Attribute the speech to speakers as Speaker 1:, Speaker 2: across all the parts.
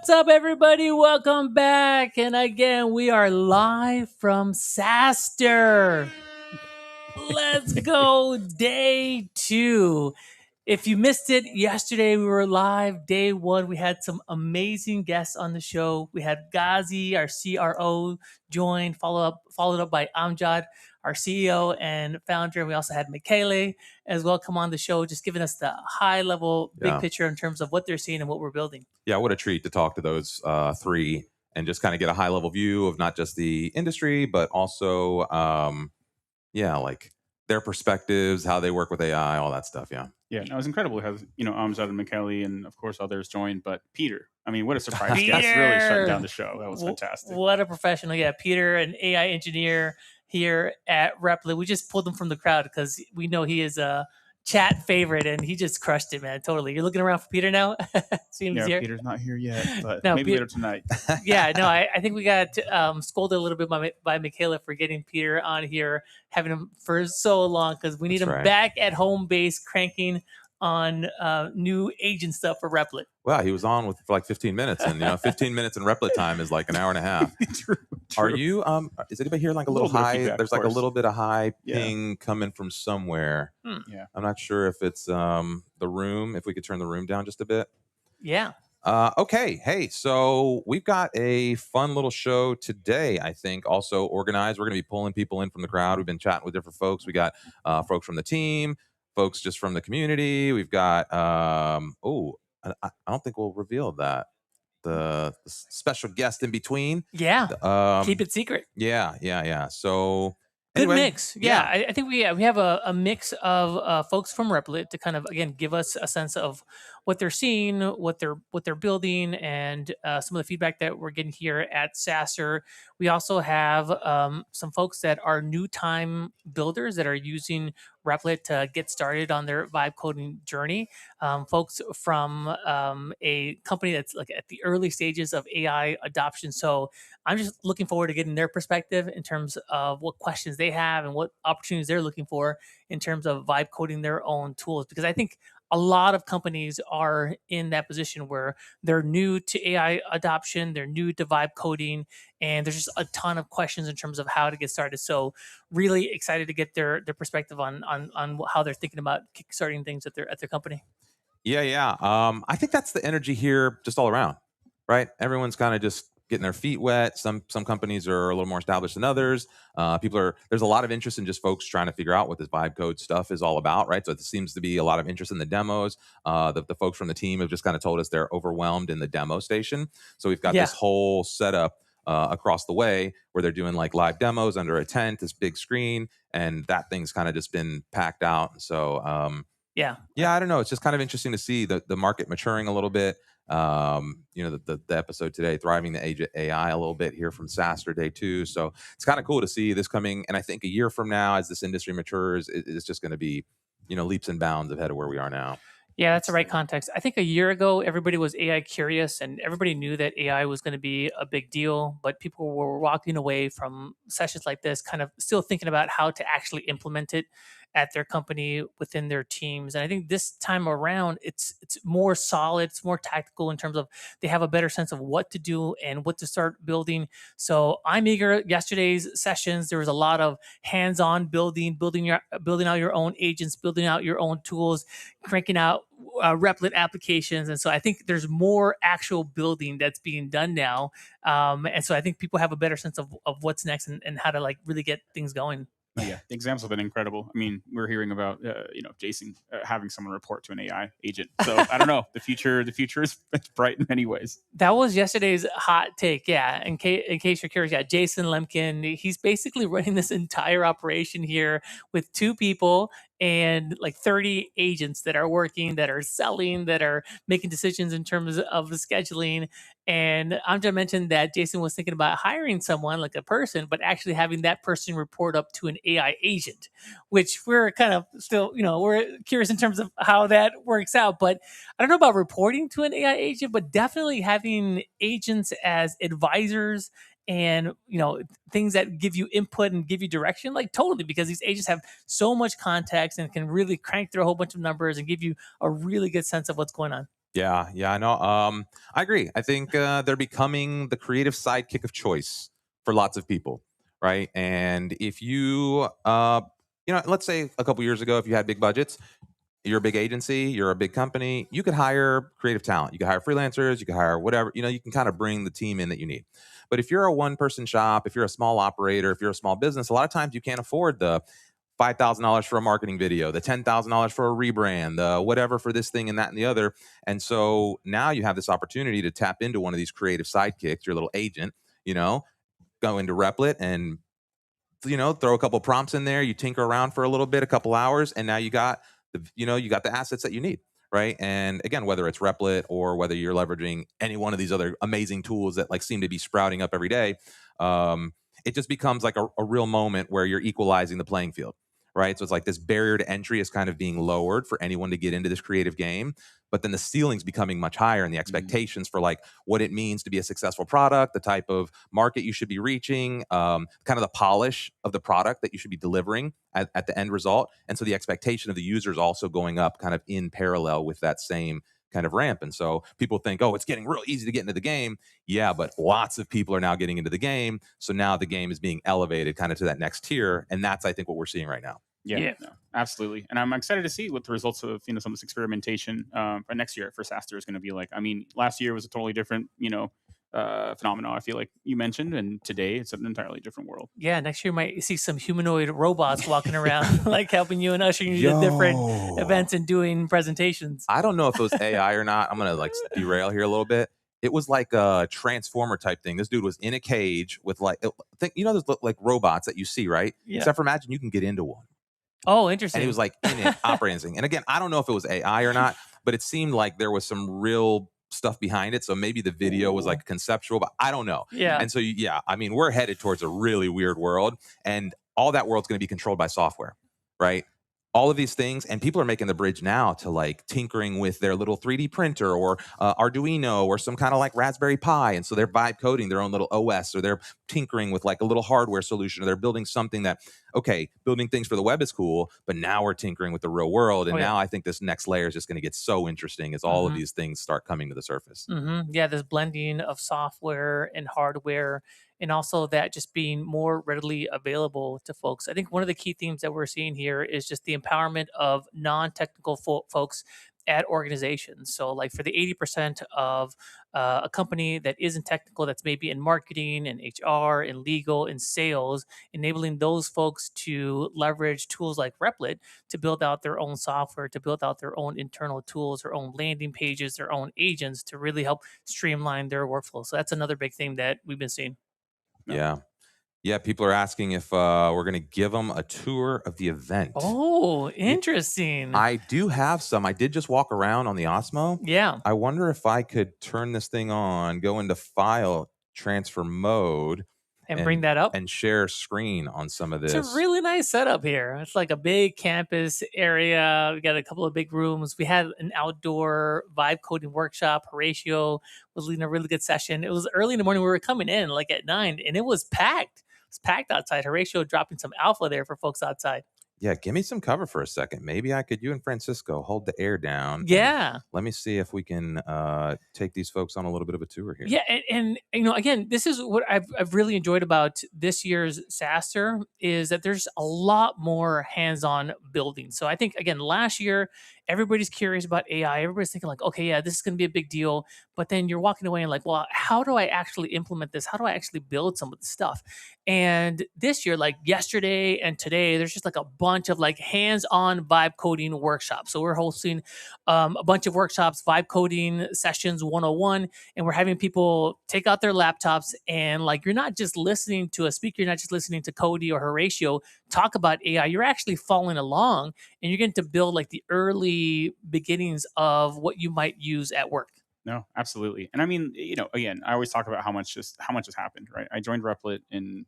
Speaker 1: What's up, everybody? Welcome back. And again, we are live from SaaStr. Let's go, day 2. If you missed it, yesterday we were live. Day 1, we had some amazing guests on the show. We had Ghazi, our CRO, join, followed up by Amjad, our CEO and founder. And we also had Michele as well come on the show, just giving us the high level, big picture in terms of what they're seeing and what we're building.
Speaker 2: Yeah, what a treat to talk to those three and just kind of get a high level view of not just the industry, but also, like their perspectives, how they work with AI, all that stuff. Yeah.
Speaker 3: Yeah, no, it was incredible to have, Amzad and Michele and, of course, others joined. But Peter, I mean, what a surprise guest. Really shutting down the show. That was fantastic.
Speaker 1: What a professional. Yeah, Peter, an AI engineer here at Replit. We just pulled him from the crowd because we know he is a chat favorite, and he just crushed it, man. Totally. You're looking around for Peter now?
Speaker 3: Seems here. Peter's not here yet, but no, maybe later tonight.
Speaker 1: Yeah, no, I think we got scolded a little bit by Michele for getting Peter on here, having him for so long, because we need him back at home base cranking on new agent stuff for Replit.
Speaker 2: Wow, he was on for like 15 minutes, and 15 minutes in Replit time is like an hour and a half.
Speaker 3: True.
Speaker 2: Are you? Is anybody here like a little high?
Speaker 3: Feedback,
Speaker 2: there's like a little bit of high ping coming from somewhere.
Speaker 3: Yeah,
Speaker 2: I'm not sure if it's the room. If we could turn the room down just a bit.
Speaker 1: Yeah.
Speaker 2: Okay. Hey, so we've got a fun little show today, I think, also organized. We're going to be pulling people in from the crowd. We've been chatting with different folks. We got folks from the team, folks just from the community. We've got, I don't think we'll reveal that. The special guest in between.
Speaker 1: Yeah. Keep it secret.
Speaker 2: Yeah. So...
Speaker 1: Anyway, good mix. Yeah. I think we have a mix of folks from Replit to kind of, again, give us a sense of what they're seeing, what they're building, and some of the feedback that we're getting here at SaaStr. We also have some folks that are new time builders that are using Replit to get started on their vibe coding journey. Folks from a company that's like at the early stages of AI adoption. So I'm just looking forward to getting their perspective in terms of what questions they have and what opportunities they're looking for in terms of vibe coding their own tools. Because I think a lot of companies are in that position where they're new to AI adoption, they're new to vibe coding, and there's just a ton of questions in terms of how to get started. So really excited to get their perspective on how they're thinking about kickstarting things at their company.
Speaker 2: Yeah. I think that's the energy here just all around, right? Everyone's kind of just getting their feet wet. Some companies are a little more established than others. There's a lot of interest in just folks trying to figure out what this vibe code stuff is all about, right? So it seems to be a lot of interest in the demos. The folks from the team have just kind of told us they're overwhelmed in the demo station. So we've got this whole setup across the way where they're doing like live demos under a tent, this big screen, and that thing's kind of just been packed out. So I don't know. It's just kind of interesting to see the market maturing a little bit. The episode today, Thriving the Age of AI, a little bit here from SaaStr day 2. So it's kind of cool to see this coming. And I think a year from now, as this industry matures, it's just going to be, leaps and bounds ahead of where we are now.
Speaker 1: Yeah, that's the right context. I think a year ago, everybody was AI curious and everybody knew that AI was going to be a big deal, but people were walking away from sessions like this kind of still thinking about how to actually implement it at their company within their teams. And I think this time around, it's more solid, it's more tactical in terms of they have a better sense of what to do and what to start building. So I'm eager. Yesterday's sessions, there was a lot of hands-on building out your own agents, building out your own tools, cranking out Replit applications. And so I think there's more actual building that's being done now. And so I think people have a better sense of what's next and how to like really get things going.
Speaker 3: Yeah, the examples have been incredible. I mean, we're hearing about Jason having someone report to an AI agent. So I don't know. The future is bright in many ways.
Speaker 1: That was yesterday's hot take. Yeah, in case you're curious, Jason Lemkin. He's basically running this entire operation here with 2 people and like 30 agents that are working, that are selling, that are making decisions in terms of the scheduling. And Amjad mentioned that Jason was thinking about hiring someone like a person, but actually having that person report up to an AI agent, which we're kind of still, we're curious in terms of how that works out. But I don't know about reporting to an AI agent, but definitely having agents as advisors and things that give you input and give you direction, like totally, because these agents have so much context and can really crank through a whole bunch of numbers and give you a really good sense of what's going on.
Speaker 2: Yeah, I know. I agree. I think they're becoming the creative sidekick of choice for lots of people, right? And if you, let's say a couple years ago, if you had big budgets, you're a big agency, you're a big company, you could hire creative talent. You could hire freelancers, you could hire whatever, you can kind of bring the team in that you need. But if you're a one person shop, if you're a small operator, if you're a small business, a lot of times you can't afford the $5,000 for a marketing video, the $10,000 for a rebrand, the whatever for this thing and that and the other. And so now you have this opportunity to tap into one of these creative sidekicks, your little agent, you know, go into Replit and throw a couple prompts in there, you tinker around for a little bit, a couple hours, and now you got the assets that you need, right? And again, whether it's Replit or whether you're leveraging any one of these other amazing tools that like seem to be sprouting up every day, it just becomes like a real moment where you're equalizing the playing field, right? So it's like this barrier to entry is kind of being lowered for anyone to get into this creative game, but then the ceiling's becoming much higher, and the expectations for like what it means to be a successful product, the type of market you should be reaching, kind of the polish of the product that you should be delivering at the end result. And so the expectation of the user is also going up kind of in parallel with that same kind of ramp. And so people think, oh, it's getting real easy to get into the game. Yeah, but lots of people are now getting into the game. So now the game is being elevated kind of to that next tier. And that's, I think, what we're seeing right now.
Speaker 3: Yeah, no, absolutely. And I'm excited to see what the results of some of this experimentation for next year for SaaStr is going to be like. I mean, last year was a totally different, phenomenon, I feel like you mentioned, and today it's an entirely different world.
Speaker 1: Yeah, next year you might see some humanoid robots walking around, like helping you and ushering you to different events and doing presentations.
Speaker 2: I don't know if it was AI or not. I'm gonna like derail here a little bit. It was like a transformer type thing. This dude was in a cage with like, those like robots that you see, right?
Speaker 1: Yeah.
Speaker 2: Except for imagine you can get into one.
Speaker 1: Oh, interesting.
Speaker 2: And he was like in it operating. And again, I don't know if it was AI or not, but it seemed like there was some real stuff behind it. So maybe the video was like conceptual, but I don't know.
Speaker 1: Yeah.
Speaker 2: And so, I mean, we're headed towards a really weird world, and all that world's going to be controlled by software, right? All of these things, and people are making the bridge now to like tinkering with their little 3D printer or Arduino or some kind of like Raspberry Pi. And so they're vibe coding their own little OS, or they're tinkering with like a little hardware solution, or they're building something that, okay, building things for the web is cool, but now we're tinkering with the real world. And now I think this next layer is just going to get so interesting as all of these things start coming to the surface.
Speaker 1: Yeah, this blending of software and hardware, and also that just being more readily available to folks. I think one of the key themes that we're seeing here is just the empowerment of non-technical folks at organizations. So like for the 80% of a company that isn't technical, that's maybe in marketing and HR and legal and sales, enabling those folks to leverage tools like Replit to build out their own software, to build out their own internal tools, their own landing pages, their own agents to really help streamline their workflow. So that's another big thing that we've been seeing.
Speaker 2: Yeah, people are asking if we're going to give them a tour of the event.
Speaker 1: Oh, interesting.
Speaker 2: I do have some. I did just walk around on the Osmo.
Speaker 1: Yeah.
Speaker 2: I wonder if I could turn this thing on, go into file transfer mode,
Speaker 1: and bring that up
Speaker 2: and share screen on some of this.
Speaker 1: It's a really nice setup here. It's like a big campus area. We got a couple of big rooms. We had an outdoor vibe coding workshop. Horatio was leading a really good session. It was early in the morning. We were coming in like at 9, and it was packed. It was packed outside. Horatio dropping some alpha there for folks outside.
Speaker 2: Yeah, give me some cover for a second. Maybe you and Francisco hold the air down.
Speaker 1: Yeah.
Speaker 2: Let me see if we can take these folks on a little bit of a tour here.
Speaker 1: Yeah, and again, this is what I've really enjoyed about this year's SaaStr is that there's a lot more hands-on building. So I think, again, last year, everybody's curious about AI. Everybody's thinking like, okay, yeah, this is going to be a big deal. But then you're walking away and like, well, how do I actually implement this? How do I actually build some of the stuff? And this year, like yesterday and today, there's just like a bunch of like hands-on vibe coding workshops. So we're hosting a bunch of workshops, vibe coding sessions 101, and we're having people take out their laptops and like, you're not just listening to a speaker, you're not just listening to Kody or Horatio talk about AI, you're actually following along and you're getting to build like the early beginnings of what you might use at work.
Speaker 3: No, absolutely. And I mean, again, I always talk about how much has happened, right? I joined Replit in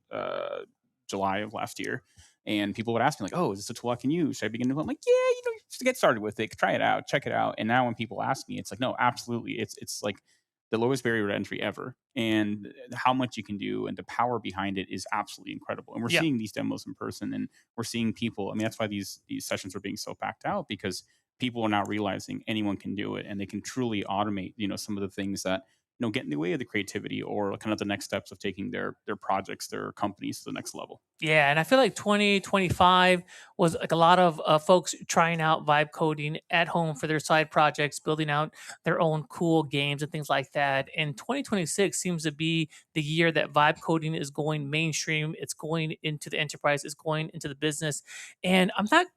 Speaker 3: July of last year, and people would ask me like, "Oh, is this a tool I can use? Should I begin to?" I'm like, "Yeah, just get started with it, try it out, check it out." And now when people ask me, it's like, "No, absolutely. It's like the lowest barrier to entry ever, and how much you can do and the power behind it is absolutely incredible." And we're seeing these demos in person, and we're seeing people. I mean, that's why these sessions are being so packed out, because people are now realizing anyone can do it, and they can truly automate, some of the things that get in the way of the creativity, or kind of the next steps of taking their projects, their companies to the next level.
Speaker 1: Yeah, and I feel like 2025 was like a lot of folks trying out vibe coding at home for their side projects, building out their own cool games and things like that. And 2026 seems to be the year that vibe coding is going mainstream. It's going into the enterprise. It's going into the business. And I'm not,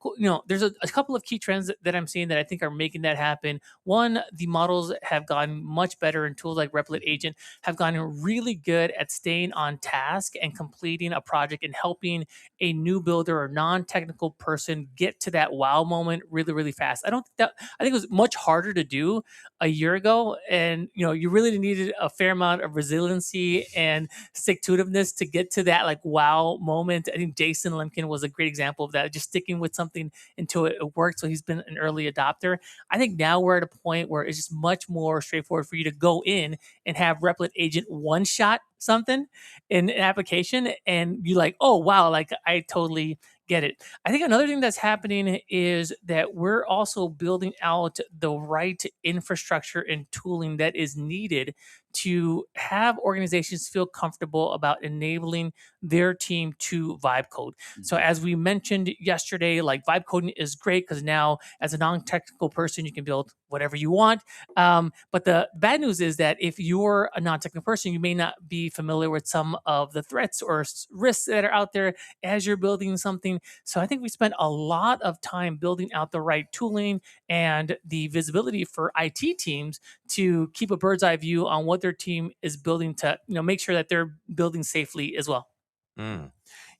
Speaker 1: there's a couple of key trends that I'm seeing that I think are making that happen. One, the models have gotten much better, and tools like Replit Agent have gotten really good at staying on task and completing a project and helping a new builder or non-technical person get to that wow moment really, really fast. I think it was much harder to do a year ago. And you really needed a fair amount of resiliency and stick-to-itiveness to get to that like wow moment. I think Jason Lemkin was a great example of that, just sticking with something until it worked. So he's been an early adopter. I think now we're at a point where it's just much more straightforward for you to go in and have Replit Agent one shot something in an application, and you like, oh wow, like I totally get it. I think another thing that's happening is that we're also building out the right infrastructure and tooling that is needed to have organizations feel comfortable about enabling their team to vibe code. So as we mentioned yesterday, like vibe coding is great because now as a non-technical person, you can build whatever you want. But the bad news is that if you're a non-technical person, you may not be familiar with some of the threats or risks that are out there as you're building something. So I think we spent a lot of time building out the right tooling and the visibility for IT teams to keep a bird's eye view on what their team is building to make sure that they're building safely as well.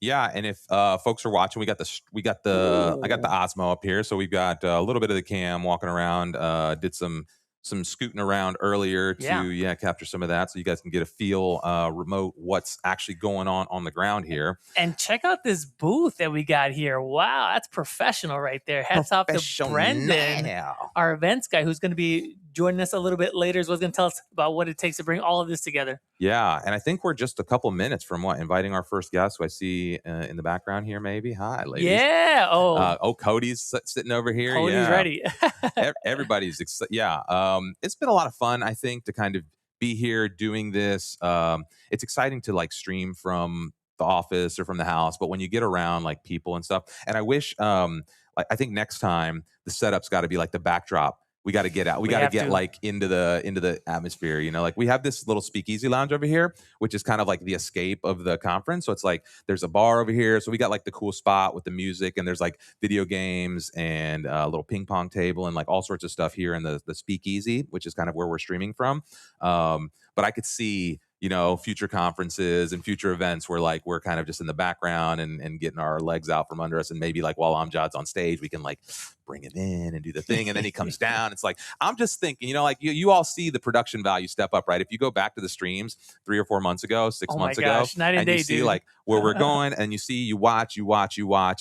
Speaker 2: Yeah, and if folks are watching, I got the Osmo up here, so we've got a little bit of the cam walking around. Did some scooting around earlier to capture some of that, so you guys can get a feel remote what's actually going on the ground here.
Speaker 1: And check out this booth that we got here. Wow, that's professional right there. Hats off to Brendan, our events guy, who's going to be joining us a little bit later. So he's going to tell us about what it takes to bring all of this together.
Speaker 2: Yeah, and I think we're just a couple minutes from inviting our first guest, who I see in the background here. Maybe hi, ladies.
Speaker 1: Yeah.
Speaker 2: Kody's sitting over here.
Speaker 1: Kody's ready.
Speaker 2: Everybody's it's been a lot of fun, I think, to kind of be here doing this. It's exciting to like stream from the office or from the house, but when you get around like people and stuff, and I wish I think next time the setup's got to be like the backdrop. We got to get out. We got to get like into the atmosphere. Like we have this little speakeasy lounge over here, which is kind of like the escape of the conference. So it's like there's a bar over here. So we got like the cool spot with the music, and there's like video games and a little ping pong table and like all sorts of stuff here in the speakeasy, which is kind of where we're streaming from. But I could see future conferences and future events where like we're kind of just in the background and getting our legs out from under us, and maybe like while Amjad's on stage, we can like bring him in and do the thing, and then he comes down. It's like I'm just thinking, like you all see the production value step up, right? If you go back to the streams 3 or 4 months ago, 6 months ago,
Speaker 1: night and day,
Speaker 2: you see
Speaker 1: dude.
Speaker 2: like where we're going, and you watch,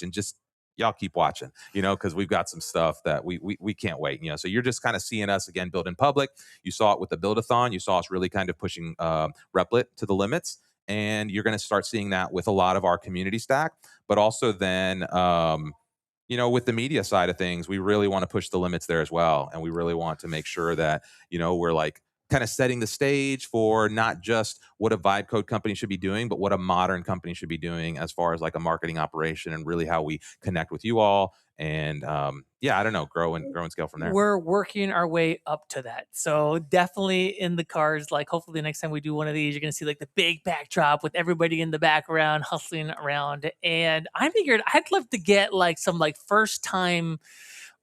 Speaker 2: and just y'all keep watching, because we've got some stuff that we can't wait. So you're just kind of seeing us again build in public. You saw it with the build-a-thon. You saw us really kind of pushing Replit to the limits, and you're going to start seeing that with a lot of our community stack, but also then with the media side of things, we really want to push the limits there as well, and we really want to make sure that we're like kind of setting the stage for not just what a vibe code company should be doing, but what a modern company should be doing as far as like a marketing operation, and really how we connect with you all. And I don't know, grow and scale from there.
Speaker 1: We're working our way up to that. So definitely in the cards, like hopefully the next time we do one of these, you're going to see like the big backdrop with everybody in the background hustling around. And I figured I'd love to get like some like first time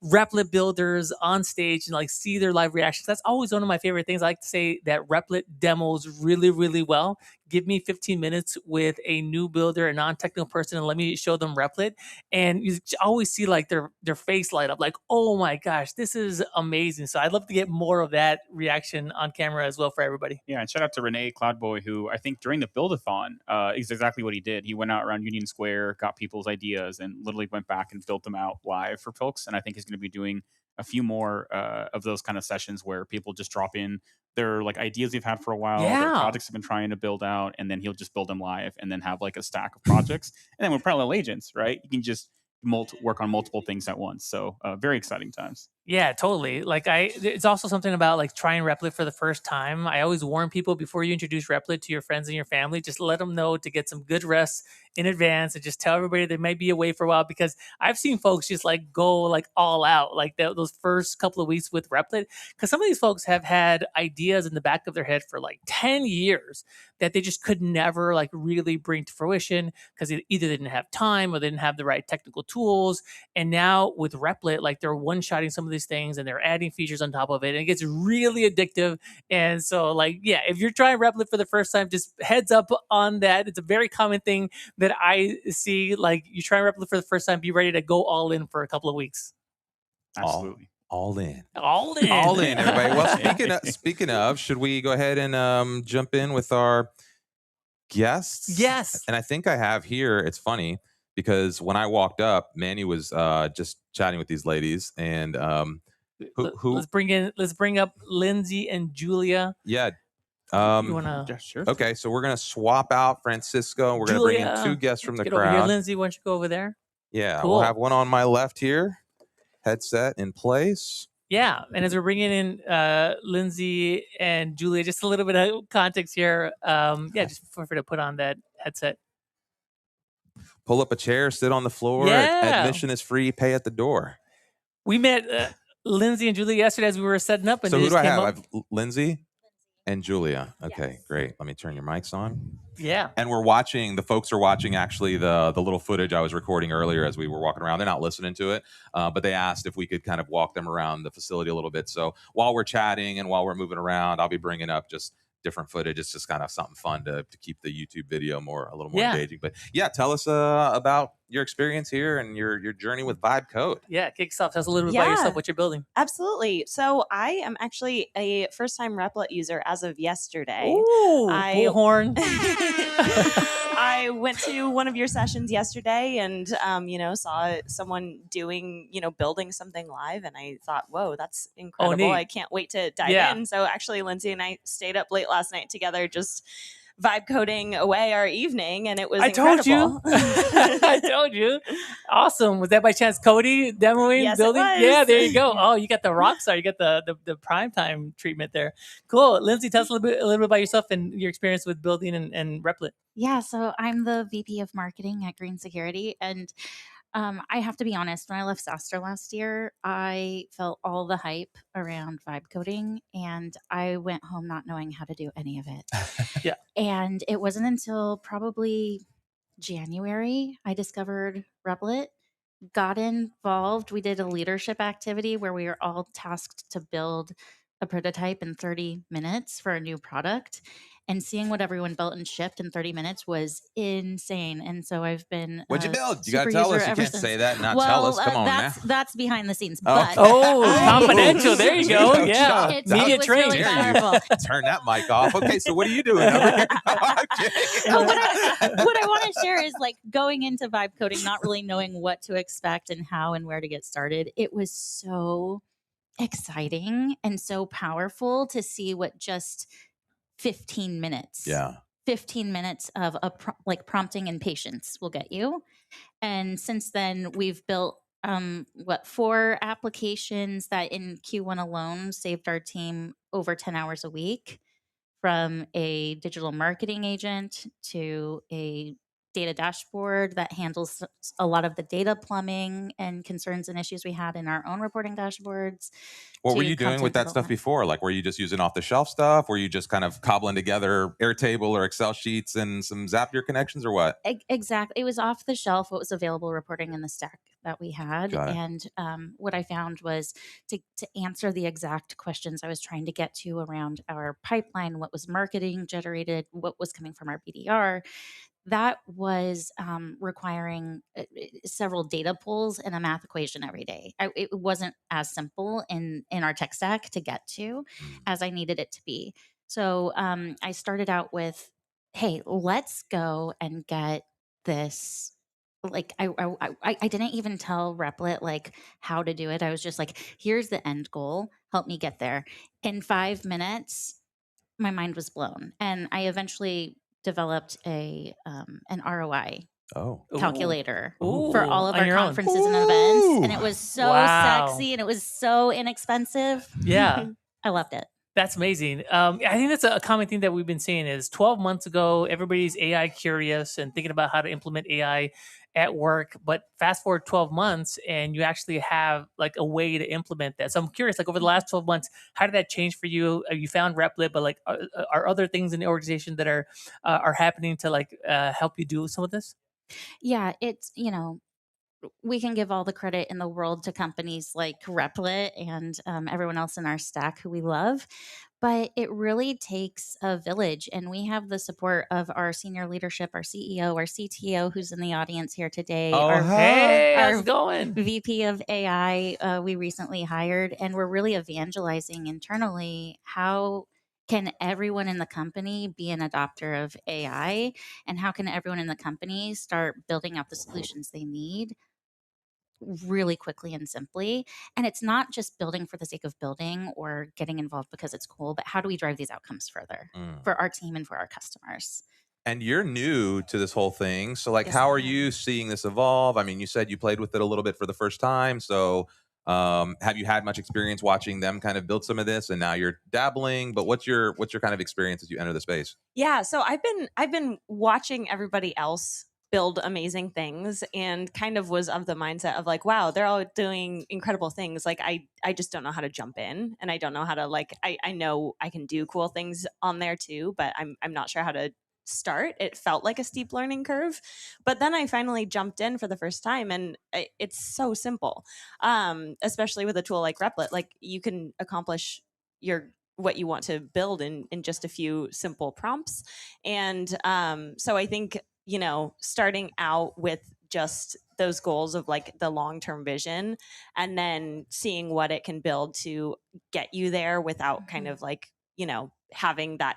Speaker 1: Replit builders on stage and like see their live reactions. That's always one of my favorite things. I like to say that Replit demos really, really well. Give me 15 minutes with a new builder, a non-technical person, and let me show them Replit. And you always see like their face light up, like, oh my gosh, this is amazing. So I'd love to get more of that reaction on camera as well for everybody.
Speaker 3: Yeah, and shout out to Renee Cloudboy, who I think during the build-a-thon is exactly what he did. He went out around Union Square, got people's ideas, and literally went back and built them out live for folks. And I think he's going to be doing a few more of those kind of sessions where people just drop in their like ideas they've had for a while, their projects have been trying to build out, and then he'll just build them live and then have like a stack of projects. And then with parallel agents, right, you can just work on multiple things at once. So very exciting times.
Speaker 1: Yeah, totally. Like it's also something about like trying Replit for the first time. I always warn people before you introduce Replit to your friends and your family, just let them know to get some good rest in advance and just tell everybody they might be away for a while, because I've seen folks just like go like all out like those first couple of weeks with Replit, because some of these folks have had ideas in the back of their head for like 10 years that they just could never like really bring to fruition because either they didn't have time or they didn't have the right technical tools. And now with Replit, like they're one-shotting some of these things and they're adding features on top of it, and it gets really addictive. And so, like, yeah, if you're trying Replit for the first time, just heads up on that. It's a very common thing that I see. Like, you try Replit for the first time, be ready to go all in for a couple of weeks.
Speaker 3: Absolutely.
Speaker 2: All in.
Speaker 1: All in.
Speaker 2: All in, everybody. Well, speaking of, should we go ahead and jump in with our guests?
Speaker 1: Yes.
Speaker 2: And I think I have here, it's funny, because when I walked up, Manny was just chatting with these ladies, and
Speaker 1: let's bring up Lindsay and Julia.
Speaker 2: Yeah.
Speaker 1: You wanna?
Speaker 3: Yeah, sure.
Speaker 2: Okay, so we're gonna swap out Francisco, and we're gonna bring in two guests from the
Speaker 1: Get
Speaker 2: crowd.
Speaker 1: Over here, Lindsay, why don't you go over there?
Speaker 2: Yeah,
Speaker 1: Cool.
Speaker 2: We'll have one on my left here, headset in place.
Speaker 1: Yeah, and as we're bringing in Lindsay and Julia, just a little bit of context here. Just feel free to put on that headset.
Speaker 2: Pull up a chair, sit on the floor.
Speaker 1: Yeah.
Speaker 2: Admission is free. Pay at the door.
Speaker 1: We met Lindsay and Julia yesterday as we were setting up. And
Speaker 2: so who do I have? I have Lindsay and Julia. Okay, yes. Great. Let me turn your mics on.
Speaker 1: Yeah.
Speaker 2: And the folks are watching actually the little footage I was recording earlier as we were walking around. They're not listening to it, but they asked if we could kind of walk them around the facility a little bit. So while we're chatting and while we're moving around, I'll be bringing up just different footage. It's just kind of something fun to keep the YouTube video a little more engaging. But yeah, tell us about your experience here and your journey with Vibe Code.
Speaker 1: Yeah, kick us off. Tell us a little bit about yourself, what you're building.
Speaker 4: Absolutely. So I am actually a first-time Replit user as of yesterday.
Speaker 1: Ooh, bullhorn.
Speaker 4: I went to one of your sessions yesterday and, saw someone doing, building something live. And I thought, whoa, that's incredible. I can't wait to dive in. So actually, Lindsay and I stayed up late last night together, just vibe coding away our evening, and it was incredible.
Speaker 1: I told you. Awesome. Was that by chance Kody demoing,
Speaker 4: yes,
Speaker 1: building?
Speaker 4: It was.
Speaker 1: Yeah, there you go. Oh, you got the rock star. You got the primetime treatment there. Cool. Lindsay, tell us a little bit about yourself and your experience with building and Replit.
Speaker 5: Yeah, so I'm the VP of Marketing at Green Security, and I have to be honest, when I left SaaStr last year, I felt all the hype around vibe coding, and I went home not knowing how to do any of it.
Speaker 1: Yeah.
Speaker 5: And it wasn't until probably January I discovered Replit, got involved. We did a leadership activity where we were all tasked to build a prototype in 30 minutes for a new product. And seeing what everyone built and shipped in 30 minutes was insane. And so I've been
Speaker 2: what'd you build? You gotta tell us. You can't say that and not tell us. Come on,
Speaker 5: that's behind the scenes.
Speaker 1: But confidential. There you go. Yeah. Media trained.
Speaker 5: Really
Speaker 2: turn that mic off. Okay, so what are you doing over here?
Speaker 5: What I want to share is like going into vibe coding, not really knowing what to expect and how and where to get started. It was so exciting and so powerful to see what just 15 minutes.
Speaker 2: Yeah.
Speaker 5: 15 minutes of prompting and patience will get you. And since then we've built 4 applications that in Q1 alone saved our team over 10 hours a week, from a digital marketing agent to a data dashboard that handles a lot of the data plumbing and concerns and issues we had in our own reporting dashboards.
Speaker 2: What were you doing with that stuff before? Like, were you just using off the shelf stuff? Were you just kind of cobbling together Airtable or Excel sheets and some Zapier connections, or what?
Speaker 5: Exactly. It was off the shelf, what was available reporting in the stack that we had. And what I found was to answer the exact questions I was trying to get to around our pipeline, what was marketing generated, what was coming from our BDR. That was requiring several data pulls and a math equation every day. It wasn't as simple in our tech stack to get to as I needed it to be. So I started out with, hey, let's go and get this. Like I didn't even tell Replit like how to do it. I was just like, here's the end goal. Help me get there. In 5 minutes, my mind was blown, and I eventually developed an ROI calculator
Speaker 1: Ooh.
Speaker 5: for all of
Speaker 1: On
Speaker 5: our
Speaker 1: your own.
Speaker 5: conferences and events. And it was so sexy and it was so inexpensive.
Speaker 1: Yeah.
Speaker 5: I loved it.
Speaker 1: That's amazing. I think that's a common thing that we've been seeing is 12 months ago, everybody's AI curious and thinking about how to implement AI at work. But fast forward 12 months and you actually have like a way to implement that. So I'm curious, like over the last 12 months, how did that change for you? You found Replit, but like are other things in the organization that are happening to like help you do some of this?
Speaker 5: Yeah, it's, we can give all the credit in the world to companies like Replit and everyone else in our stack who we love. But it really takes a village. And we have the support of our senior leadership, our CEO, our CTO, who's in the audience here today.
Speaker 1: How's it going?
Speaker 5: VP of AI, we recently hired, and we're really evangelizing internally how can everyone in the company be an adopter of AI, and how can everyone in the company start building out the solutions they need really quickly and simply. And it's not just building for the sake of building or getting involved because it's cool, but how do we drive these outcomes further for our team and for our customers?
Speaker 2: And you're new to this whole thing. So like, how are you seeing this evolve? I mean, you said you played with it a little bit for the first time. So have you had much experience watching them kind of build some of this and now you're dabbling, but what's your kind of experience as you enter the space?
Speaker 4: Yeah. So I've been watching everybody else build amazing things and kind of was of the mindset of like, wow, they're all doing incredible things. Like I just don't know how to jump in and I don't know how to like, I know I can do cool things on there too, but I'm not sure how to start. It felt like a steep learning curve, but then I finally jumped in for the first time and it's so simple. Especially with a tool like Replit, like you can accomplish what you want to build in just a few simple prompts. And so I think, starting out with just those goals of like the long-term vision and then seeing what it can build to get you there without kind of like, having that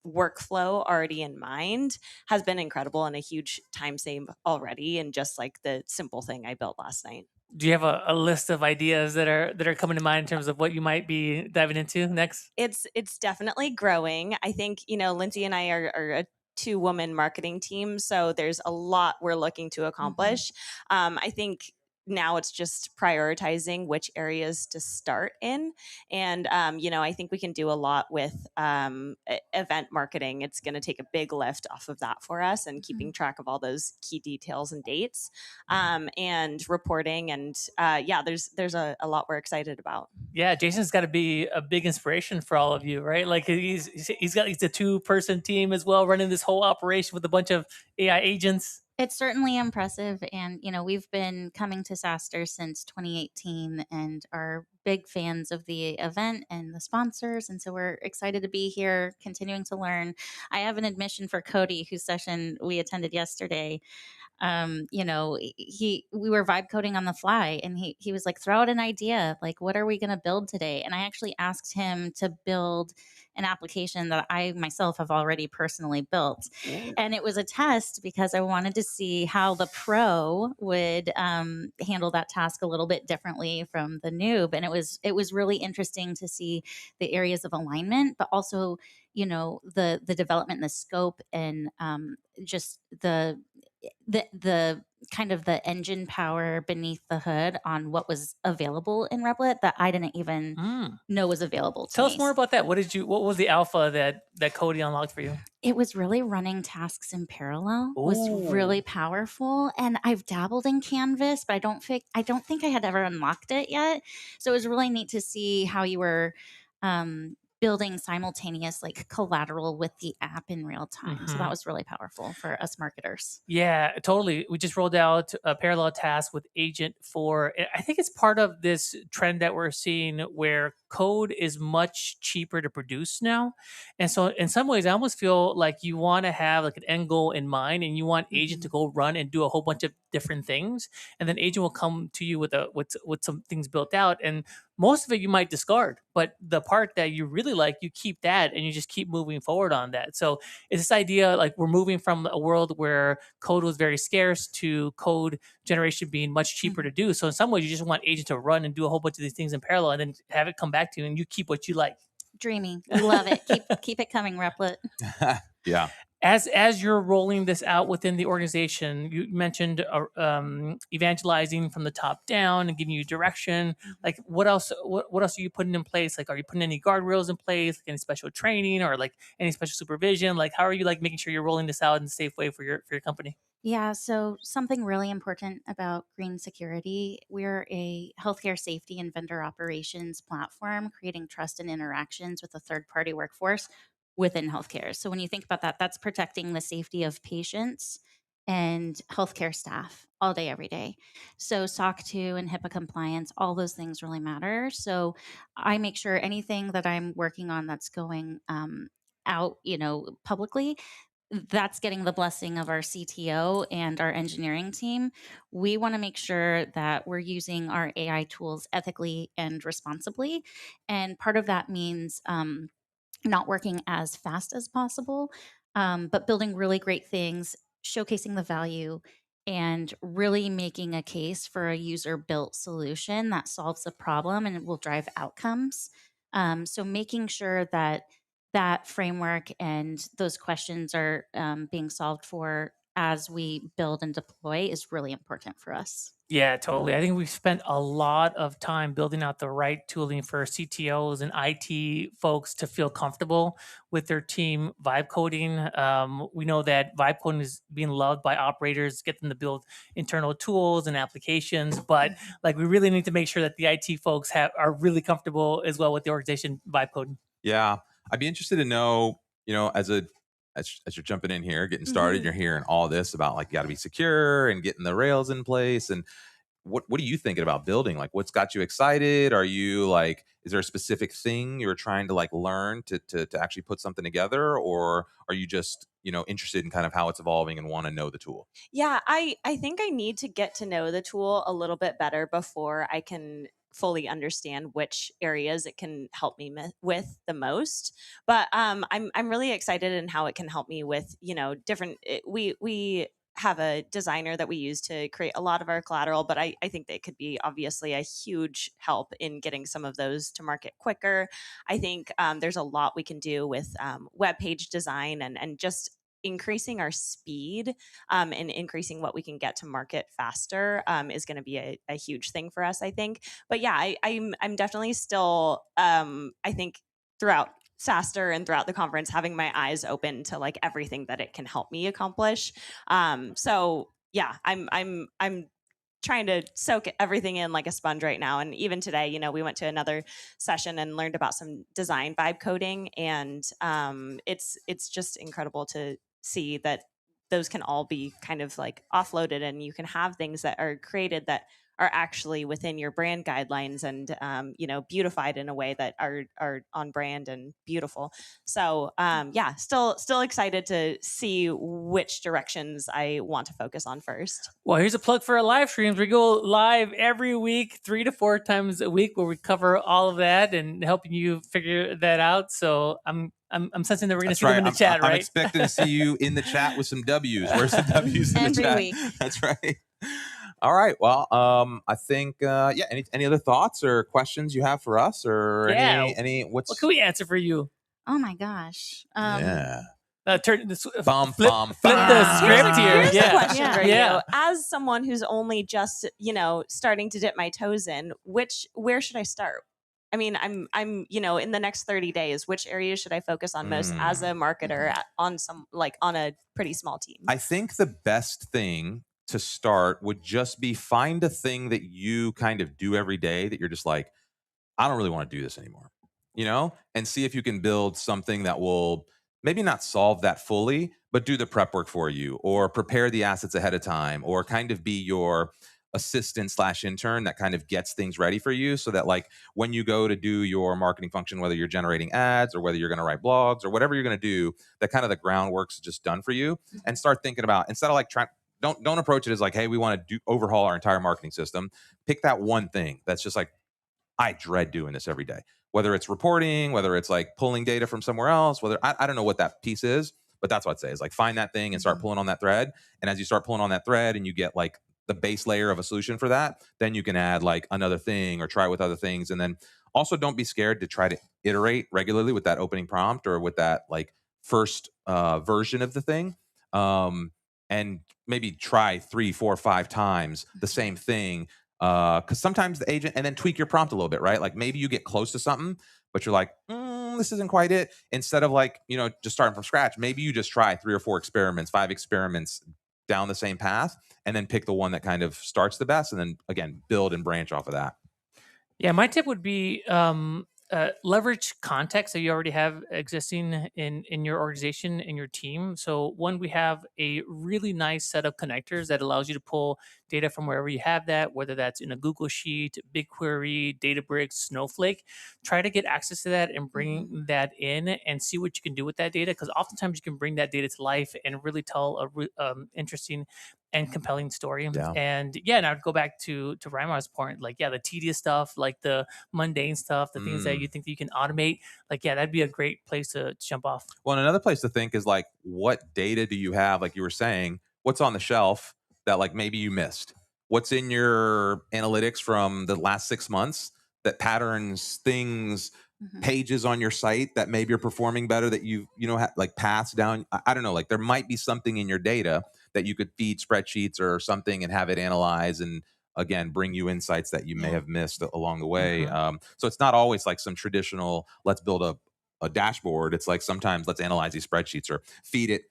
Speaker 4: workflow already in mind has been incredible and a huge time save already. And just like the simple thing I built last night.
Speaker 1: Do you have a list of ideas that are coming to mind in terms of what you might be diving into next?
Speaker 4: It's definitely growing. I think, Lindsay and I are a 2-woman marketing team. So there's a lot we're looking to accomplish. I think now it's just prioritizing which areas to start in. And, I think we can do a lot with event marketing. It's going to take a big lift off of that for us and keeping track of all those key details and dates and reporting. And there's a lot we're excited about.
Speaker 1: Yeah, Jason's got to be a big inspiration for all of you, right? Like he's a 2-person team as well, running this whole operation with a bunch of AI agents.
Speaker 5: It's certainly impressive. And, we've been coming to SaaStr since 2018 and are big fans of the event and the sponsors. And so we're excited to be here, continuing to learn. I have an admission for Kody, whose session we attended yesterday. We were vibe coding on the fly and he was like, throw out an idea. Like, what are we going to build today? And I actually asked him to build an application that I myself have already personally built. And it was a test because I wanted to see how the pro would handle that task a little bit differently from the noob. And it was really interesting to see the areas of alignment, but also, the development and the scope and just the kind of the engine power beneath the hood on what was available in Replit that I didn't even know was available to
Speaker 1: Tell
Speaker 5: me.
Speaker 1: us more about that. What was the alpha that Kody unlocked for you?
Speaker 5: It was really running tasks in parallel. Was really powerful. And I've dabbled in Canvas, but I don't think I had ever unlocked it yet. So it was really neat to see how you were building simultaneous like collateral with the app in real time. So that was really powerful for us marketers.
Speaker 1: Yeah, totally. We just rolled out a parallel task with Agent 4. I think it's part of this trend that we're seeing where code is much cheaper to produce now. And so in some ways, I almost feel like you want to have like an end goal in mind and you want Agent to go run and do a whole bunch of different things. And then Agent will come to you with some things built out. And most of it you might discard, but the part that you really like, you keep that and you just keep moving forward on that. So it's this idea like we're moving from a world where code was very scarce to code generation being much cheaper to do. So in some ways, you just want Agent to run and do a whole bunch of these things in parallel and then have it come back to you and you keep what you like.
Speaker 5: Dreamy. We love it. Keep it coming, Replit.
Speaker 2: Yeah.
Speaker 1: as you're rolling this out within the organization, you mentioned evangelizing from the top down and giving you direction. Like, what else? What else are you putting in place? Like, are you putting any guardrails in place? Like any special training or like any special supervision? Like, how are you like making sure you're rolling this out in a safe way for your company?
Speaker 5: Yeah, so something really important about green security, we're a healthcare safety and vendor operations platform, creating trust and interactions with a third-party workforce within healthcare. So when you think about that, that's protecting the safety of patients and healthcare staff all day, every day. So SOC 2 and HIPAA compliance, all those things really matter. So I make sure anything that I'm working on that's going out, publicly, that's getting the blessing of our CTO and our engineering team. We want to make sure that we're using our AI tools ethically and responsibly. And part of that means not working as fast as possible, but building really great things, showcasing the value, and really making a case for a user built solution that solves a problem and it will drive outcomes. So making sure that that framework and those questions are being solved for as we build and deploy is really important for us.
Speaker 1: Yeah, totally. I think we've spent a lot of time building out the right tooling for CTOs and IT folks to feel comfortable with their team vibe coding. We know that vibe coding is being loved by operators, get them to build internal tools and applications, but like we really need to make sure that the IT folks are really comfortable as well with the organization vibe coding.
Speaker 2: Yeah, I'd be interested to know, as you're jumping in here, getting started, you're hearing all this about like you got to be secure and getting the rails in place. And what are you thinking about building? Like, what's got you excited? Are you like, is there a specific thing you're trying to like learn to actually put something together, or are you just interested in kind of how it's evolving and want to know the tool?
Speaker 4: Yeah, I think I need to get to know the tool a little bit better before I can fully understand which areas it can help me with the most. But I'm really excited in how it can help me with different. We have a designer that we use to create a lot of our collateral, but I think that could be obviously a huge help in getting some of those to market quicker. I think there's a lot we can do with web page design and just increasing our speed and increasing what we can get to market faster is going to be a huge thing for us, I think. But yeah, I'm definitely still, I think throughout SaaStr and throughout the conference, having my eyes open to like everything that it can help me accomplish. So yeah, I'm trying to soak everything in like a sponge right now. And even today, we went to another session and learned about some design vibe coding, and it's just incredible to see that those can all be kind of like offloaded, and you can have things that are created that are actually within your brand guidelines and beautified in a way that are on brand and beautiful. So yeah, still excited to see which directions I want to focus on first.
Speaker 1: Well, here's a plug for our live streams. We go live every week, 3 to 4 times a week, where we cover all of that and helping you figure that out. So I'm sensing that we're going to see them in the chat, right?
Speaker 2: I'm expecting to see you in the chat with some W's. Where's the W's in the chat?
Speaker 4: Every week.
Speaker 2: That's right. All right. Well, I think, any other thoughts or questions you have for us, or any what
Speaker 1: can we answer for you?
Speaker 5: Oh my gosh.
Speaker 1: Turn this, flip
Speaker 2: the
Speaker 1: script here.
Speaker 4: Here's a question for you. As someone who's only just, starting to dip my toes in, where should I start? I mean, I'm in the next 30 days, which areas should I focus on most as a marketer on a pretty small team?
Speaker 2: I think the best thing to start would just be find a thing that you kind of do every day that you're just like, I don't really want to do this anymore, and see if you can build something that will maybe not solve that fully, but do the prep work for you, or prepare the assets ahead of time, or kind of be your assistant/intern that kind of gets things ready for you, so that like when you go to do your marketing function, whether you're generating ads or whether you're going to write blogs or whatever you're going to do, that kind of the groundwork's just done for you. And start thinking about, instead of like don't approach it as like, hey, we want to overhaul our entire marketing system. Pick that one thing that's just like, I dread doing this every day, whether it's reporting, whether it's like pulling data from somewhere else, whether I don't know what that piece is, but that's what I'd say is like, find that thing and start pulling on that thread. And as you start pulling on that thread and you get like the base layer of a solution for that, then you can add like another thing or try with other things. And then also don't be scared to try to iterate regularly with that opening prompt or with that like first version of the thing, and maybe try 3, 4, 5 times the same thing. Because sometimes the agent, and then tweak your prompt a little bit, right? Like maybe you get close to something, but you're like, this isn't quite it. Instead of like, just starting from scratch, maybe you just try 3 or 4 experiments, 5 experiments down the same path, and then pick the one that kind of starts the best, and then again, build and branch off of that.
Speaker 1: Yeah, my tip would be leverage context that you already have existing in your organization, in your team. So one, we have a really nice set of connectors that allows you to pull data from wherever you have that, whether that's in a Google Sheet, BigQuery, Databricks, Snowflake. Try to get access to that and bring that in and see what you can do with that data, because oftentimes you can bring that data to life and really tell a interesting and compelling story. And I'd go back to Reimar's point, like, the tedious stuff, like the mundane stuff, the things that you think that you can automate, like, that'd be a great place to jump off.
Speaker 2: Well, and another place to think is like, what data do you have? Like you were saying, what's on the shelf that like maybe you missed? What's in your analytics from the last 6 months that patterns things, pages on your site that maybe you're performing better, that like paths down? I don't know, like there might be something in your data that you could feed spreadsheets or something and have it analyze and again bring you insights that you may have missed along the way. So it's not always like some traditional let's build a dashboard. It's like sometimes let's analyze these spreadsheets or feed it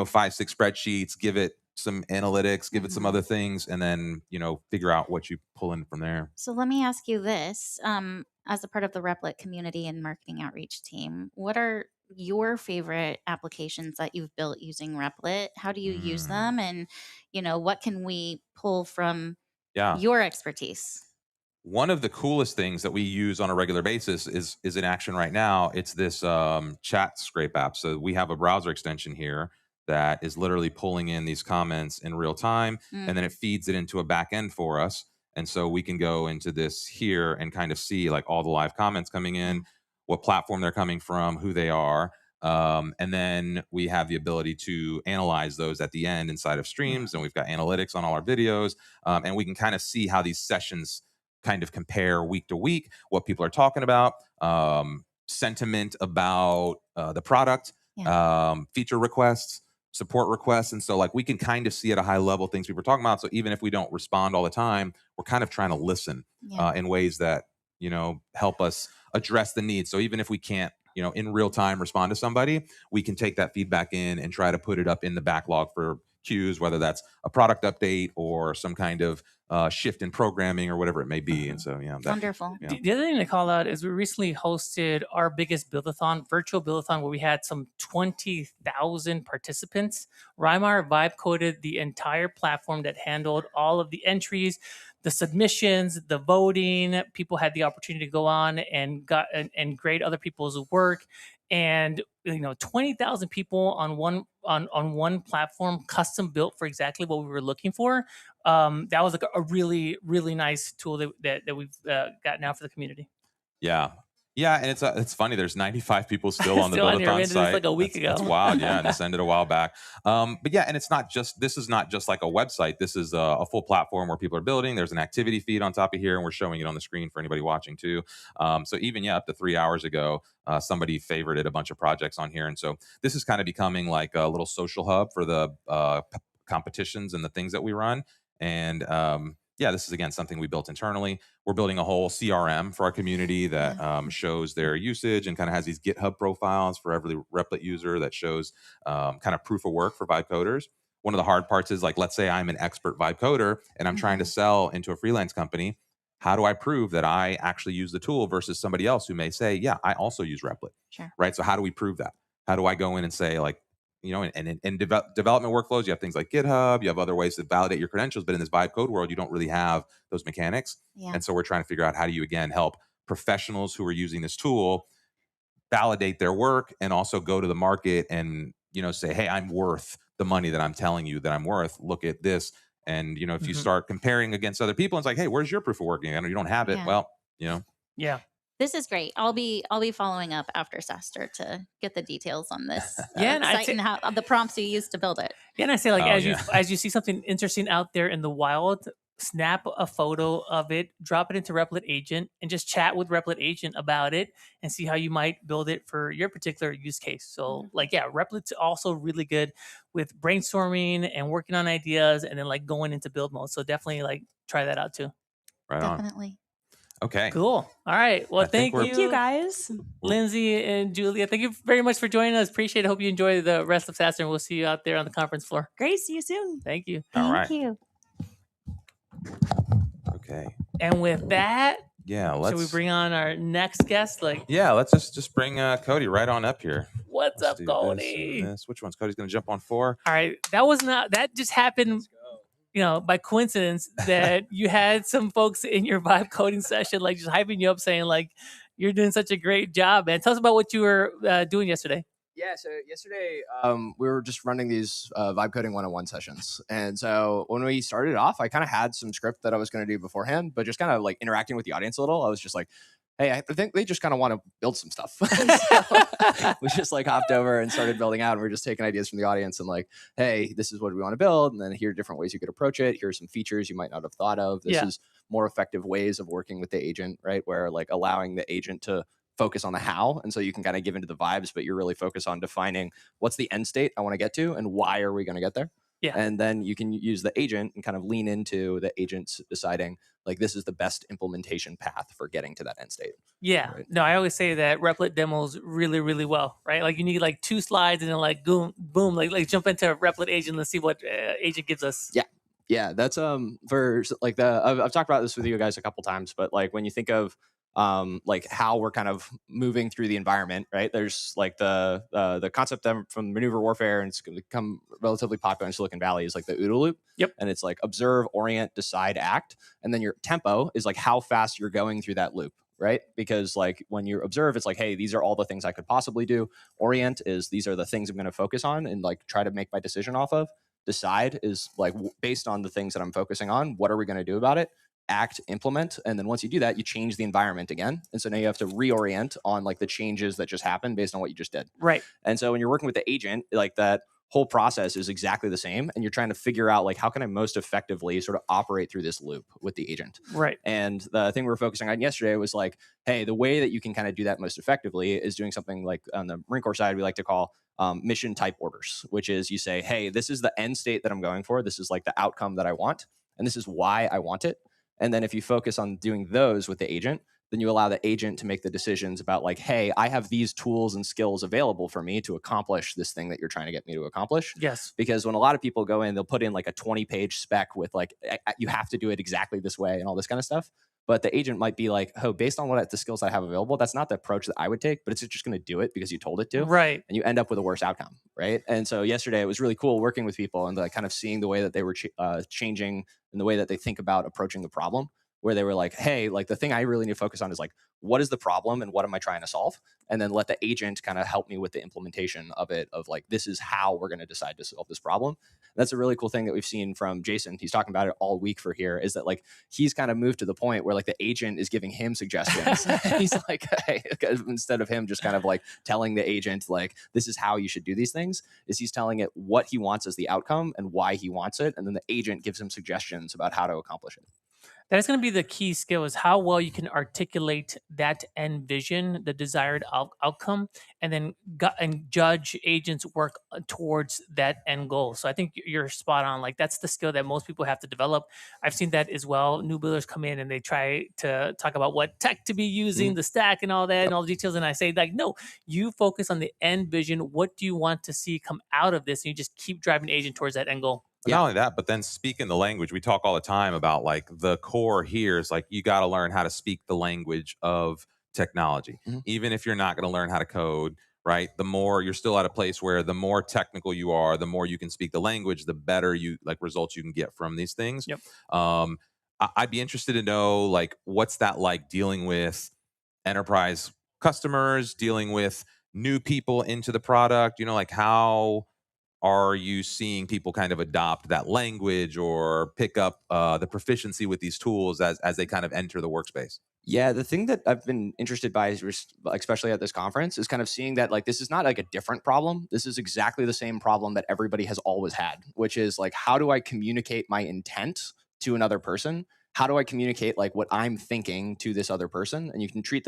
Speaker 2: 5, 6 spreadsheets, give it some analytics, give it some other things, and then figure out what you pull in from there.
Speaker 5: So let me ask you this, as a part of the Replit community and marketing outreach team, what are your favorite applications that you've built using Replit? How do you use them? And, what can we pull from your expertise?
Speaker 2: One of the coolest things that we use on a regular basis is in action right now. It's this chat scrape app. So we have a browser extension here that is literally pulling in these comments in real time, and then it feeds it into a back end for us. And so we can go into this here and kind of see like all the live comments coming in, what platform they're coming from, who they are. And then we have the ability to analyze those at the end inside of streams. And we've got analytics on all our videos. And we can kind of see how these sessions kind of compare week to week, what people are talking about, sentiment about the product, feature requests, support requests. And so like we can kind of see at a high level things people are talking about. So even if we don't respond all the time, we're kind of trying to listen in ways that, help us address the needs. So even if we can't, in real time respond to somebody, we can take that feedback in and try to put it up in the backlog for queues, whether that's a product update or some kind of shift in programming or whatever it may be. And so,
Speaker 5: wonderful.
Speaker 1: The other thing to call out is we recently hosted our biggest build-a-thon, virtual build-a-thon, where we had some 20,000 participants. Reimar vibe coded the entire platform that handled all of the entries, the submissions, the voting. People had the opportunity to go on and grade other people's work. And 20,000 people on one platform, custom built for exactly what we were looking for. That was like a really, really nice tool that we've got now for the community.
Speaker 2: Yeah, and it's funny. There's 95 people still on the build-a-thon site.
Speaker 1: Like a week ago.
Speaker 2: That's wild. Yeah, and this ended a while back. But yeah, and this is not just like a website. This is a full platform where people are building. There's an activity feed on top of here, and we're showing it on the screen for anybody watching too. So even up to 3 hours ago, somebody favorited a bunch of projects on here, and so this is kind of becoming like a little social hub for the competitions and the things that we run. And this is again something we built internally. We're building a whole CRM for our community that shows their usage and kind of has these GitHub profiles for every Replit user that shows kind of proof of work for Vibe coders. One of the hard parts is like, let's say I'm an expert Vibe coder and I'm trying to sell into a freelance company. How do I prove that I actually use the tool versus somebody else who may say, yeah, I also use Replit, right? So how do we prove that? How do I go in and say like, in development workflows, you have things like GitHub, you have other ways to validate your credentials, but in this Vibe code world, you don't really have those mechanics. And so we're trying to figure out how do you, again, help professionals who are using this tool validate their work and also go to the market and, say, hey, I'm worth the money that I'm telling you that I'm worth. Look at this. And, if you start comparing against other people, it's like, hey, where's your proof of work? I know you don't have it. Well,
Speaker 1: Yeah.
Speaker 5: This is great. I'll be following up after SaaStr to get the details on this
Speaker 1: site
Speaker 5: and how the prompts you used to build it.
Speaker 1: Yeah, and I say like as you see something interesting out there in the wild, snap a photo of it, drop it into Replit Agent, and just chat with Replit Agent about it and see how you might build it for your particular use case. So like, yeah, Replit's also really good with brainstorming and working on ideas and then like going into build mode. So definitely like try that out too.
Speaker 2: Right on.
Speaker 5: Definitely.
Speaker 2: Okay.
Speaker 1: Cool. All right. Well, thank
Speaker 4: you guys.
Speaker 1: Lindsay and Julia. Thank you very much for joining us. Appreciate it. Hope you enjoy the rest of SaaStr, and we'll see you out there on the conference floor.
Speaker 4: Great. See you soon.
Speaker 1: Thank you.
Speaker 5: Thank you.
Speaker 2: Okay.
Speaker 1: And with that,
Speaker 2: let's.
Speaker 1: should we bring on our next guest?
Speaker 2: Let's just bring Kody right on up here.
Speaker 1: What's up, Kody?
Speaker 2: Which one's Cody's going to jump on for?
Speaker 1: All right, that just happened. By coincidence that you had some folks in your vibe coding session, like just hyping you up, saying like, you're doing such a great job, man. Tell us about what you were doing yesterday.
Speaker 6: Yeah, so yesterday we were just running these vibe coding 101 sessions. And so when we started off, I kind of had some script that I was going to do beforehand, but just kind of like interacting with the audience a little. I was just like, hey, I think they just kind of want to build some stuff. So we just like hopped over and started building out. And we're just taking ideas from the audience and like, hey, this is what we want to build. And then here are different ways you could approach it. Here are some features you might not have thought of. This is more effective ways of working with the agent, right? Where like allowing the agent to focus on the how. And so you can kind of give into the vibes, but you're really focused on defining what's the end state I want to get to and why are we going to get there?
Speaker 1: Yeah.
Speaker 6: And then you can use the agent and kind of lean into the agents deciding like this is the best implementation path for getting to that end state.
Speaker 1: Yeah.
Speaker 6: Right?
Speaker 1: No, I always say that Replit demos really, really well, right? Like you need like 2 slides and then like boom, like jump into a Replit agent and see what agent gives us.
Speaker 6: Yeah. Yeah. That's for like I've talked about this with you guys a couple times, but like when you think of like how we're kind of moving through the environment, right? There's like the concept from maneuver warfare, and it's going to become relatively popular in Silicon Valley, is like the OODA loop.
Speaker 1: Yep.
Speaker 6: And it's like observe, orient, decide, act. And then your tempo is like how fast you're going through that loop, right? Because like when you observe, it's like, hey, these are all the things I could possibly do. Orient is these are the things I'm going to focus on and like try to make my decision off of. Decide is like based on the things that I'm focusing on, what are we going to do about it? Act, implement, and then once you do that, you change the environment again. And so now you have to reorient on like the changes that just happened based on what you just did.
Speaker 1: Right.
Speaker 6: And so when you're working with the agent, like that whole process is exactly the same. And you're trying to figure out like, how can I most effectively sort of operate through this loop with the agent?
Speaker 1: Right.
Speaker 6: And the thing we were focusing on yesterday was like, hey, the way that you can kind of do that most effectively is doing something like on the Marine Corps side, we like to call mission type orders, which is you say, hey, this is the end state that I'm going for. This is like the outcome that I want. And this is why I want it. And then if you focus on doing those with the agent, then you allow the agent to make the decisions about like, hey, I have these tools and skills available for me to accomplish this thing that you're trying to get me to accomplish.
Speaker 1: Yes.
Speaker 6: Because when a lot of people go in, they'll put in like a 20-page spec with like, you have to do it exactly this way and all this kind of stuff. But the agent might be like, oh, based on what the skills I have available, that's not the approach that I would take, but it's just going to do it because you told it to.
Speaker 1: Right.
Speaker 6: And you end up with a worse outcome. Right. And so yesterday it was really cool working with people and like kind of seeing the way that they were changing and the way that they think about approaching the problem, where they were like, hey, like the thing I really need to focus on is like, what is the problem and what am I trying to solve? And then let the agent kind of help me with the implementation of it, of like, this is how we're going to decide to solve this problem. And that's a really cool thing that we've seen from Jason. He's talking about it all week for here, is that like, he's kind of moved to the point where like the agent is giving him suggestions. He's like, hey, instead of him just kind of like telling the agent, like, this is how you should do these things, is he's telling it what he wants as the outcome and why he wants it. And then the agent gives him suggestions about how to accomplish it.
Speaker 1: That's going to be the key skill, is how well you can articulate that end vision, the desired outcome, and then judge agents' work towards that end goal. So I think you're spot on. Like that's the skill that most people have to develop. I've seen that as well. New builders come in and they try to talk about what tech to be using, the stack and all that and all the details. And I say like, no, you focus on the end vision. What do you want to see come out of this? And you just keep driving the agent towards that end goal.
Speaker 2: Not only that, but then speaking the language. We talk all the time about like the core here is like you got to learn how to speak the language of technology. Even if you're not going to learn how to code, right? The more you're still at a place where the more technical you are, the more you can speak the language, the better you like results you can get from these things.
Speaker 1: Yep.
Speaker 2: I'd be interested to know like what's that like dealing with enterprise customers, dealing with new people into the product, you know, like how are you seeing people kind of adopt that language or pick up the proficiency with these tools as they kind of enter the workspace?
Speaker 6: Yeah, the thing that I've been interested by, especially at this conference, is kind of seeing that like this is not like a different problem. This is exactly the same problem that everybody has always had, which is like, how do I communicate my intent to another person, how do I communicate like what I'm thinking to this other person? And you can treat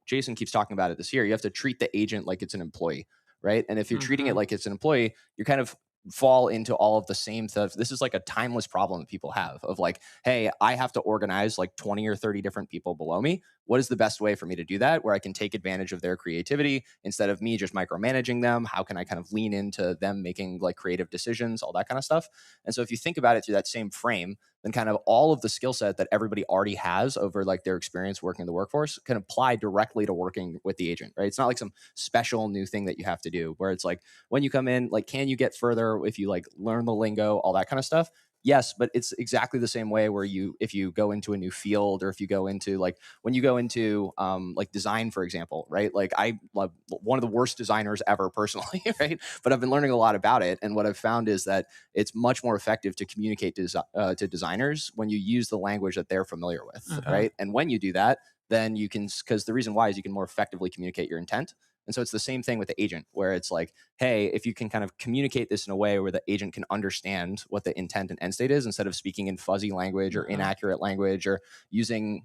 Speaker 6: Jason keeps talking about it this year. You have to treat the agent like it's an employee, right? And if you're treating it like it's an employee, you're kind of fall into all of the same stuff. This is like a timeless problem that people have of like, hey, I have to organize like 20 or 30 different people below me. What is the best way for me to do that where I can take advantage of their creativity instead of me just micromanaging them? How can I kind of lean into them making like creative decisions, all that kind of stuff? And so if you think about it through that same frame, then kind of all of the skill set that everybody already has over like their experience working in the workforce can apply directly to working with the agent, right? It's not like some special new thing that you have to do where it's like when you come in, like, can you get further if you like learn the lingo, all that kind of stuff? Yes, but it's exactly the same way where if you go into a new field or if you go into like when you go into like design, for example, right? Like I love one of the worst designers ever personally, right? But I've been learning a lot about it. And what I've found is that it's much more effective to communicate to designers when you use the language that they're familiar with, right? And when you do that, then you can, because the reason why is you can more effectively communicate your intent. And so it's the same thing with the agent where it's like, hey, if you can kind of communicate this in a way where the agent can understand what the intent and end state is instead of speaking in fuzzy language or inaccurate language or using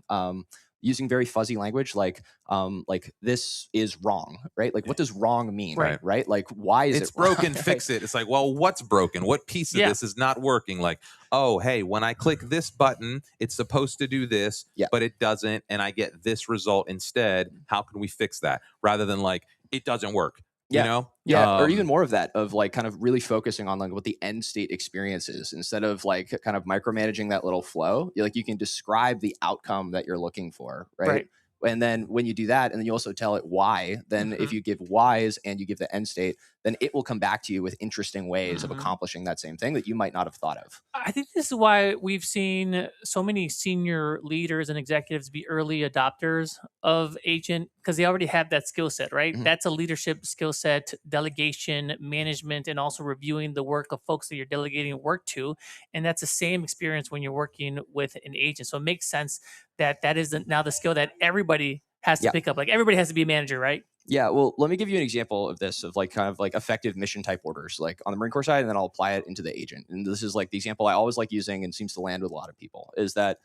Speaker 6: very fuzzy language like this is wrong, right? Like what does wrong mean, right? Like why is
Speaker 2: it's broken, fix it. It's like, well, what's broken? What piece of this is not working? Like, oh, hey, when I click this button, it's supposed to do this, but it doesn't, and I get this result instead. How can we fix that? Rather than like, it doesn't work. You know?
Speaker 6: Or even more of that, of like kind of really focusing on like what the end state experience is instead of like kind of micromanaging that little flow. Like you can describe the outcome that you're looking for, right? And then when you do that, and then you also tell it why, then if you give whys and you give the end state, then it will come back to you with interesting ways of accomplishing that same thing that you might not have thought of.
Speaker 1: I think this is why we've seen so many senior leaders and executives be early adopters of agent because they already have that skill set, right? That's a leadership skill set, delegation, management, and also reviewing the work of folks that you're delegating work to. And that's the same experience when you're working with an agent. So it makes sense that that is now the skill that everybody has to pick up. Like everybody has to be a manager, right?
Speaker 6: Yeah, well, let me give you an example of this, of like kind of like effective mission type orders, like on the Marine Corps side, and then I'll apply it into the agent. And this is like the example I always like using and seems to land with a lot of people is that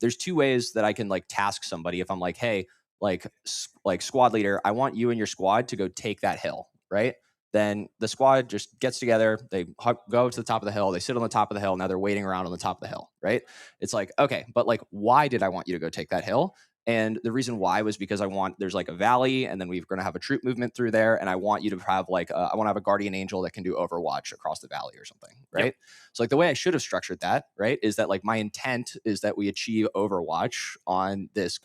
Speaker 6: there's two ways that I can like task somebody. If I'm like, hey, like squad leader, I want you and your squad to go take that hill, right? Then the squad just gets together, they go to the top of the hill, they sit on the top of the hill, now they're waiting around on the top of the hill, right? It's like, okay, but like, why did I want you to go take that hill? And the reason why was because there's like a valley and then we're going to have a troop movement through there. And I want you to have like, I want to have a guardian angel that can do overwatch across the valley or something. Right. So like the way I should have structured that, right, is that like my intent is that we achieve overwatch on this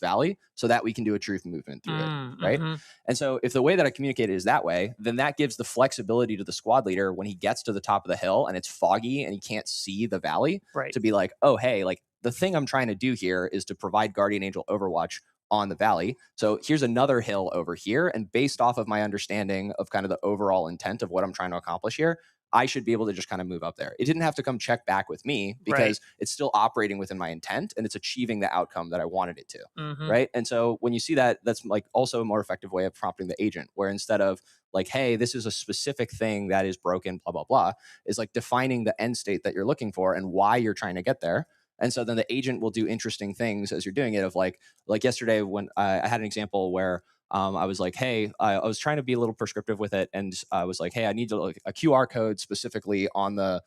Speaker 6: valley so that we can do a troop movement through it. Right. And so if the way that I communicate it is that way, then that gives the flexibility to the squad leader when he gets to the top of the hill and it's foggy and he can't see the valley to be like, oh, hey, like, the thing I'm trying to do here is to provide Guardian Angel Overwatch on the valley. So here's another hill over here. And based off of my understanding of kind of the overall intent of what I'm trying to accomplish here, I should be able to just kind of move up there. It didn't have to come check back with me because it's still operating within my intent and it's achieving the outcome that I wanted it to. Right. And so when you see that, that's like also a more effective way of prompting the agent, where instead of like, hey, this is a specific thing that is broken, blah, blah, blah, is like defining the end state that you're looking for and why you're trying to get there. And so then the agent will do interesting things as you're doing it, of like yesterday when I had an example where I was like, hey, I was trying to be a little prescriptive with it. And I was like, hey, I need like a QR code specifically on the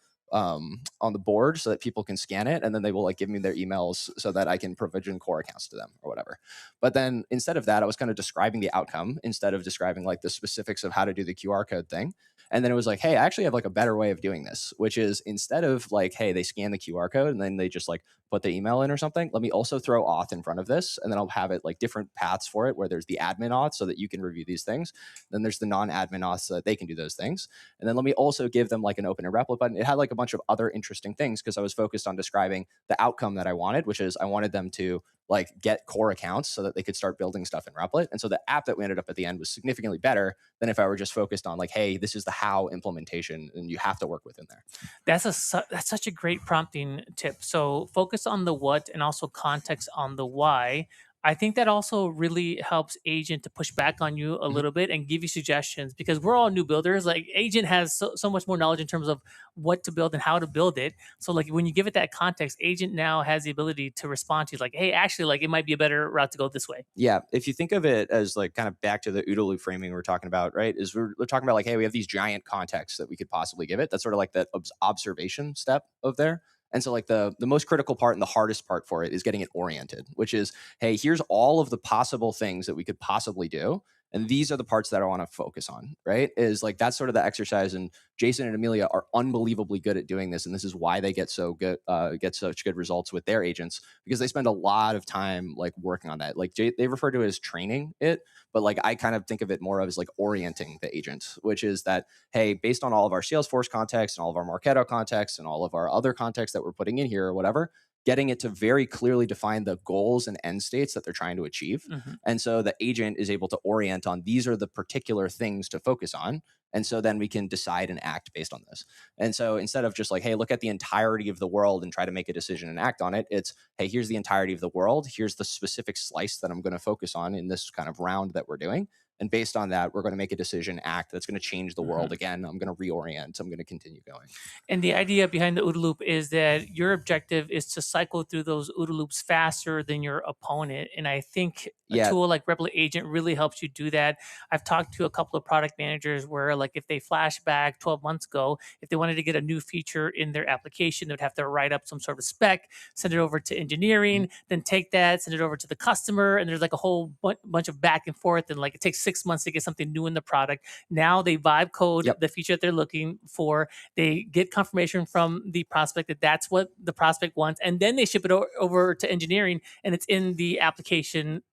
Speaker 6: board so that people can scan it. And then they will like give me their emails so that I can provision core accounts to them or whatever. But then instead of that, I was kind of describing the outcome instead of describing like the specifics of how to do the QR code thing. And then it was like, hey, I actually have like a better way of doing this, which is instead of like, hey, they scan the QR code and then they just like put the email in or something, let me also throw auth in front of this. And then I'll have it like different paths for it, where there's the admin auth so that you can review these things. Then there's the non-admin auth so that they can do those things. And then let me also give them like an open and Replit button. It had like a bunch of other interesting things because I was focused on describing the outcome that I wanted, which is I wanted them to like get core accounts so that they could start building stuff in Replit. And so the app that we ended up at the end was significantly better than if I were just focused on like, hey, this is the how implementation and you have to work within there.
Speaker 1: That's such a great prompting tip. So focus on the what and also context on the why. I think that also really helps agent to push back on you a little bit and give you suggestions, because we're all new builders. Like agent has so much more knowledge in terms of what to build and how to build it. So like when you give it that context, agent now has the ability to respond to you like, hey, actually, like it might be a better route to go this way.
Speaker 6: Yeah. If you think of it as like kind of back to the OODA loop framing we're talking about, right? Is we're talking about like, hey, we have these giant contexts that we could possibly give it. That's sort of like that observation step of there. And so like the most critical part and the hardest part for it is getting it oriented, which is, hey, here's all of the possible things that we could possibly do. And these are the parts that I want to focus on, right? Is like, that's sort of the exercise. And Jason and Amelia are unbelievably good at doing this. And this is why they get so good, get such good results with their agents, because they spend a lot of time like working on that. Like they refer to it as training it, but like I kind of think of it more of as like orienting the agent, which is that, hey, based on all of our Salesforce context and all of our Marketo context and all of our other context that we're putting in here or whatever, getting it to very clearly define the goals and end states that they're trying to achieve. And so the agent is able to orient on these are the particular things to focus on. And so then we can decide and act based on this. And so instead of just like, hey, look at the entirety of the world and try to make a decision and act on it, it's, hey, here's the entirety of the world. Here's the specific slice that I'm going to focus on in this kind of round that we're doing. And based on that, we're going to make a decision, act that's going to change the world again. I'm going to reorient. I'm going to continue going.
Speaker 1: And the idea behind the OODA loop is that your objective is to cycle through those OODA loops faster than your opponent. And I think a tool like Replit Agent really helps you do that. I've talked to a couple of product managers where like if they flash back 12 months ago, if they wanted to get a new feature in their application, they'd have to write up some sort of spec, send it over to engineering, then take that, send it over to the customer. And there's like a whole bunch of back and forth. And like it takes 6 months to get something new in the product. Now they vibe code the feature that they're looking for. They get confirmation from the prospect that that's what the prospect wants. And then they ship it over to engineering and it's in the application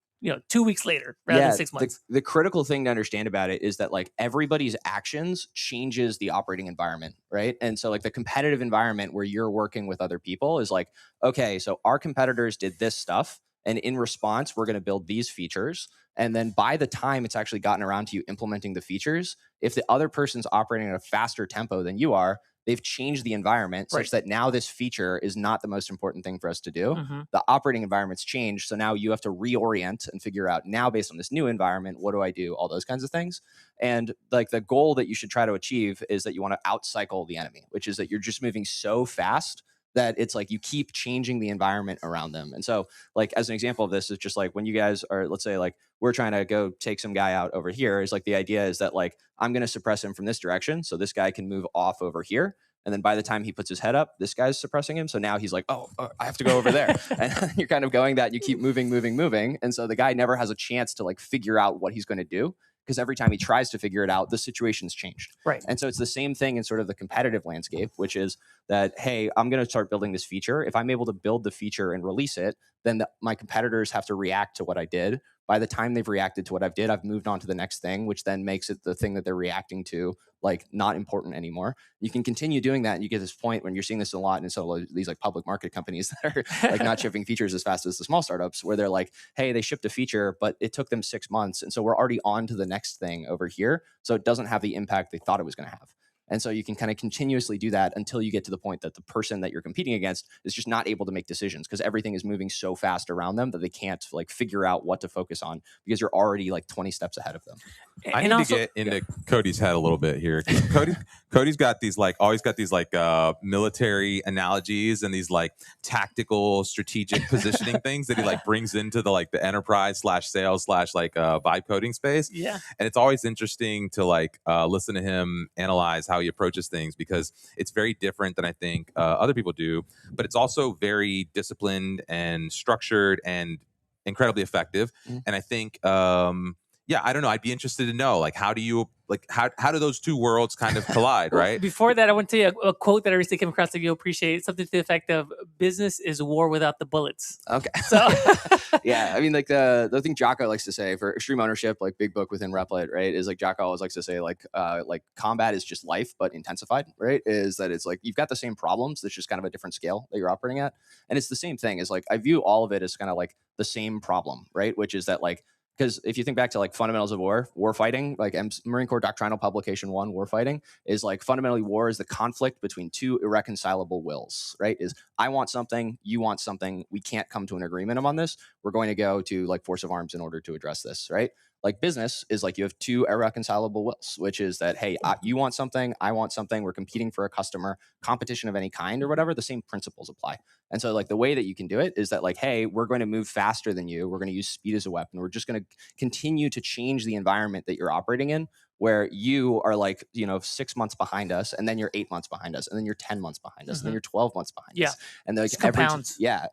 Speaker 1: 2 weeks later rather than 6 months.
Speaker 6: The critical thing to understand about it is that like everybody's actions changes the operating environment, right? And so like the competitive environment where you're working with other people is like, okay, so our competitors did this stuff. And in response, we're going to build these features. And then by the time it's actually gotten around to you implementing the features, if the other person's operating at a faster tempo than you are, they've changed the environment such that now this feature is not the most important thing for us to do. The operating environment's changed. So now you have to reorient and figure out now based on this new environment, what do I do? All those kinds of things. And like the goal that you should try to achieve is that you want to outcycle the enemy, which is that you're just moving so fast that it's like you keep changing the environment around them. And so like as an example of this is just like when you guys are, let's say like we're trying to go take some guy out over here, is like the idea is that like I'm going to suppress him from this direction so this guy can move off over here. And then by the time he puts his head up, this guy's suppressing him. So now he's like, oh, I have to go over there. And you're kind of going that, you keep moving. And so the guy never has a chance to like figure out what he's going to do, because every time he tries to figure it out, the situation's changed.
Speaker 1: Right.
Speaker 6: And so it's the same thing in sort of the competitive landscape, which is that, hey, I'm going to start building this feature. If I'm able to build the feature and release it, then my competitors have to react to what I did. By the time they've reacted to what I've did, I've moved on to the next thing, which then makes it the thing that they're reacting to like not important anymore. You can continue doing that, and you get this point when you're seeing this a lot in some of these like public market companies that are like not shipping features as fast as the small startups, where they're like, hey, they shipped a feature, but it took them 6 months. And so we're already on to the next thing over here. So it doesn't have the impact they thought it was going to have. And so you can kind of continuously do that until you get to the point that the person that you're competing against is just not able to make decisions because everything is moving so fast around them that they can't like figure out what to focus on because you're already like 20 steps ahead of them.
Speaker 2: I need to get into Kody's head a little bit here. Kody's got these like always got these like military analogies and these like tactical strategic positioning things that he like brings into the like the enterprise / sales / like vibe coding space.
Speaker 1: Yeah.
Speaker 2: And it's always interesting to like listen to him analyze how he approaches things because it's very different than I think other people do, but it's also very disciplined and structured and incredibly effective. And I think yeah, I don't know. I'd be interested to know, like, how do you, like, how do those two worlds kind of collide,
Speaker 1: Well,
Speaker 2: right?
Speaker 1: Before that, I want to tell you a quote that I recently came across that you'll appreciate, something to the effect of, business is war without the bullets.
Speaker 6: Okay.
Speaker 1: So
Speaker 6: yeah, I mean, like the thing Jocko likes to say for extreme ownership, like big book within Replit, right, is like Jocko always likes to say like combat is just life, but intensified, right? Is that it's like you've got the same problems, that's just kind of a different scale that you're operating at. And it's the same thing is like, I view all of it as kind of like the same problem, right? Which is that like, because if you think back to like fundamentals of war fighting, like Marine Corps Doctrinal Publication 1, war fighting is like fundamentally war is the conflict between two irreconcilable wills, right? Is I want something, you want something, we can't come to an agreement on this. We're going to go to like force of arms in order to address this, right? Like business is like you have two irreconcilable wills, which is that, hey, you want something, I want something, we're competing for a customer, competition of any kind or whatever, the same principles apply. And so like the way that you can do it is that like, hey, we're going to move faster than you. We're going to use speed as a weapon. We're just going to continue to change the environment that you're operating in, where you are like, 6 months behind us, and then you're 8 months behind us, and then you're 10 months behind us, and then you're 12 months behind us. And like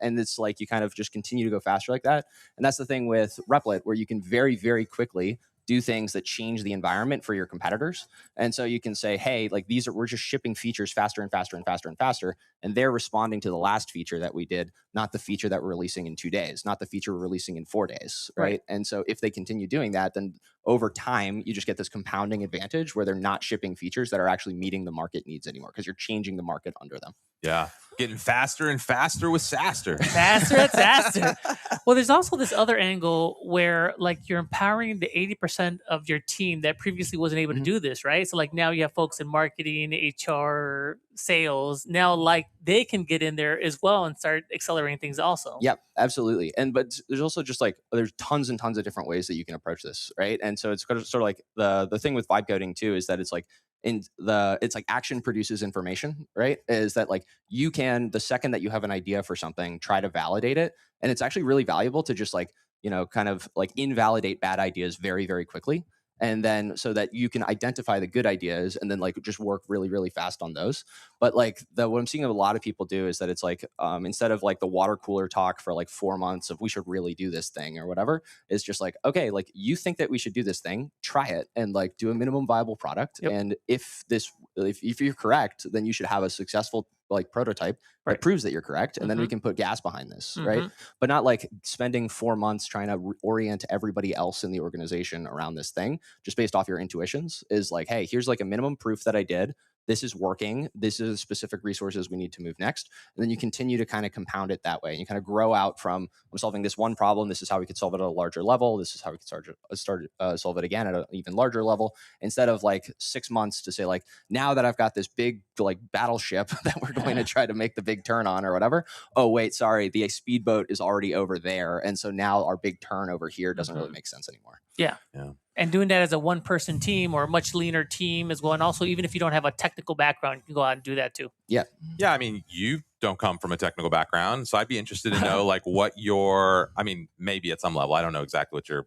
Speaker 6: and it's like you kind of just continue to go faster like that. And that's the thing with Replit, where you can very, very quickly do things that change the environment for your competitors. And so you can say, hey, like we're just shipping features faster and faster and faster and faster. And they're responding to the last feature that we did, not the feature that we're releasing in 2 days, not the feature we're releasing in 4 days. Right. And so if they continue doing that, then over time, you just get this compounding advantage where they're not shipping features that are actually meeting the market needs anymore, because you're changing the market under them.
Speaker 2: Yeah. Getting faster and faster with SaaStr.
Speaker 1: Faster and faster. Well, there's also this other angle where like you're empowering the 80% of your team that previously wasn't able to do this, right? So like now you have folks in marketing, HR, sales. Now like they can get in there as well and start accelerating things also.
Speaker 6: Yep, absolutely. But there's also just like there's tons and tons of different ways that you can approach this, right? And so it's sort of like the thing with vibe coding too is that it's like it's like action produces information, right? Is that like you can, the second that you have an idea for something, try to validate it. And it's actually really valuable to just like, kind of like invalidate bad ideas very, very quickly. And then so that you can identify the good ideas and then like just work really, really fast on those. But like what I'm seeing a lot of people do is that it's like instead of like the water cooler talk for like 4 months of we should really do this thing or whatever, it's just like, okay, like you think that we should do this thing, try it and like do a minimum viable product.
Speaker 1: Yep.
Speaker 6: And if you're correct, then you should have a successful like prototype that proves that you're correct, and then we can put gas behind this, right? But not like spending 4 months trying to orient everybody else in the organization around this thing just based off your intuitions. Is like, hey, here's like a minimum proof that I did. This is working. This is specific resources we need to move next. And then you continue to kind of compound it that way. And you kind of grow out from, I'm solving this one problem. This is how we could solve it at a larger level. This is how we could solve it again at an even larger level. Instead of like 6 months to say like, now that I've got this big like battleship that we're going to try to make the big turn on or whatever. Oh, wait, sorry. The speedboat is already over there. And so now our big turn over here doesn't really make sense anymore.
Speaker 1: Yeah. And doing that as a one-person team or a much leaner team as well. And also, even if you don't have a technical background, you can go out and do that too.
Speaker 6: Yeah.
Speaker 2: Yeah. I mean, you don't come from a technical background, so I'd be interested to know like what your, I mean, maybe at some level, I don't know exactly what your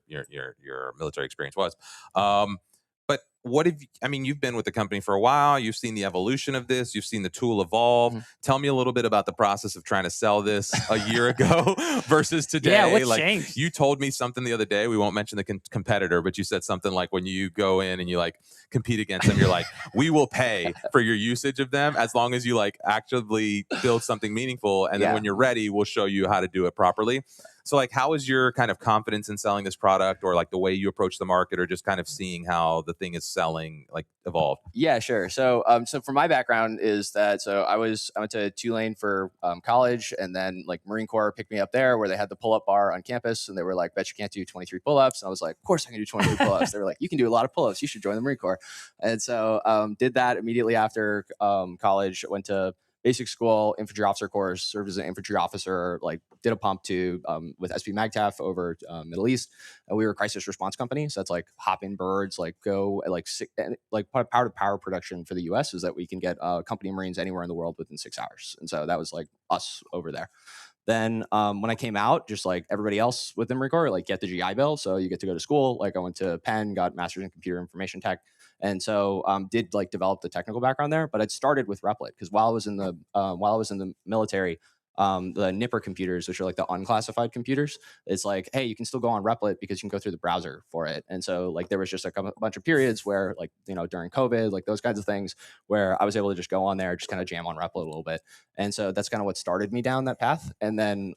Speaker 2: military experience was. But what have you, I mean, you've been with the company for a while. You've seen the evolution of this. You've seen the tool evolve. Tell me a little bit about the process of trying to sell this a year ago versus today.
Speaker 1: Yeah, what's
Speaker 2: like
Speaker 1: changed?
Speaker 2: You told me something the other day. We won't mention the competitor, but you said something like when you go in and you like compete against them, you're like, we will pay for your usage of them as long as you like actively build something meaningful. And then when you're ready, we'll show you how to do it properly. So like, how is your kind of confidence in selling this product, or like the way you approach the market, or just kind of seeing how the thing is selling like evolved?
Speaker 6: Yeah, sure. So, so for my background is that, so I went to Tulane for college, and then like Marine Corps picked me up there where they had the pull-up bar on campus, and they were like, bet you can't do 23 pull-ups. And I was like, of course I can do 23 pull-ups. They were like, you can do a lot of pull-ups. You should join the Marine Corps. And so did that immediately after college. Went to basic school, infantry officer course, served as an infantry officer, like did a pump to with SP MAGTF over Middle East. And we were a crisis response company. So that's like hop in birds, like go like power to power production for the US is that we can get company Marines anywhere in the world within 6 hours. And so that was like us over there. Then when I came out, just like everybody else within Marine Corps, like get the GI Bill. So you get to go to school. Like I went to Penn, got master's in computer information tech. And so did like develop the technical background there, but I'd started with Replit because while I was in the military, the Nipper computers, which are like the unclassified computers, it's like, hey, you can still go on Replit because you can go through the browser for it. And so like there was just a bunch of periods where like, during COVID, like those kinds of things where I was able to just go on there, just kind of jam on Replit a little bit. And so that's kind of what started me down that path. And then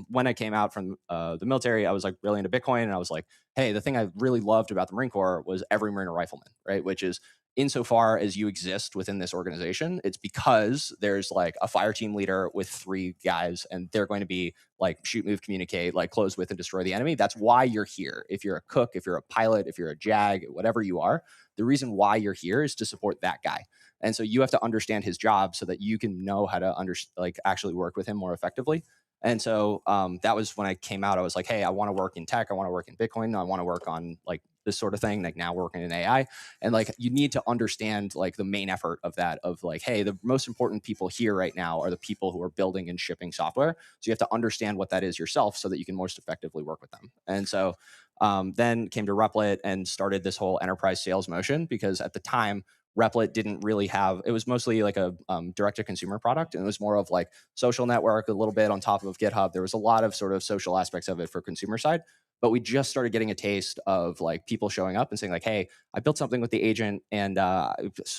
Speaker 6: when I came out from the military, I was like really into Bitcoin, and I was like, hey, the thing I really loved about the Marine Corps was every Marine a rifleman, right? Which is insofar as you exist within this organization, it's because there's like a fire team leader with 3 guys, and they're going to be like shoot, move, communicate, like close with and destroy the enemy. That's why you're here. If you're a cook, if you're a pilot, if you're a JAG, whatever you are, the reason why you're here is to support that guy. And so you have to understand his job so that you can know how to actually work with him more effectively. And so that was when I came out. I was like, hey, I want to work in tech. I want to work in Bitcoin. I want to work on like this sort of thing, like now working in AI. And like, you need to understand like the main effort of that, of like, hey, the most important people here right now are the people who are building and shipping software. So you have to understand what that is yourself so that you can most effectively work with them. And so then came to Replit and started this whole enterprise sales motion, because at the time, Replit didn't really have, it was mostly like a direct-to-consumer product, and it was more of like social network, a little bit on top of GitHub. There was a lot of sort of social aspects of it for consumer side, but we just started getting a taste of like people showing up and saying like, hey, I built something with the agent and I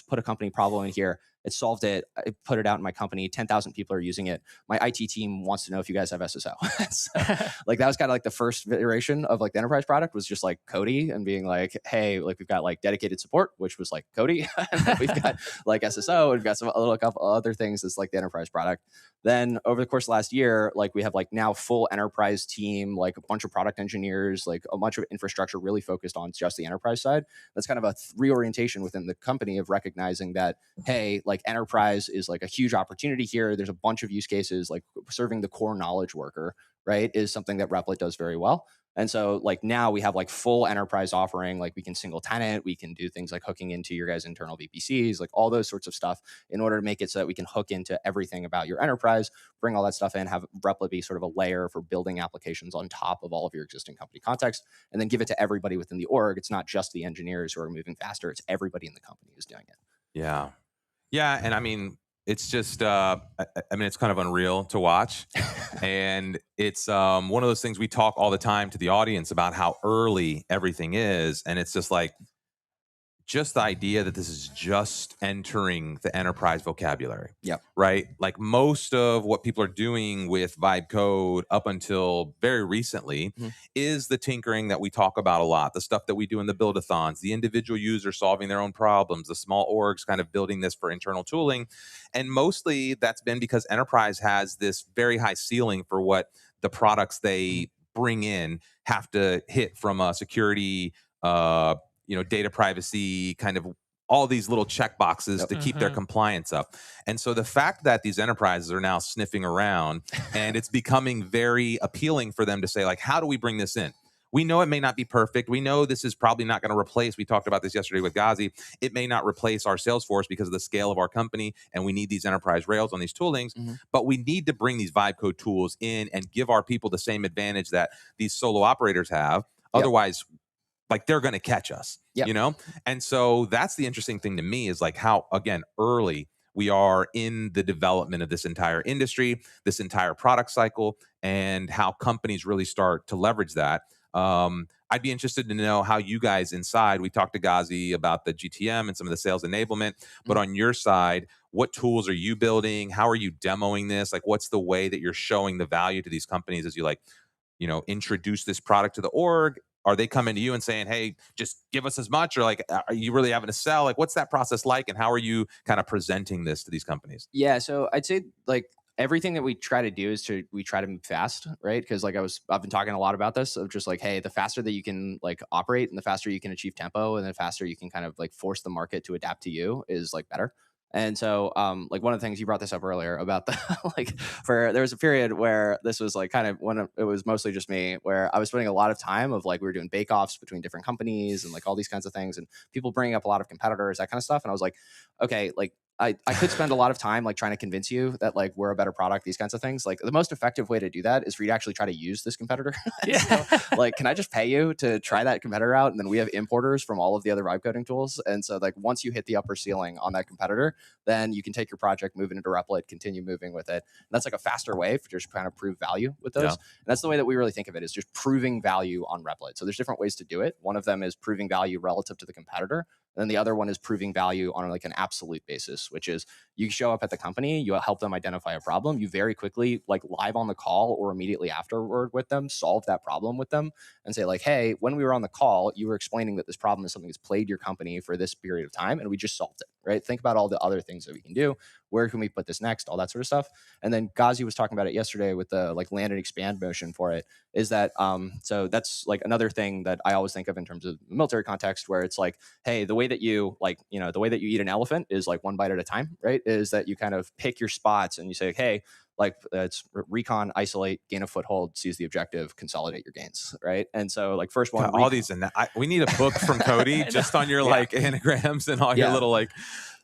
Speaker 6: put a company problem in here. It solved it. I put it out in my company. 10,000 people are using it. My IT team wants to know if you guys have SSO. So, like that was kind of like the first iteration of like the enterprise product, was just like Kody and being like, hey, like we've got like dedicated support, which was like Kody. And we've got like SSO. We've got a couple other things that's like the enterprise product. Then over the course of last year, like we have like now full enterprise team, like a bunch of product engineers, like a bunch of infrastructure really focused on just the enterprise side. That's kind of a reorientation within the company of recognizing that, hey, like enterprise is like a huge opportunity here. There's a bunch of use cases, like serving the core knowledge worker, right, is something that Replit does very well. And so like now we have like full enterprise offering, like we can single tenant, we can do things like hooking into your guys' internal VPCs, like all those sorts of stuff in order to make it so that we can hook into everything about your enterprise, bring all that stuff in, have Replit be sort of a layer for building applications on top of all of your existing company context, and then give it to everybody within the org. It's not just the engineers who are moving faster, it's everybody in the company who's doing it.
Speaker 2: Yeah. Yeah. And I mean, it's just, I mean, it's kind of unreal to watch. And it's one of those things we talk all the time to the audience about how early everything is. And it's just like, just the idea that this is just entering the enterprise vocabulary.
Speaker 6: Yep.
Speaker 2: Right? Like most of what people are doing with Vibe Code up until very recently is the tinkering that we talk about a lot, the stuff that we do in the build-a-thons, the individual user solving their own problems, the small orgs kind of building this for internal tooling. And mostly that's been because enterprise has this very high ceiling for what the products they bring in have to hit from a security, data privacy, kind of all these little check boxes to keep their compliance up. And so the fact that these enterprises are now sniffing around and it's becoming very appealing for them to say, like, how do we bring this in? We know it may not be perfect. We know this is probably not going to replace, we talked about this yesterday with Ghazi, it may not replace our Salesforce because of the scale of our company, and we need these enterprise rails on these toolings, but we need to bring these Vibe Code tools in and give our people the same advantage that these solo operators have. Otherwise, like they're going to catch us, you know? And so that's the interesting thing to me, is like how, again, early we are in the development of this entire industry, this entire product cycle, and how companies really start to leverage that. I'd be interested to know how you guys inside, we talked to Ghazi about the GTM and some of the sales enablement, but on your side, what tools are you building? How are you demoing this? Like, what's the way that you're showing the value to these companies as you like, introduce this product to the org? Are they coming to you and saying, hey, just give us as much? Or like, are you really having to sell? Like, what's that process like? And how are you kind of presenting this to these companies?
Speaker 6: Yeah. So I'd say like everything that we try to do is we try to move fast, right? Because like I've been talking a lot about this, of just like, hey, the faster that you can like operate and the faster you can achieve tempo and the faster you can kind of like force the market to adapt to you is like better. And so, like one of the things you brought this up earlier about the, like there was a period where this was like kind of it was mostly just me, where I was spending a lot of time of like, we were doing bake-offs between different companies and like all these kinds of things, and people bringing up a lot of competitors, that kind of stuff. And I was like, okay, like I could spend a lot of time like trying to convince you that like we're a better product, these kinds of things. Like the most effective way to do that is for you to actually try to use this competitor. So, like, can I just pay you to try that competitor out? And then we have importers from all of the other vibe coding tools. And so like once you hit the upper ceiling on that competitor, then you can take your project, move it into Replit, continue moving with it. And that's like a faster way for just kind of prove value with those. And that's the way that we really think of it, is just proving value on Replit. So there's different ways to do it. One of them is proving value relative to the competitor. And then the other one is proving value on like an absolute basis, which is you show up at the company, you help them identify a problem, you very quickly, like live on the call or immediately afterward with them, solve that problem with them and say like, hey, when we were on the call, you were explaining that this problem is something that's plagued your company for this period of time, and we just solved it, right? Think about all the other things that we can do. Where can we put this next? All that sort of stuff. And then Ghazi was talking about it yesterday with the like land and expand motion for it, is that, so that's like another thing that I always think of in terms of the military context, where it's like, hey, the way that you like, you know, the way that you eat an elephant is like one bite at a time, right? Is that you kind of pick your spots and you say, hey, like it's recon, isolate, gain a foothold, seize the objective, consolidate your gains, right? And so like first one,
Speaker 2: all these, and we need a book from Kody just on your like anagrams and all your little like.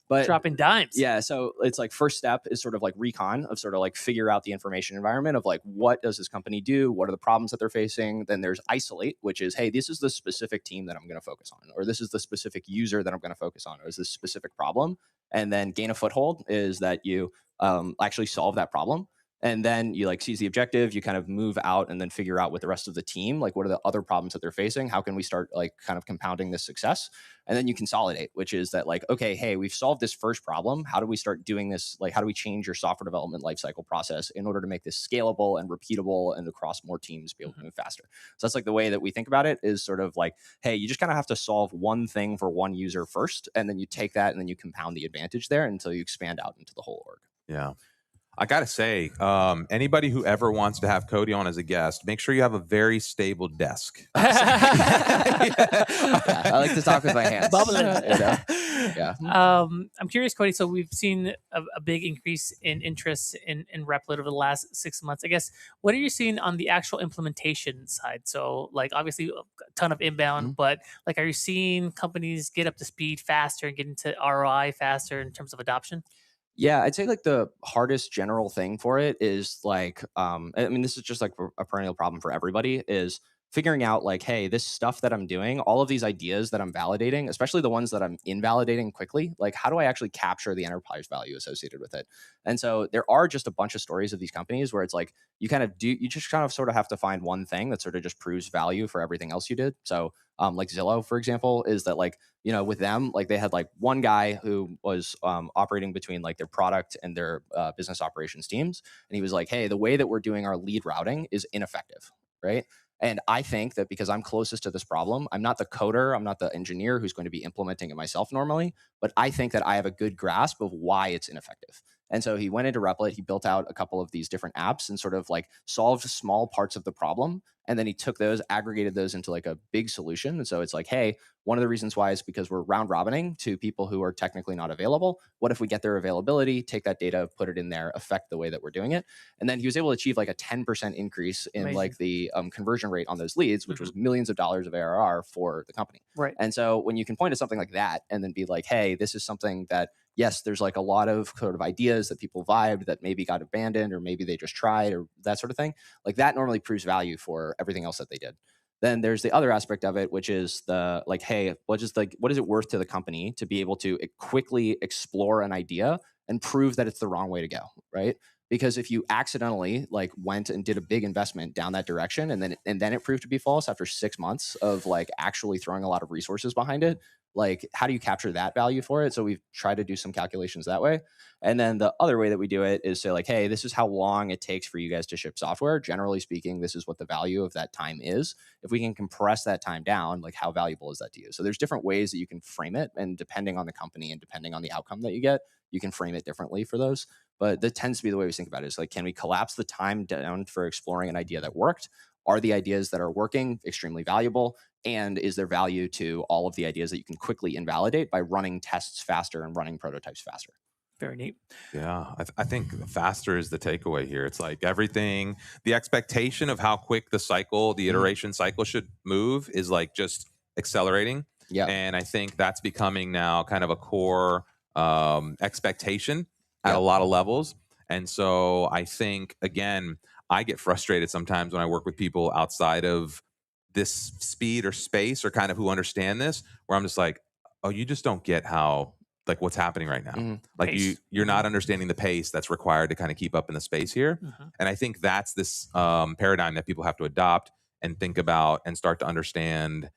Speaker 6: But
Speaker 1: dropping dimes.
Speaker 6: Yeah. So it's like first step is sort of like recon of sort of like figure out the information environment of like, what does this company do? What are the problems that they're facing? Then there's isolate, which is, hey, this is the specific team that I'm going to focus on, or this is the specific user that I'm going to focus on, or is this specific problem? And then gain a foothold is that you actually solve that problem. And then you like seize the objective, you kind of move out and then figure out with the rest of the team, like what are the other problems that they're facing? How can we start like kind of compounding this success? And then you consolidate, which is that like, okay, hey, we've solved this first problem. How do we start doing this? Like, how do we change your software development lifecycle process in order to make this scalable and repeatable and across more teams be able to move faster? So that's like the way that we think about it, is sort of like, hey, you just kind of have to solve one thing for one user first, and then you take that and then you compound the advantage there until you expand out into the whole org.
Speaker 2: Yeah. I got to say, anybody who ever wants to have Kody on as a guest, make sure you have a very stable desk.
Speaker 6: I like to talk with my hands.
Speaker 1: Yeah. I'm curious, Kody. So we've seen a big increase in interest in Replit over the last 6 months. I guess, what are you seeing on the actual implementation side? So like obviously a ton of inbound, but like, are you seeing companies get up to speed faster and get into ROI faster in terms of adoption?
Speaker 6: Yeah, I'd say like the hardest general thing for it is like, I mean, this is just like a perennial problem for everybody, is figuring out like, hey, this stuff that I'm doing, all of these ideas that I'm validating, especially the ones that I'm invalidating quickly, like how do I actually capture the enterprise value associated with it? And so there are just a bunch of stories of these companies where it's like, you just kind of sort of have to find one thing that sort of just proves value for everything else you did. So like Zillow, for example, is that like, you know, with them, like they had like one guy who was operating between like their product and their business operations teams. And he was like, hey, the way that we're doing our lead routing is ineffective, right? And I think that because I'm closest to this problem, I'm not the coder, I'm not the engineer who's going to be implementing it myself normally, but I think that I have a good grasp of why it's ineffective. And so he went into Replit, he built out a couple of these different apps and sort of like solved small parts of the problem. And then he took those, aggregated those into like a big solution. And so it's like, hey, one of the reasons why is because we're round robining to people who are technically not available. What if we get their availability, take that data, put it in there, affect the way that we're doing it? And then he was able to achieve like a 10% increase in like the conversion rate on those leads, which was millions of dollars of ARR for the company.
Speaker 1: Right.
Speaker 6: And so when you can point to something like that and then be like, hey, this is something that, yes, there's like a lot of sort of ideas that people vibed that maybe got abandoned or maybe they just tried or that sort of thing. Like that normally proves value for everything else that they did. Then there's the other aspect of it, which is the like, hey, what is it worth to the company to be able to quickly explore an idea and prove that it's the wrong way to go, right? Because if you accidentally like went and did a big investment down that direction and then it proved to be false after 6 months of like actually throwing a lot of resources behind it, like how do you capture that value for it? So we've tried to do some calculations that way. And then the other way that we do it is say like, hey, this is how long it takes for you guys to ship software. Generally speaking, this is what the value of that time is. If we can compress that time down, like how valuable is that to you? So there's different ways that you can frame it. And depending on the company and depending on the outcome that you get, you can frame it differently for those. But that tends to be the way we think about it, is like, can we collapse the time down for exploring an idea that worked? Are the ideas that are working extremely valuable? And is there value to all of the ideas that you can quickly invalidate by running tests faster and running prototypes faster?
Speaker 1: Very neat.
Speaker 2: Yeah, I think faster is the takeaway here. It's like everything, the expectation of how quick the cycle, the iteration cycle should move is like just accelerating.
Speaker 6: Yeah.
Speaker 2: And I think that's becoming now kind of a core expectation at a lot of levels. And so I think, again, I get frustrated sometimes when I work with people outside of this speed or space or kind of who understand this, where I'm just like, oh, you just don't get how, like what's happening right now. Like
Speaker 1: Pace.
Speaker 2: you're not understanding the pace that's required to kind of keep up in the space here. And I think that's this paradigm that people have to adopt and think about and start to understand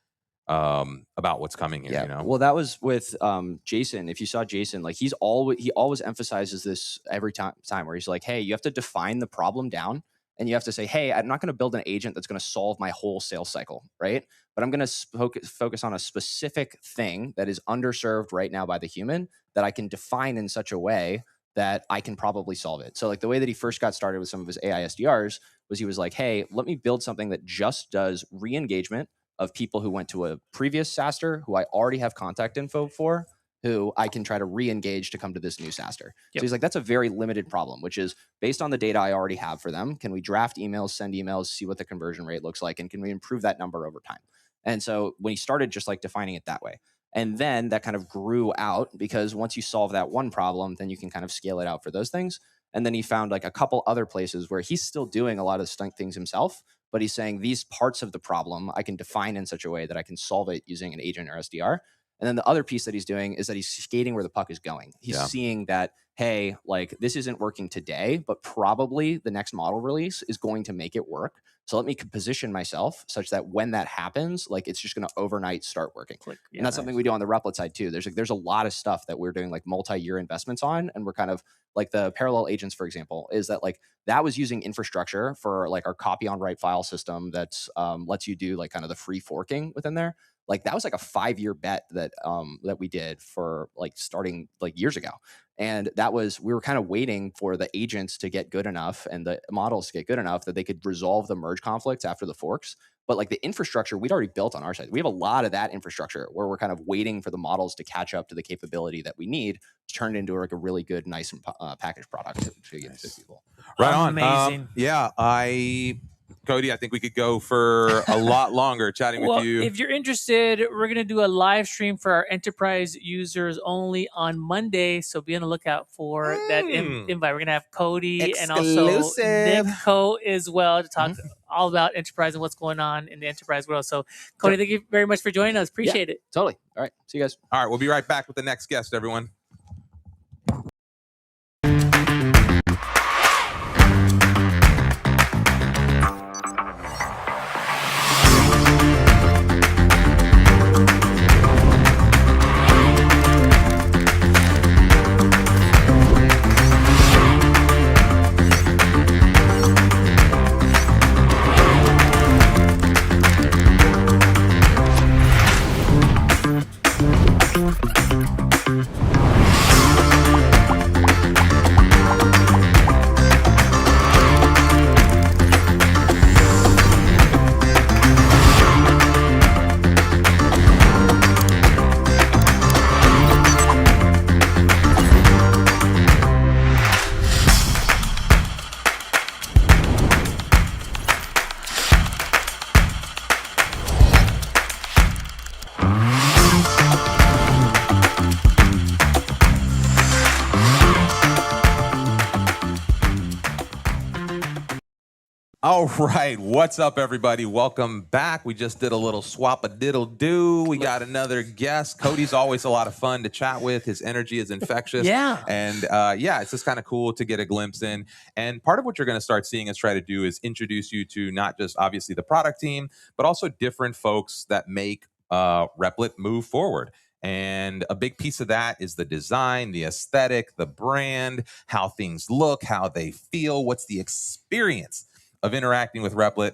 Speaker 2: about what's coming here.
Speaker 6: Yeah.
Speaker 2: You know?
Speaker 6: Well, that was with Jason. If you saw Jason, like he always emphasizes this every time where he's like, hey, you have to define the problem down, and you have to say, hey, I'm not going to build an agent that's going to solve my whole sales cycle, right? But I'm going to focus on a specific thing that is underserved right now by the human that I can define in such a way that I can probably solve it. So like the way that he first got started with some of his AI SDRs was he was like, hey, let me build something that just does re-engagement of people who went to a previous SaaStr who I already have contact info for, who I can try to re-engage to come to this new SaaStr. So he's like, that's a very limited problem, which is based on the data I already have for them. Can we draft emails, send emails, see what the conversion rate looks like? And can we improve that number over time? And so when he started just like defining it that way, and then that kind of grew out, because once you solve that one problem, then you can kind of scale it out for those things. And then he found like a couple other places where he's still doing a lot of things himself, but he's saying these parts of the problem I can define in such a way that I can solve it using an agent or SDR. And then the other piece that he's doing is that he's skating where the puck is going. He's seeing that, hey, like this isn't working today, but probably the next model release is going to make it work. So let me position myself such that when that happens, like it's just going to overnight start working. And that's something we do on the Replit side too. There's a lot of stuff that we're doing like multi-year investments on, and we're kind of like the parallel agents, for example, is that like that was using infrastructure for like our copy on write file system that lets you do like kind of the free forking within there. Like that was like a 5-year bet that that we did for like starting like years ago. And that was, we were kind of waiting for the agents to get good enough and the models to get good enough that they could resolve the merge conflicts after the forks. But like the infrastructure we'd already built on our side. We have a lot of that infrastructure where we're kind of waiting for the models to catch up to the capability that we need to turn it into like a really good, nice packaged product to give to people.
Speaker 2: Right on.
Speaker 1: Amazing.
Speaker 2: Kody, I think we could go for a lot longer chatting with you.
Speaker 1: If you're interested, we're going to do a live stream for our enterprise users only on Monday. So be on the lookout for that invite. We're going to have Kody and also Nico as well to talk all about enterprise and what's going on in the enterprise world. So Kody, thank you very much for joining us. Appreciate it.
Speaker 6: Totally. All right. See you guys.
Speaker 2: All right. We'll be right back with the next guest, everyone. All right, what's up, everybody? Welcome back. We just did a little swap-a-diddle-do. We got another guest. Kody's always a lot of fun to chat with. His energy is infectious. And it's just kind of cool to get a glimpse in. And part of what you're going to start seeing us try to do is introduce you to not just obviously the product team, but also different folks that make Replit move forward. And a big piece of that is the design, the aesthetic, the brand, how things look, how they feel, what's the experience of interacting with Replit,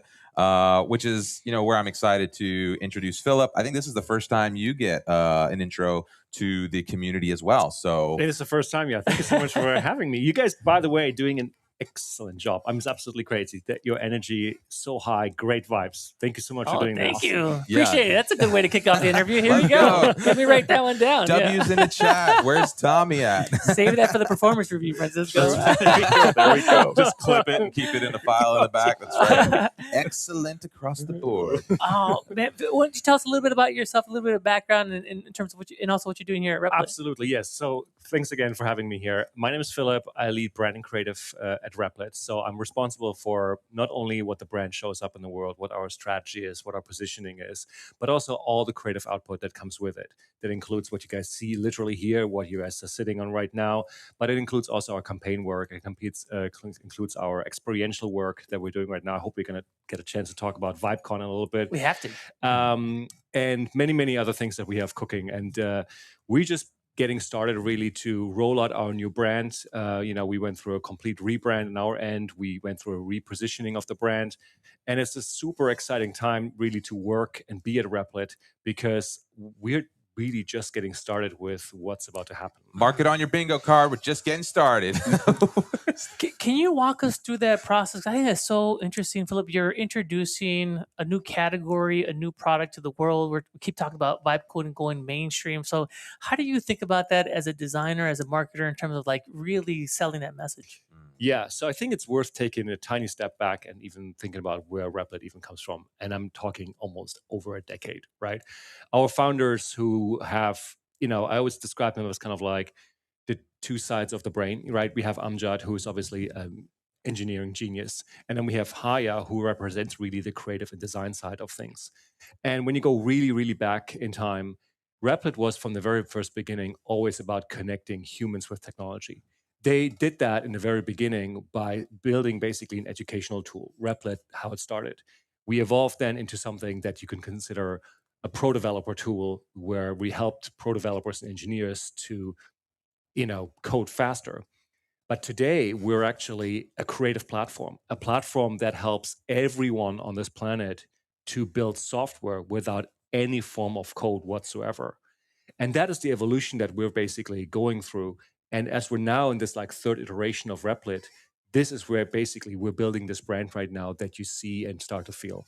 Speaker 2: which is, where I'm excited to introduce Philip. I think this is the first time you get an intro to the community as well. So
Speaker 7: it is the first time. Yeah, thank you so much for having me. You guys, by the way, doing an excellent job. I'm absolutely crazy that your energy so high, great vibes. Thank you so much for doing that.
Speaker 1: Thank you. Appreciate it. That's a good way to kick off the interview. Here we go. Let me write that one down.
Speaker 2: W's in the chat. Where's Tommy at?
Speaker 1: Save that for the performance review, Francisco.
Speaker 2: There we go. Just clip it and keep it in the file in the back. That's right. Excellent across the board.
Speaker 1: Oh, man. Why don't you tell us a little bit about yourself, a little bit of background in terms of what you, and also what you're doing here at Replit?
Speaker 7: Absolutely, yes. So thanks again for having me here. My name is Philip. I lead brand and creative at Replit. So I'm responsible for not only what the brand shows up in the world, what our strategy is, what our positioning is, but also all the creative output that comes with it. That includes what you guys see literally here, what you guys are sitting on right now, but it includes also our campaign work. It includes our experiential work that we're doing right now. I hope we're going to get a chance to talk about VibeCon in a little bit.
Speaker 1: We have to.
Speaker 7: And many, many other things that we have cooking. And we just getting started really to roll out our new brand. We went through a complete rebrand on our end. We went through a repositioning of the brand. And it's a super exciting time really to work and be at Replit because we're really just getting started with what's about to happen.
Speaker 2: Mark it on your bingo card. We're just getting started.
Speaker 1: Can you walk us through that process? I think that's so interesting, Philip. You're introducing a new category, a new product to the world. We keep talking about vibe coding going mainstream. So how do you think about that as a designer, as a marketer, in terms of like really selling that message?
Speaker 7: Yeah, so I think it's worth taking a tiny step back and even thinking about where Replit even comes from. And I'm talking almost over a decade, right? Our founders who have, I always describe them as kind of like the two sides of the brain, right? We have Amjad, who is obviously an engineering genius. And then we have Haya, who represents really the creative and design side of things. And when you go really, really back in time, Replit was from the very first beginning always about connecting humans with technology. They did that in the very beginning by building basically an educational tool, Replit, how it started. We evolved then into something that you can consider a pro developer tool where we helped pro developers and engineers to, code faster. But today we're actually a creative platform, a platform that helps everyone on this planet to build software without any form of code whatsoever. And that is the evolution that we're basically going through. And as we're now in this like third iteration of Replit, this is where basically we're building this brand right now that you see and start to feel.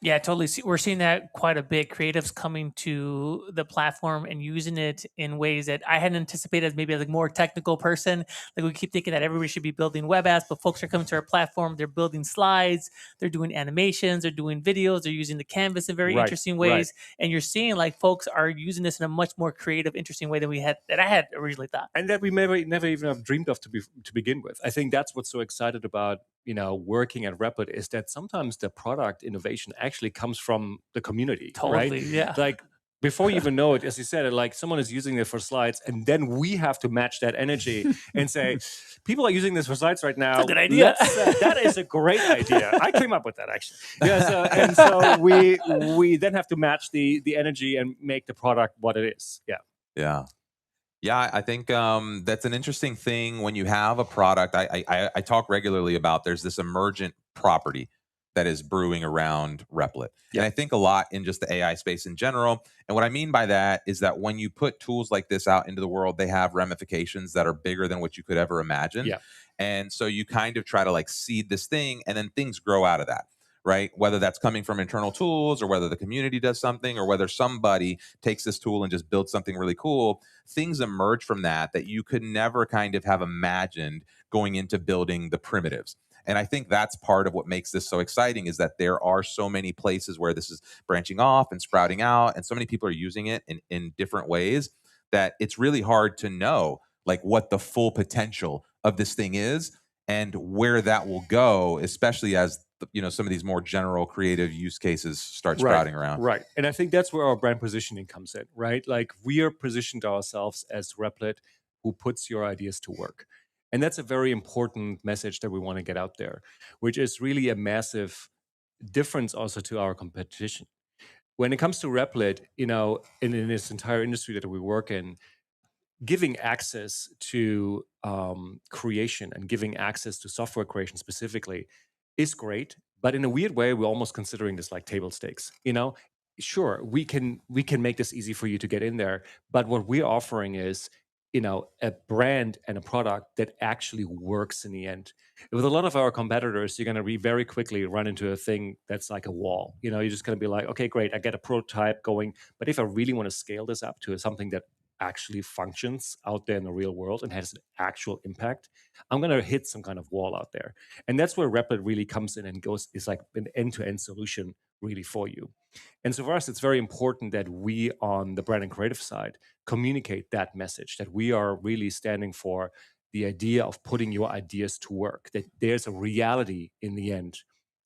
Speaker 1: Yeah, totally. We're seeing that quite a bit. Creatives coming to the platform and using it in ways that I hadn't anticipated as maybe as a more technical person. Like we keep thinking that everybody should be building web apps, but folks are coming to our platform. They're building slides. They're doing animations. They're doing videos. They're using the canvas in very interesting ways. Right. And you're seeing like folks are using this in a much more creative, interesting way than I had originally thought.
Speaker 7: And that we never even have dreamed of to begin with. I think that's what's so excited about working at Replit is that sometimes the product innovation actually comes from the community.
Speaker 1: Totally,
Speaker 7: right?
Speaker 1: Yeah.
Speaker 7: Like before you even know it, as you said, like someone is using it for slides, and then we have to match that energy and say, people are using this for slides right now.
Speaker 1: That's a good idea.
Speaker 7: That is a great idea. I came up with that actually. Yeah. So we then have to match the energy and make the product what it is. Yeah.
Speaker 2: Yeah. Yeah, I think that's an interesting thing when you have a product. I talk regularly about there's this emergent property that is brewing around Replit. Yeah. And I think a lot in just the AI space in general. And what I mean by that is that when you put tools like this out into the world, they have ramifications that are bigger than what you could ever imagine.
Speaker 7: Yeah.
Speaker 2: And so you kind of try to like seed this thing and then things grow out of that. Right? Whether that's coming from internal tools or whether the community does something or whether somebody takes this tool and just builds something really cool, things emerge from that you could never kind of have imagined going into building the primitives. And I think that's part of what makes this so exciting is that there are so many places where this is branching off and sprouting out and so many people are using it in different ways that it's really hard to know like what the full potential of this thing is and where that will go, especially as some of these more general creative use cases start sprouting around.
Speaker 7: Right. And I think that's where our brand positioning comes in, right? Like we are positioned ourselves as Replit who puts your ideas to work. And that's a very important message that we want to get out there, which is really a massive difference also to our competition. When it comes to Replit, in this entire industry that we work in, giving access to creation and giving access to software creation specifically is great, but in a weird way, we're almost considering this like table stakes. Sure, we can make this easy for you to get in there, but what we're offering is, a brand and a product that actually works in the end. With a lot of our competitors, you're going to very quickly run into a thing that's like a wall. You're just going to be like, okay, great, I get a prototype going, but if I really want to scale this up to something that actually functions out there in the real world and has an actual impact, I'm going to hit some kind of wall out there. And that's where Replit really comes in and goes, is like an end-to-end solution really for you. And so for us, it's very important that we on the brand and creative side communicate that message, that we are really standing for the idea of putting your ideas to work, that there's a reality in the end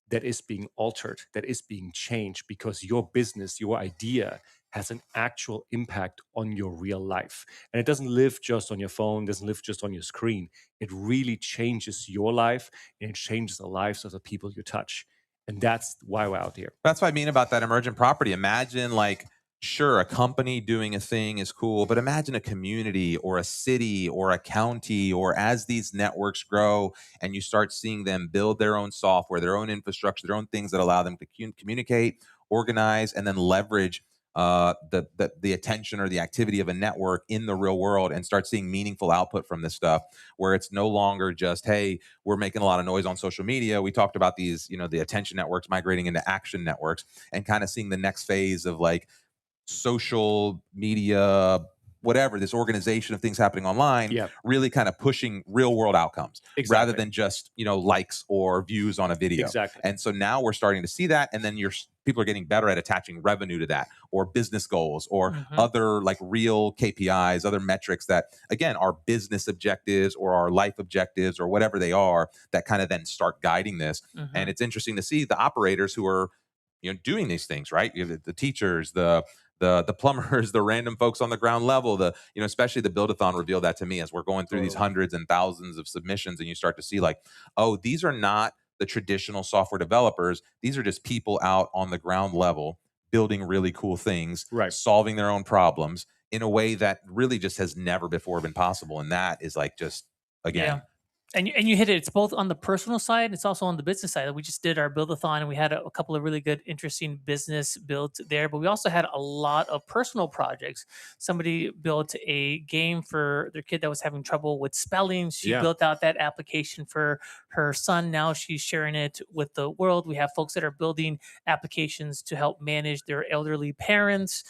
Speaker 7: that is being altered, that is being changed because your business, your idea has an actual impact on your real life. And it doesn't live just on your phone, doesn't live just on your screen. It really changes your life and it changes the lives of the people you touch. And that's why we're out here.
Speaker 2: That's what I mean about that emergent property. Imagine like, sure, a company doing a thing is cool, but imagine a community or a city or a county, or as these networks grow and you start seeing them build their own software, their own infrastructure, their own things that allow them to communicate, organize, and then leverage the attention or the activity of a network in the real world, and start seeing meaningful output from this stuff, where it's no longer just, hey, we're making a lot of noise on social media. We talked about these, the attention networks migrating into action networks, and kind of seeing the next phase of like social media, whatever, this organization of things happening online, really kind of pushing real world outcomes rather than just, likes or views on a video.
Speaker 7: Exactly.
Speaker 2: And so now we're starting to see that. And then people are getting better at attaching revenue to that, or business goals, or other like real KPIs, other metrics that, again, are business objectives or our life objectives or whatever they are, that kind of then start guiding this. And it's interesting to see the operators who are, doing these things, right? You have the teachers, the plumbers, the random folks on the ground level, especially the Build-a-thon revealed that to me as we're going through these hundreds and thousands of submissions, and you start to see like, oh, these are not the traditional software developers. These are just people out on the ground level building really cool things, solving their own problems in a way that really just has never before been possible. And that is like, just, again.
Speaker 1: Yeah. And you hit it. It's both on the personal side. It's also on the business side. We just did our build-a-thon, and we had a couple of really good, interesting business builds there. But we also had a lot of personal projects. Somebody built a game for their kid that was having trouble with spelling. She built out that application for her son. Now she's sharing it with the world. We have folks that are building applications to help manage their elderly parents.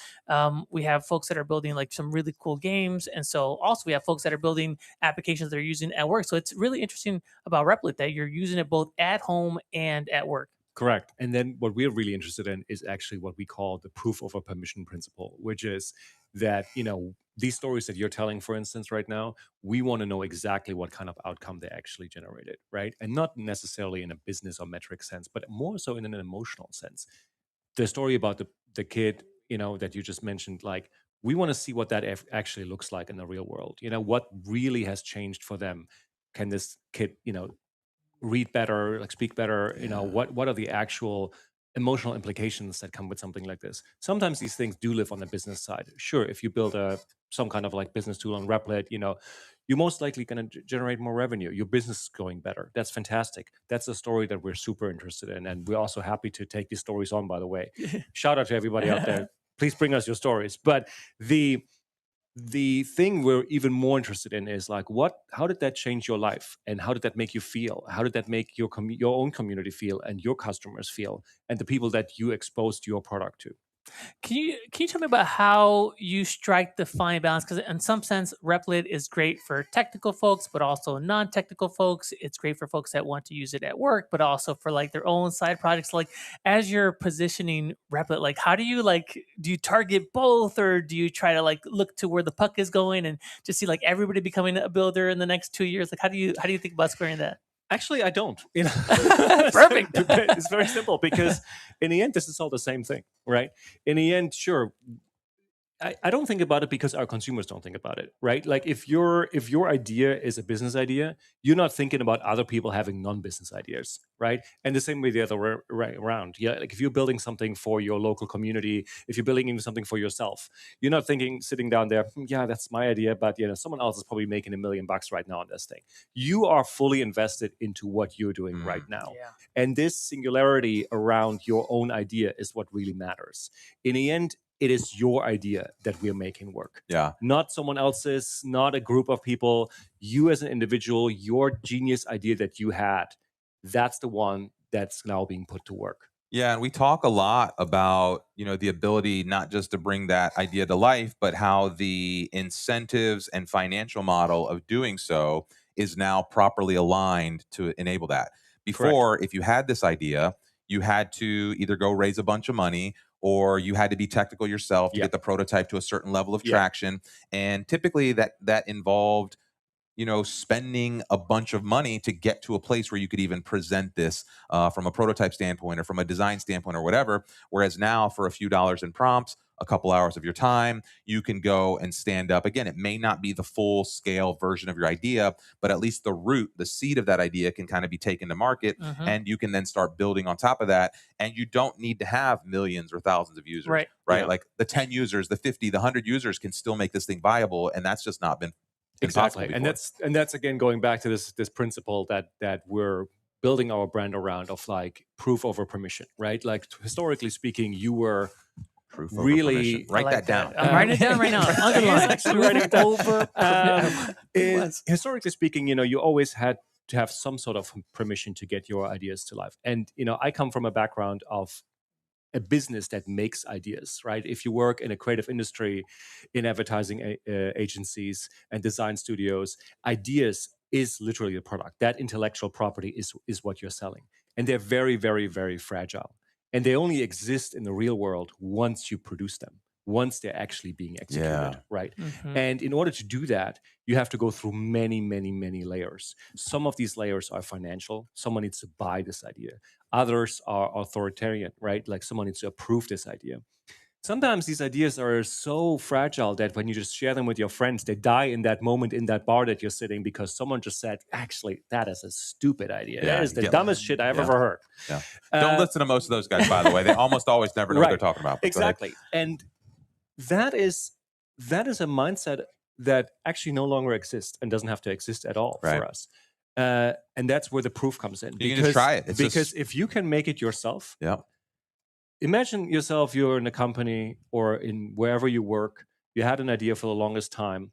Speaker 1: We have folks that are building like some really cool games. And so also we have folks that are building applications they're using at work. So it's really interesting about Replit that you're using it both at home and at work.
Speaker 7: Correct. And then what we're really interested in is actually what we call the proof over permission principle, which is that, these stories that you're telling, for instance, right now, we want to know exactly what kind of outcome they actually generated, right? And not necessarily in a business or metric sense, but more so in an emotional sense. The story about the kid, that you just mentioned, like, we want to see what that actually looks like in the real world. What really has changed for them. Can this kid, read better, like speak better? What are the actual emotional implications that come with something like this? Sometimes these things do live on the business side. Sure, if you build some kind of like business tool on Replit, you're most likely going to generate more revenue. Your business is going better. That's fantastic. That's a story that we're super interested in, and we're also happy to take these stories on. By the way, shout out to everybody out there. Please bring us your stories. But the thing we're even more interested in is like, how did that change your life, and how did that make you feel? How did that make your own community feel, and your customers feel, and the people that you exposed your product to?
Speaker 1: Can you tell me about how you strike the fine balance? Because in some sense, Replit is great for technical folks, but also non-technical folks. It's great for folks that want to use it at work, but also for like their own side projects. Like, as you're positioning Replit, like, how do you target both, or do you try to like look to where the puck is going and just see like everybody becoming a builder in the next 2 years? Like, how do you think about squaring that?
Speaker 7: Actually, I don't.
Speaker 1: Perfect.
Speaker 7: It's very simple, because in the end, this is all the same thing, right? In the end, sure, I don't think about it because our consumers don't think about it, right? Like, if your idea is a business idea, you're not thinking about other people having non-business ideas, right? And the same way the other way around. Yeah, like if you're building something for your local community, if you're building even something for yourself, you're not sitting down there, yeah, that's my idea, but someone else is probably making $1 million right now on this thing. You are fully invested into what you're doing right now. Yeah. And this singularity around your own idea is what really matters. In the end, it is your idea that we're making work.
Speaker 2: Yeah.
Speaker 7: Not someone else's, not a group of people. You as an individual, your genius idea that you had, that's the one that's now being put to work.
Speaker 2: Yeah, and we talk a lot about, the ability not just to bring that idea to life, but how the incentives and financial model of doing so is now properly aligned to enable that. Before, if you had this idea, you had to either go raise a bunch of money or you had to be technical yourself to get the prototype to a certain level of traction. And typically that involved spending a bunch of money to get to a place where you could even present this from a prototype standpoint or from a design standpoint or whatever. Whereas now, for a few dollars in prompts, a couple hours of your time, you can go and stand up. Again, it may not be the full scale version of your idea, but at least the root, the seed of that idea can kind of be taken to market, and you can then start building on top of that. And you don't need to have millions or thousands of users, right? Yeah. Like the 10 users, the 50, the 100 users can still make this thing viable. And that's just not been
Speaker 7: exactly. And that's again going back to this principle that we're building our brand around of like proof over permission, right? Like historically speaking, you were
Speaker 2: proof
Speaker 7: really
Speaker 2: over permission. Write that down.
Speaker 1: I'm writing it down right now. Underline.
Speaker 7: Historically speaking, you always had to have some sort of permission to get your ideas to life. And I come from a background of a business that makes ideas, right? If you work in a creative industry, in advertising agencies and design studios, ideas is literally a product. That intellectual property is what you're selling. And they're very, very, very fragile. And they only exist in the real world once you produce them, once they're actually being executed, right? And in order to do that, you have to go through many, many, many layers. Some of these layers are financial. Someone needs to buy this idea. Others are authoritarian, right? Like someone needs to approve this idea. Sometimes these ideas are so fragile that when you just share them with your friends, they die in that moment in that bar that you're sitting because someone just said, actually, that is a stupid idea. That is the dumbest shit I've ever heard.
Speaker 2: Yeah. Don't listen to most of those guys, by the way. They almost always never know what they're talking about.
Speaker 7: Exactly. And that is a mindset that actually no longer exists and doesn't have to exist at all for us. And that's where the proof comes in.
Speaker 2: You can just try it.
Speaker 7: Because if you can make it yourself, imagine yourself, you're in a company or in wherever you work, you had an idea for the longest time,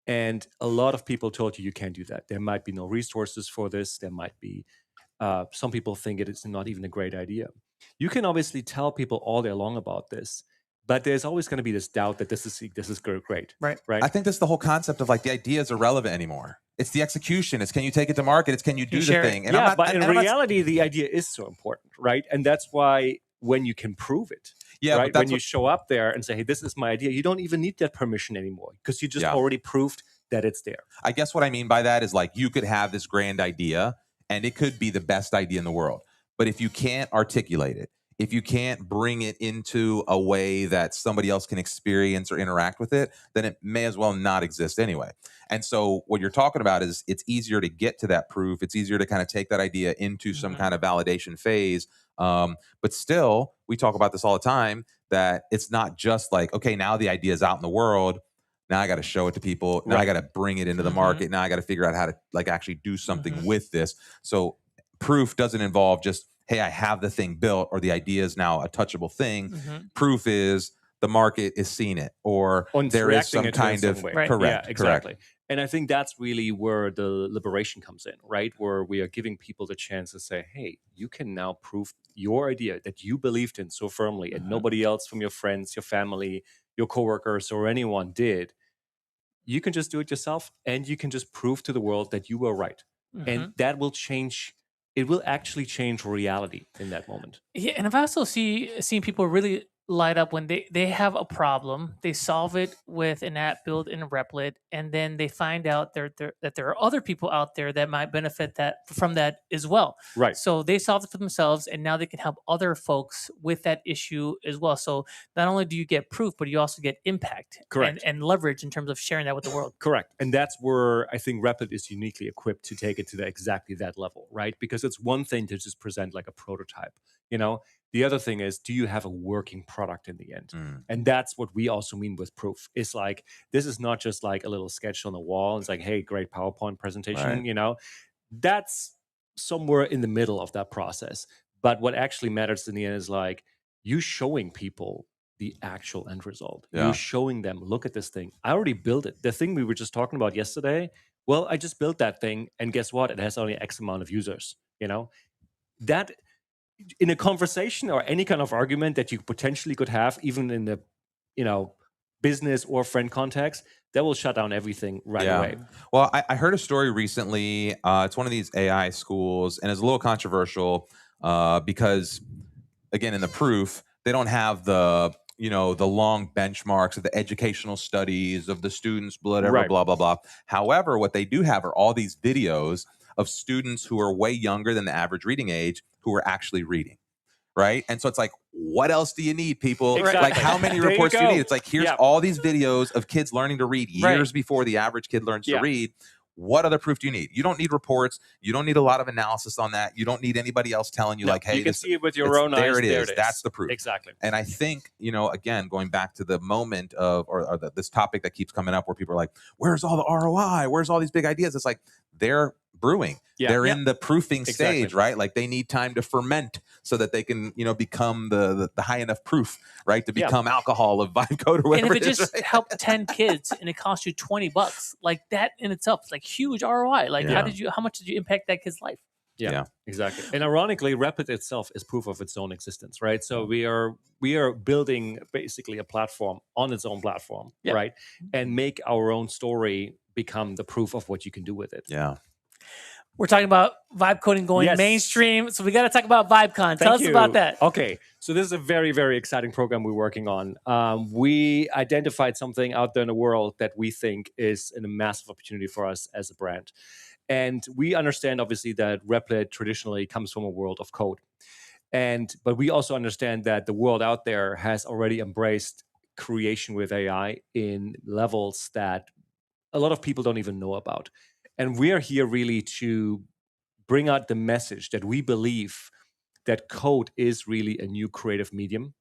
Speaker 7: and a lot of people told you can't do that. There might be no resources for this. There might be, some people think it's not even a great idea. You can obviously tell people all day long about this, but there's always going to be this doubt that this is great. Right.
Speaker 2: I think that's the whole concept of like the idea is irrelevant anymore. It's the execution. It's can you take it to market? It's can you do the thing?
Speaker 7: And but in reality, the idea is so important, right? And that's why when you can prove it, right? When you show up there and say, hey, this is my idea, you don't even need that permission anymore because you just already proved that it's there.
Speaker 2: I guess what I mean by that is like you could have this grand idea and it could be the best idea in the world. But if you can't articulate it, if you can't bring it into a way that somebody else can experience or interact with it, then it may as well not exist anyway. And so what you're talking about is it's easier to get to that proof. It's easier to kind of take that idea into some kind of validation phase. But still, we talk about this all the time, that it's not just like, okay, now the idea is out in the world. Now I got to show it to people. Now I got to bring it into the market. Now I got to figure out how to like actually do something with this. So proof doesn't involve just, hey, I have the thing built or the idea is now a touchable thing. Proof is the market is seeing it or there is some kind of correct.
Speaker 7: Yeah, exactly. And I think that's really where the liberation comes in, right? Where we are giving people the chance to say, hey, you can now prove your idea that you believed in so firmly and nobody else from your friends, your family, your coworkers or anyone did. You can just do it yourself and you can just prove to the world that you were right. And that will change. It will actually change reality in that moment.
Speaker 1: Yeah, and I've also seen people really light up when they have a problem, they solve it with an app built in Replit, and then they find out that there are other people out there that might benefit from that as well.
Speaker 7: Right.
Speaker 1: So they solved it for themselves, and now they can help other folks with that issue as well. So not only do you get proof, but you also get impact.
Speaker 7: Correct.
Speaker 1: And leverage in terms of sharing that with the world.
Speaker 7: Correct. And that's where I think Replit is uniquely equipped to take it to exactly that level, right? Because it's one thing to just present like a prototype, The other thing is, do you have a working product in the end? And that's what we also mean with proof. It's like, this is not just like a little sketch on the wall. It's like, hey, great PowerPoint presentation, That's somewhere in the middle of that process. But what actually matters in the end is like you showing people the actual end result. Yeah. You showing them, look at this thing. I already built it. The thing we were just talking about yesterday, well, I just built that thing. And guess what? It has only X amount of users, That in a conversation or any kind of argument that you potentially could have, even in the, business or friend context, that will shut down everything right away.
Speaker 2: Well, I heard a story recently. It's one of these AI schools, and it's a little controversial because, again, in the proof, they don't have the long benchmarks of the educational studies of the students, whatever, blah, blah, blah. However, what they do have are all these videos of students who are way younger than the average reading age who are actually reading. Right. And so it's like, what else do you need, people?
Speaker 7: Exactly.
Speaker 2: Like, how many reports do you need? It's like, here's all these videos of kids learning to read years before the average kid learns to read. What other proof do you need? You don't need reports. You don't need a lot of analysis on that. You don't need anybody else telling you like, hey,
Speaker 7: you can see it with your own eyes.
Speaker 2: There it is. That's the proof.
Speaker 7: Exactly.
Speaker 2: And I think, again, going back to the moment of, this topic that keeps coming up where people are like, where's all the ROI? Where's all these big ideas? It's like, they're brewing. They're in the proofing stage, right? Like they need time to ferment so that they can, become the high enough proof, right? To become alcohol of vibe code or whatever.
Speaker 1: And if it just helped 10 kids and it cost you $20, like that in itself is like huge ROI. Like how much did you impact that kid's life?
Speaker 7: Yeah, exactly. And ironically, Replit itself is proof of its own existence, right? So we are building basically a platform on its own platform, right? And make our own story become the proof of what you can do with it.
Speaker 2: Yeah.
Speaker 1: We're talking about vibe coding going mainstream. So we got to talk about VibeCon. Tell us about that.
Speaker 7: Okay. So this is a very, very exciting program we're working on. We identified something out there in the world that we think is a massive opportunity for us as a brand. And we understand, obviously, that Replit traditionally comes from a world of code. But we also understand that the world out there has already embraced creation with AI in levels that a lot of people don't even know about. And we are here really to bring out the message that we believe that code is really a new creative medium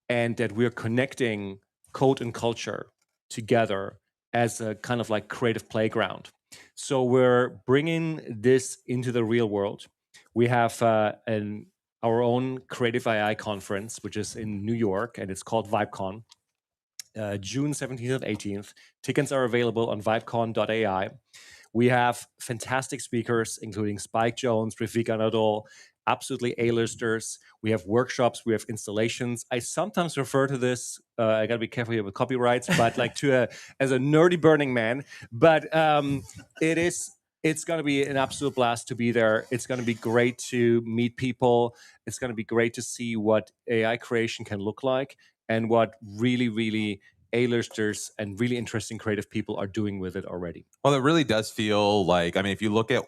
Speaker 7: and that we're connecting code and culture together as a kind of like creative playground. So we're bringing this into the real world. We have our own Creative AI conference, which is in New York, and it's called VibeCon. June 17th and 18th. Tickets are available on vibecon.ai. We have fantastic speakers, including Spike Jones, Rafika Nadal, absolutely A-listers. We have workshops, we have installations. I sometimes refer to this, I got to be careful here with copyrights, but like as a nerdy Burning Man. But it's going to be an absolute blast to be there. It's going to be great to meet people. It's going to be great to see what AI creation can look like and what really, really A-listers and really interesting creative people are doing with it already.
Speaker 2: Well, it really does feel like, if you look at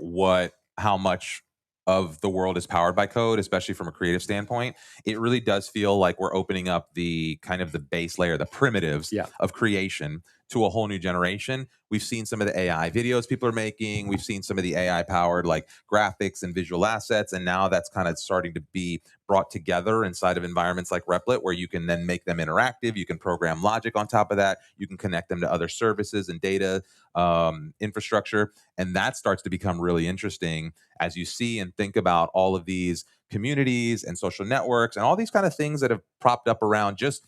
Speaker 2: how much of the world is powered by code, especially from a creative standpoint, it really does feel like we're opening up the kind of the base layer, the primitives of creation to a whole new generation. We've seen some of the AI videos people are making. We've seen some of the AI powered like graphics and visual assets. And now that's kind of starting to be brought together inside of environments like Replit, where you can then make them interactive. You can program logic on top of that. You can connect them to other services and data infrastructure. And that starts to become really interesting as you see and think about all of these communities and social networks and all these kind of things that have propped up around just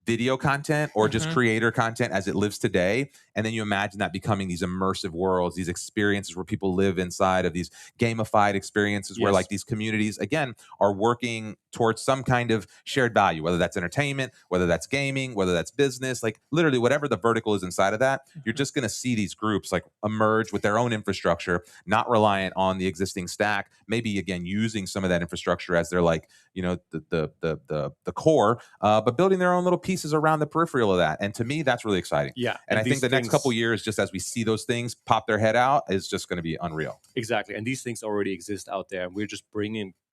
Speaker 2: video content or just creator content as it lives today. And then you imagine that becoming these immersive worlds, these experiences where people live inside of these gamified experiences where like these communities, again, are working towards some kind of shared value, whether that's entertainment, whether that's gaming, whether that's business, like literally whatever the vertical is inside of that, you're just going to see these groups like emerge with their own infrastructure, not reliant on the existing stack, maybe again, using some of that infrastructure as their like, the core, but building their own little pieces around the peripheral of that. And to me, that's really exciting.
Speaker 7: Yeah.
Speaker 2: And I think the next couple years, just as we see those things pop their head out, is just going to be unreal.
Speaker 7: Exactly. And these things already exist out there. And we're just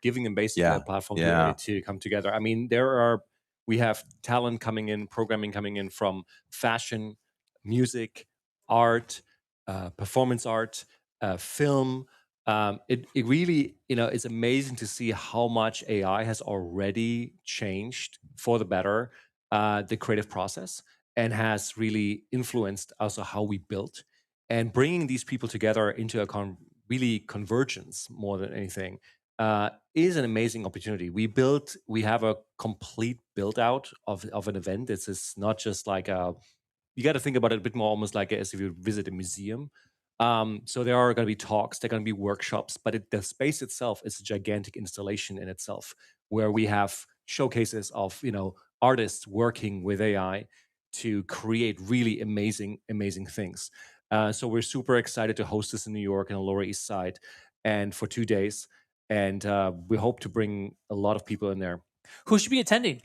Speaker 7: giving them basically a platform to come together. I mean, we have talent coming in, programming coming in from fashion, music, art, performance art, film. It really, it's amazing to see how much AI has already changed for the better the creative process and has really influenced also how we built. And bringing these people together into a really convergence more than anything is an amazing opportunity. We have a complete build out of an event. This is not just like you got to think about it a bit more almost like as if you visit a museum. So there are going to be talks, there are going to be workshops, but the space itself is a gigantic installation in itself where we have showcases of, artists working with AI to create really amazing things. So we're super excited to host this in New York and the Lower East Side, and for 2 days. And we hope to bring a lot of people in there.
Speaker 1: Who should be attending?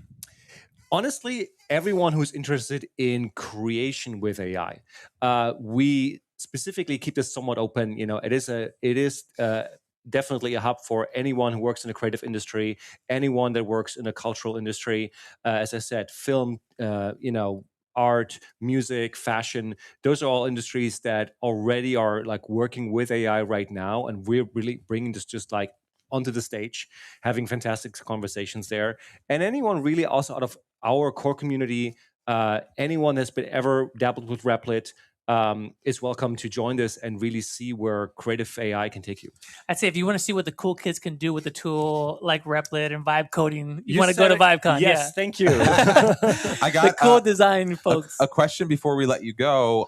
Speaker 7: Honestly, everyone who's interested in creation with AI. We specifically keep this somewhat open. It is definitely a hub for anyone who works in the creative industry, anyone that works in the cultural industry. As I said, film, art, music, fashion. Those are all industries that already are like working with AI right now, and we're really bringing this just like onto the stage, having fantastic conversations there. And anyone really also out of our core community, anyone that's been ever dabbled with Replit, is welcome to join this and really see where creative AI can take you.
Speaker 1: I'd say if you want to see what the cool kids can do with a tool like Replit and vibe coding, you want to go to VibeCon.
Speaker 7: Yes, thank you.
Speaker 2: I got
Speaker 1: the cool design folks.
Speaker 2: A question before we let you go.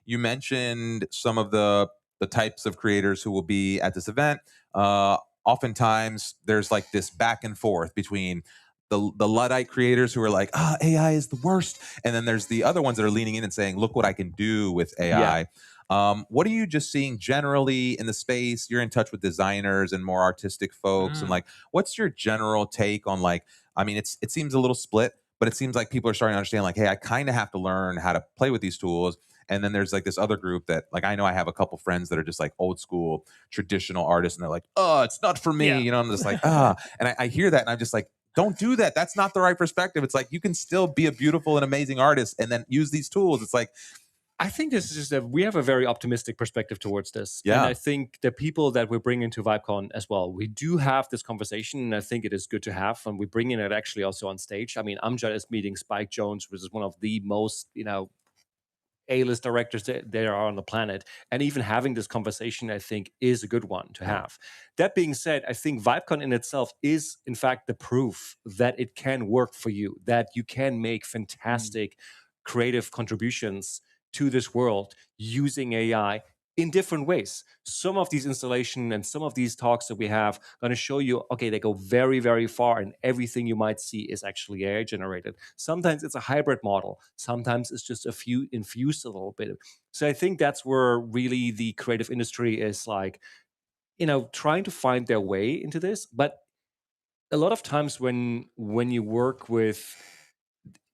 Speaker 2: You mentioned some of the types of creators who will be at this event. Oftentimes, there's like this back and forth between the Luddite creators who are like, AI is the worst. And then there's the other ones that are leaning in and saying, look what I can do with AI. Yeah. What are you just seeing generally in the space? You're in touch with designers and more artistic folks. And like, what's your general take on like, I mean, it seems a little split, but it seems like people are starting to understand like, hey, I kind of have to learn how to play with these tools. And then there's like this other group that like, I know I have a couple friends that are just like old school traditional artists. And they're like, oh, it's not for me.
Speaker 1: Yeah.
Speaker 2: I'm just like, and I hear that and I'm just like, don't do that. That's not the right perspective. It's like, you can still be a beautiful and amazing artist and then use these tools. It's like,
Speaker 7: I think this is just we have a very optimistic perspective towards this.
Speaker 2: Yeah.
Speaker 7: And I think the people that we bring into VibeCon as well, we do have this conversation, and I think it is good to have. And we bring in it actually also on stage. I mean, Amjad is meeting Spike Jonze, which is one of the most, A-list directors there are on the planet. And even having this conversation, I think, is a good one to have. That being said, I think VibeCon in itself is, in fact, the proof that it can work for you, that you can make fantastic creative contributions to this world using AI in different ways. Some of these installations and some of these talks that we have going to show you, okay, they go very, very far, and everything you might see is actually AI generated. Sometimes it's a hybrid model. Sometimes it's just infused a little bit. So I think that's where really the creative industry is like, trying to find their way into this. But a lot of times when you work with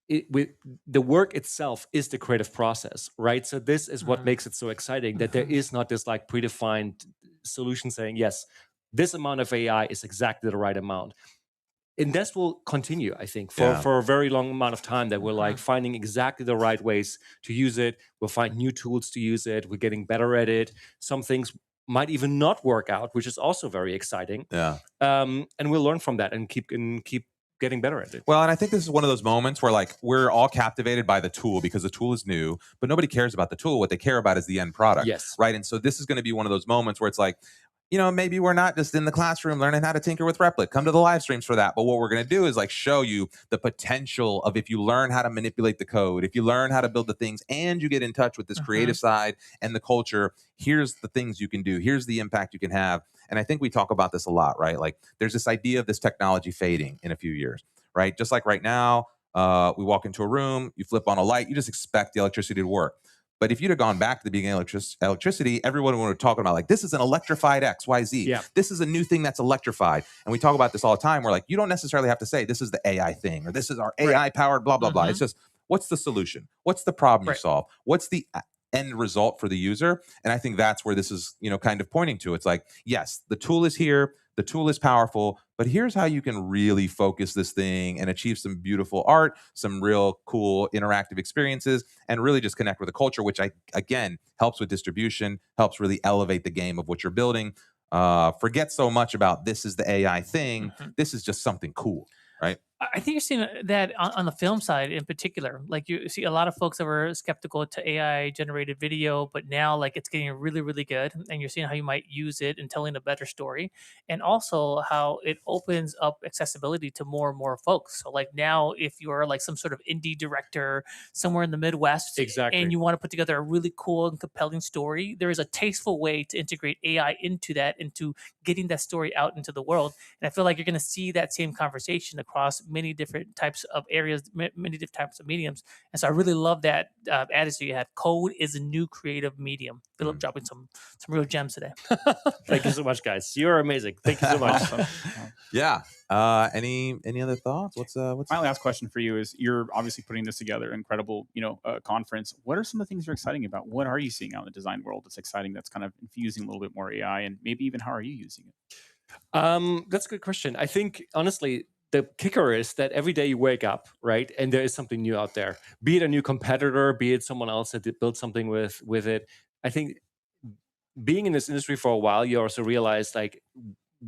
Speaker 7: the work itself is the creative process, right? So this is what makes it so exciting, that there is not this like predefined solution saying, yes, this amount of AI is exactly the right amount. And this will continue, I think, for a very long amount of time, that we're like finding exactly the right ways to use it. We'll find new tools to use it. We're getting better at it. Some things might even not work out, which is also very exciting.
Speaker 2: Yeah.
Speaker 7: And we'll learn from that and keep getting better at it.
Speaker 2: Well, and I think this is one of those moments where like we're all captivated by the tool because the tool is new, but nobody cares about the tool. What they care about is the end product.
Speaker 7: Yes.
Speaker 2: Right. And so this is going to be one of those moments where it's like, maybe we're not just in the classroom learning how to tinker with Replit. Come to the live streams for that. But what we're going to do is like show you the potential of if you learn how to manipulate the code, if you learn how to build the things, and you get in touch with this creative side and the culture, here's the things you can do. Here's the impact you can have. And I think we talk about this a lot, right? Like there's this idea of this technology fading in a few years, right? Just like right now, we walk into a room, you flip on a light, you just expect the electricity to work. But if you'd have gone back to the beginning of electricity, everyone would have talking about like, this is an electrified XYZ.
Speaker 7: Yeah.
Speaker 2: This is a new thing that's electrified. And we talk about this all the time. We're like, you don't necessarily have to say this is the AI thing or this is our AI powered blah, blah, blah. It's just, what's the solution? What's the problem you solve? What's the end result for the user? And I think that's where this is, kind of pointing to. It's like, yes, the tool is here. The tool is powerful, but here's how you can really focus this thing and achieve some beautiful art, some real cool interactive experiences, and really just connect with the culture, which again helps with distribution, helps really elevate the game of what you're building. Forget so much about this is the AI thing. This is just something cool, right?
Speaker 1: I think you're seeing that on the film side in particular. Like you see a lot of folks that were skeptical to AI generated video, but now like it's getting really, really good. And you're seeing how you might use it in telling a better story. And also how it opens up accessibility to more and more folks. So like now if you're like some sort of indie director somewhere in the Midwest and you want to put together a really cool and compelling story, there is a tasteful way to integrate AI into that, into getting that story out into the world. And I feel like you're going to see that same conversation across many different types of areas, many different types of mediums. And so I really love that attitude you had. Code is a new creative medium. Philip dropping some real gems today.
Speaker 7: Thank you so much, guys. You're amazing. Thank you so much.
Speaker 2: Yeah. Any other thoughts? What's
Speaker 3: my last question for you is, you're obviously putting this together, incredible, conference. What are some of the things you're exciting about? What are you seeing out in the design world that's exciting, that's kind of infusing a little bit more AI, and maybe even how are you using it?
Speaker 7: That's a good question. I think honestly, the kicker is that every day you wake up, right, and there is something new out there. Be it a new competitor, be it someone else that built something with it. I think being in this industry for a while, you also realize like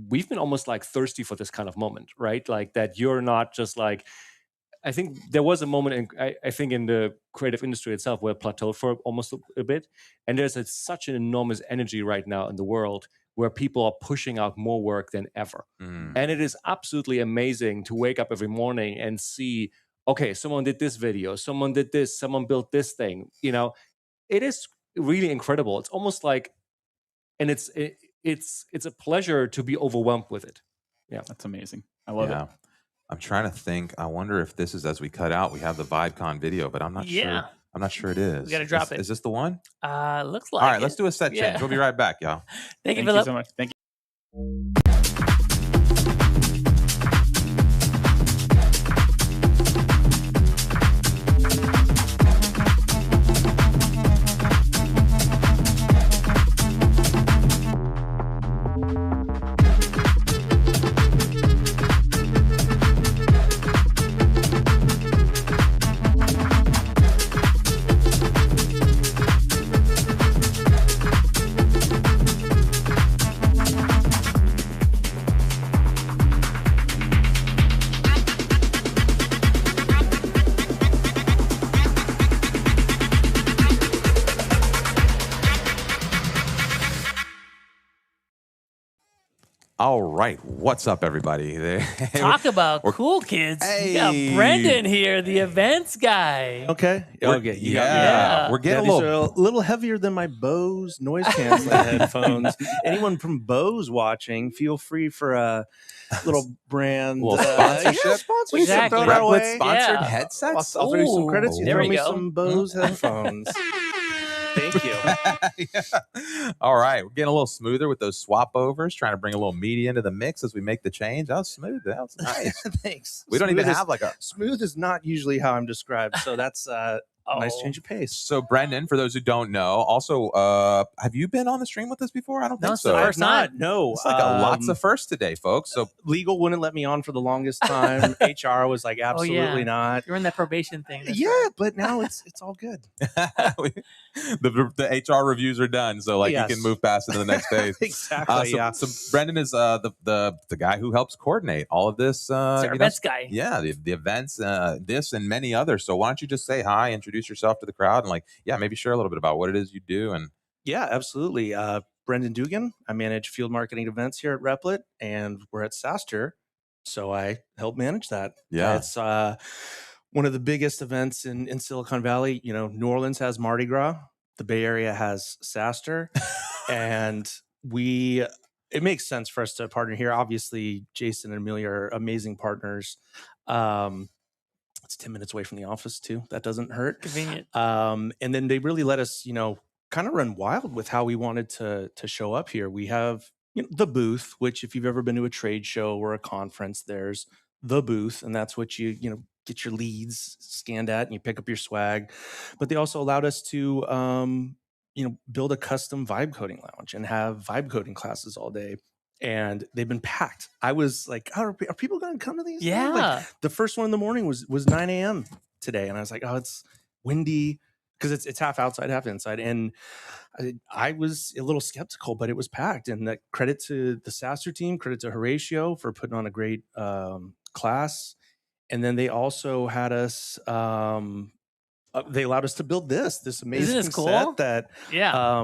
Speaker 7: we've been almost like thirsty for this kind of moment, right? Like that you're not just like. I think there was a moment, I think, in the creative industry itself where it plateaued for almost a bit, and there's such an enormous energy right now in the world where people are pushing out more work than ever. And it is absolutely amazing to wake up every morning and see, okay, someone did this video, someone did this, someone built this thing. It is really incredible. It's almost like, and it's a pleasure to be overwhelmed with it. Yeah,
Speaker 3: that's amazing. I love it.
Speaker 2: I'm trying to think. I wonder if this is, as we cut out, we have the VibeCon video, but I'm not sure. I'm not sure it is.
Speaker 1: We got to drop it.
Speaker 2: Is this the one?
Speaker 1: Looks like
Speaker 2: All right, let's do a set change. We'll be right back, y'all.
Speaker 1: Thank you, Philip.
Speaker 3: So much. Thank you.
Speaker 2: All right, what's up, everybody?
Speaker 1: Talk about cool kids.
Speaker 2: Hey.
Speaker 1: We got Brendan here, the events guy.
Speaker 8: Okay.
Speaker 2: Yeah. We're getting
Speaker 8: a little heavier than my Bose noise canceling headphones. Anyone from Bose watching, feel free for a little brand
Speaker 2: sponsorship.
Speaker 8: Sponsorship.
Speaker 1: Exactly.
Speaker 8: Throw it our way.
Speaker 2: Sponsored headsets.
Speaker 8: I'll throw you some credits. You
Speaker 1: there
Speaker 8: throw
Speaker 1: we
Speaker 8: me
Speaker 1: go.
Speaker 8: some Bose headphones. Thank you.
Speaker 2: All right, we're getting a little smoother with those swap overs, trying to bring a little media into the mix as we make the change. That was smooth. That was nice.
Speaker 8: Thanks.
Speaker 2: We don't even have like a
Speaker 8: smooth is not usually how I'm described, so that's a nice change of pace.
Speaker 2: So, Brendan, for those who don't know, also, have you been on the stream with us before? I don't think so.
Speaker 1: First time.
Speaker 8: No,
Speaker 2: it's like lots of firsts today, folks. So
Speaker 8: legal wouldn't let me on for the longest time. HR was like, absolutely not.
Speaker 1: You're in that probation thing.
Speaker 8: Yeah, but now it's all good.
Speaker 2: the HR reviews are done, so like you can move past it to the next phase.
Speaker 8: Exactly.
Speaker 2: So Brendan is the guy who helps coordinate all of this.
Speaker 1: Our events guy.
Speaker 2: Yeah, the events, this and many others. So why don't you just say hi, introduce yourself to the crowd, and maybe share a little bit about what it is you do. And
Speaker 8: yeah, absolutely. Brendan Dugan. I manage field marketing events here at Replit, and we're at SaaStr, so I help manage that.
Speaker 2: Yeah,
Speaker 8: it's one of the biggest events in Silicon Valley. New Orleans has Mardi Gras, the Bay Area has SaaStr, and it makes sense for us to partner here. Obviously, Jason and Amelia are amazing partners. It's 10 minutes away from the office too. That doesn't hurt.
Speaker 1: Convenient.
Speaker 8: And then they really let us, kind of run wild with how we wanted to show up here. We have the booth, which if you've ever been to a trade show or a conference, there's the booth, and that's what you get your leads scanned at and you pick up your swag. But they also allowed us to build a custom vibe coding lounge and have vibe coding classes all day. And they've been packed. I was like, are people going to come to these?
Speaker 1: Yeah.
Speaker 8: Like, the first one in the morning was 9 a.m. today. And I was like, oh, it's windy because it's half outside, half inside. And I was a little skeptical, but it was packed. And that credit to the SaaStr team, credit to Horatio for putting on a great class. And then they also had us. They allowed us to build this amazing
Speaker 1: cool?
Speaker 8: set that
Speaker 1: Yeah.